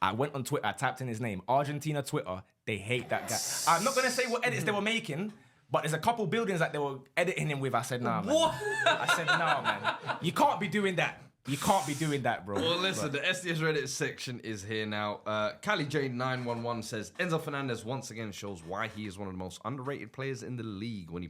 I went on Twitter, I typed in his name, Argentina Twitter. They hate that guy. I'm not gonna say what edits they were making, but there's a couple buildings that they were editing him with. I said, nah, man. What? I said, nah, man. You can't be doing that. You can't be doing that, bro. Well, listen, the SDS Reddit section is here now. Cali J911 says Enzo Fernandez once again shows why he is one of the most underrated players in the league. When he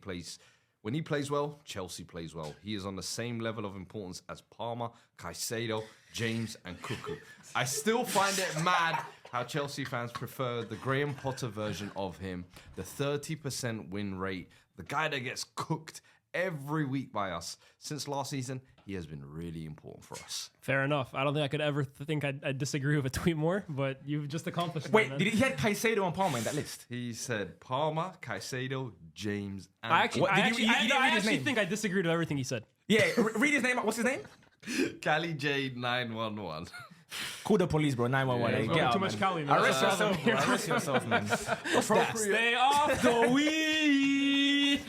plays well, Chelsea plays well. He is on the same level of importance as Palmer, Caicedo, James, and Cuckoo. I still find it mad how Chelsea fans prefer the Graham Potter version of him, the 30% win rate, the guy that gets cooked every week by us. Since last season, he has been really important for us. Fair enough. I don't think I could ever think I'd disagree with a tweet more, but you've just accomplished it. Wait, man. did he had Caicedo and Palmer in that list? He said Palmer, Caicedo, James, and I actually, What, I did you- actually, you I, didn't no, I read his actually name? think I disagreed with everything he said. Yeah, read his name. What's his name? Cali J911. Call the police, bro. 911. Yeah, Get out, too much man. Cali, man. Arrest That's yourself, bro. Arrest yourself, man. What's that? Stay off the weed.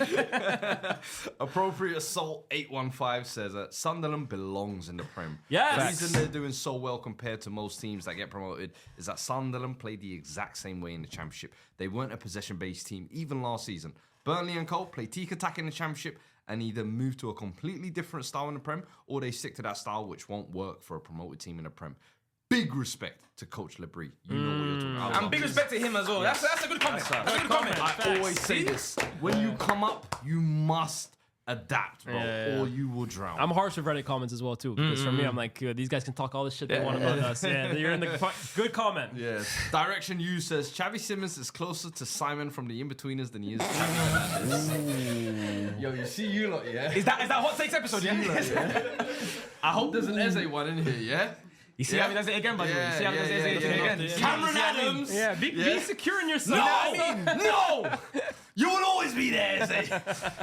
Appropriate Assault 815 says that Sunderland belongs in the Prem. Yes. The reason they're doing so well compared to most teams that get promoted is that Sunderland played the exact same way in the Championship. They weren't a possession-based team, even last season. Burnley and Cole play teak attack in the Championship and either move to a completely different style in the Prem or they stick to that style which won't work for a promoted team in the Prem. Big respect to Coach Lebris. You know what you're talking about. And big respect to him as well. That's a good comment. That's a good comment. I always say this. When you come up, you must adapt, bro, or you will drown. I'm harsh with Reddit comments as well too, because for me, I'm like, these guys can talk all this shit they want about us. Yeah, you're in the good comment. Yes. Direction U says Xavi Simmons is closer to Simon from the In-Betweeners than he is to Xavi Hernandez. Yo, you see you lot, yeah? Is that Hot Takes episode, yeah? I hope there's an Eze one in here, yeah? You see how he does it again, buddy? Yeah, You see how he does yeah, it yeah, again? yeah. Cameron Adams! Yeah, be secure in yourself. No! You will always be there, Eze.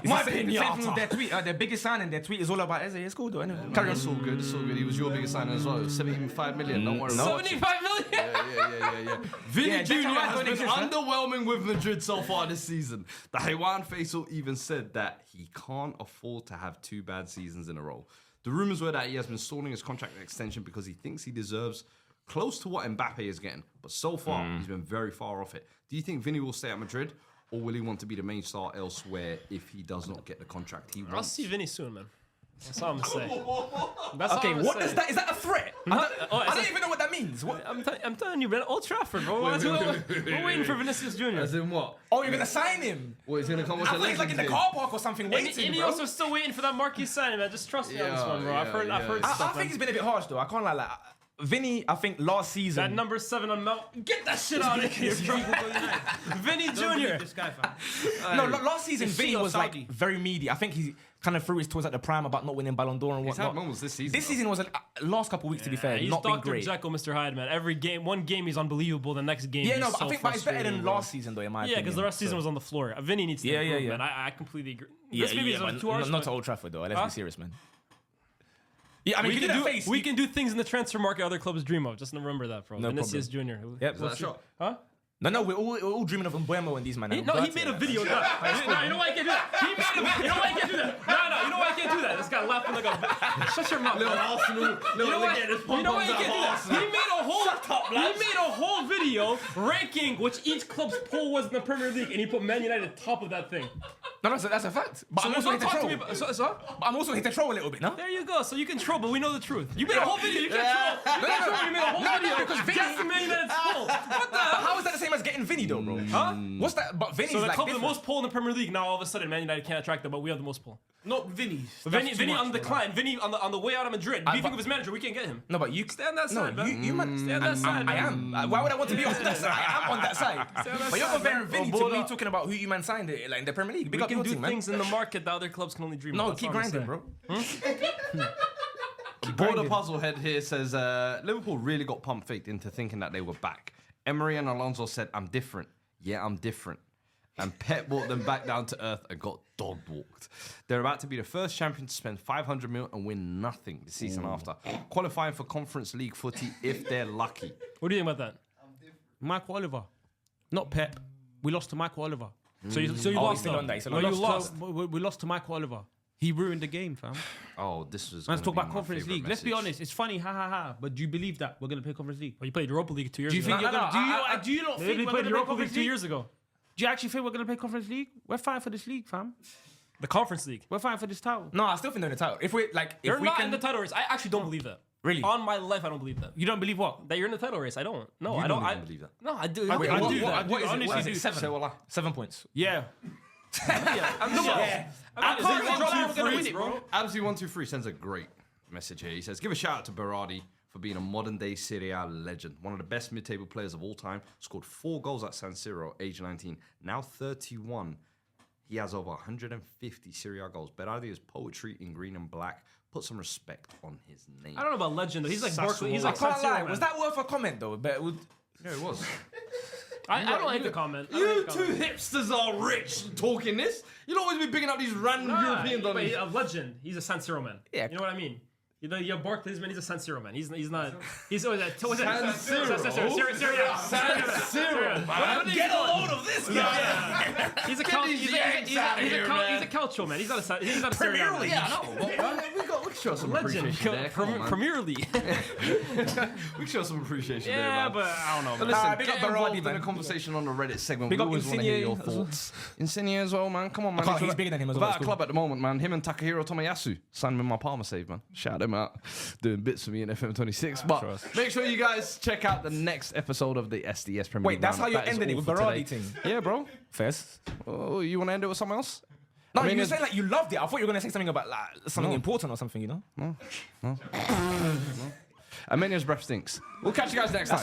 My opinion. Their tweet, their biggest signing, their tweet is all about Eze. It's cool though, anyway. Carry on. It's all good, it's all good. He was your biggest signing as well. It was 75 million, don't worry about it. 75 million. Yeah. Vinny Yeah, Jr. Declan Rice has don't been exist, huh? underwhelming with Madrid so far this season. The Haiwan Faisal even said that he can't afford to have 2 bad seasons in a row. The rumors were that he has been stalling his contract extension because he thinks he deserves close to what Mbappe is getting. But so far, he's been very far off it. Do you think Vinny will stay at Madrid, or will he want to be the main star elsewhere if he does not get the contract he I'll wants? see Vinny soon, man. That's all I'm gonna say. That's Okay, all I'm what gonna is say. that? Is that a threat? I don't even know what that means. What? I'm telling you, man. Old Trafford, bro. We're waiting for Vinicius Jr. As in what? Oh, you're gonna sign him? What, he's going to come watch I the thought he's like in the Legends car park or something waiting, And bro. also still waiting for that marquee signing, man. Just trust me on this one, bro. I've heard I stuff. think he's been a bit harsh though. I can't lie. Like, Vinny, I think last season. That number 7 on Mount. Get that shit out of here, bro. Vinny Jr. This guy, fam. No, last season It's Vinny City or was Saudi. like very meaty. I think he kind of threw his toys at the prime about not winning Ballon d'Or and He's had whatnot. moments this season. This though. season was last couple of weeks to be fair, He's not been Dr. great. Jekyll, Mr. Hyde, man. Every game, one game he's unbelievable. The next game, Yeah, he's no, but so I think it's better than frustrating, bro. last season though, in my Yeah, opinion. because the rest of the season was on the floor. Vinny needs to improve, yeah. man. I completely agree. Yeah, This maybe is but too harsh. not but to Old Trafford though. Let's Huh? be serious, man. Yeah, I mean, we you can do that face. we can do things in the transfer market other clubs dream of. Just remember that, bro. No Vinicius Jr. Yep. Is that a shot? Huh? No, we're all dreaming of Mbuemo and these man. He made a video. No, you know why I can't do that? You know why I can't do that? No, you know why I can't do that? This guy laughing like a. Shut your mouth. Little Arsenal. You know why I can't do that? He made a whole video ranking which each club's poll was in the Premier League, and he put Man United top of that thing. No, that's a fact. But I'm also don't here to talk to troll. me about. But I'm also here to troll a little bit, no? There you go. So you can troll, but we know the truth. You made a whole video. You can't troll. You can't troll. You made a whole video because Vinny- guess the Man United's poll. What the? But how is that the same as getting Vinny though, bro? Huh? What's that? But Vinny's So the like club with the different. most poll in the Premier League, now all of a sudden Man United can't attract them, but we have the most poll. Not Vinny's. Vinny on the decline. Vinny on the way out of Madrid. Beefing with his manager, we can't get him. No, but you Stay on that side, no, man. you man. Stay on that side, I man. am. Why would I want to be on that side? I am on that side. on that But you're side, comparing man. Vinny to me talking about who you man signed like in the Premier League. Big We up can your do team, man. things in the market that other clubs can only dream of. No, That's keep all I'm grinding, saying. bro. Border Puzzle Head here says Liverpool really got pump faked into thinking that they were back. Emery and Alonso said, "I'm different." Yeah, I'm different. And Pep brought them back down to earth and got dog walked. They're about to be the first champion to spend 500 mil and win nothing the season after, qualifying for Conference League footy if they're lucky. What do you think about that? Michael Oliver. Not Pep. We lost to Michael Oliver. So you Oh, he's lost. still though. on that. He's still No, on you that. lost. We lost to Michael Oliver. He ruined the game, fam. Oh, this was. Let's gonna talk be about my Conference favourite League. Let's be message. honest. It's funny, ha ha ha. But do you believe that we're gonna play Conference League? Well, you played Europa League 2 years Do you ago. think you're gonna? Do you not They think we're played gonna play Europa League Conference 2 League? years ago. Do you actually think we're gonna play Conference League? We're fighting for this league, fam. The Conference League. We're fighting for this title. No, I still think they're in the title. If we like, They're if we not can, in the title race. I actually don't believe that. Really? On my life, I don't believe that. You don't believe what? That you're in the title race. I don't. No, You I don't. don't I even believe that. No, I do. Wait, I what- do what- that. what is it? Honestly, What is it? 7 points. Yeah. Yeah. I can't can't even draw drop we're gonna it, win it, bro. Absolutely123 sends a great message here. He says, "Give a shout out to Berardi for being a modern-day Serie A legend. One of the best mid-table players of all time. Scored 4 goals at San Siro, age 19. Now 31. He has over 150 Serie A goals. Berardi is poetry in green and black. Put some respect on his name." I don't know about legend. Though. He's like Barkley. He's I like can't San lie. Siro, Was man. that worth a comment though? But it would. Yeah, it was. I don't like the comment. I don't You like the two comment. hipsters are rich talking this. You'll always be bigging up these random Europeans on but these. a legend. He's a San Siro man. Yeah. You know what I mean? You know, Barkley's man. He's a San Siro man. He's not. He's always that. San Siro? San Siro, man. Get a load of this guy. He's a these yanks outta here, man. He's a Calcio man. He's not a Serie A Premier man. League. Yeah, I know. We can show some Legend. appreciation there. Come on, man. Premier League. We can show some appreciation there, Yeah, man. but I don't know. But Man. listen, big get up Berardi, involved in man. the conversation on the Reddit segment. Big We up always want to hear your Insigne as well. thoughts. Insigne as well, man. Come on, man. I can't- he's bigger than him as well, Without it's a cool. club at the moment, man. Him and Takahiro Tomoyasu signed him in my Palmer save, man. Shout them out. Doing bits for me in FM26. But make sure you guys check out the next episode of the SDS Premier League. Wait, that's how Roundup. you That is ended it all with for Berardi today. thing. Yeah, bro. First. Oh, you want to end it with someone else? No, I mean, you were it's- saying like you loved it. I thought you were gonna say something about like something important or something. You know. Armenia's breath stinks. We'll catch you guys next time.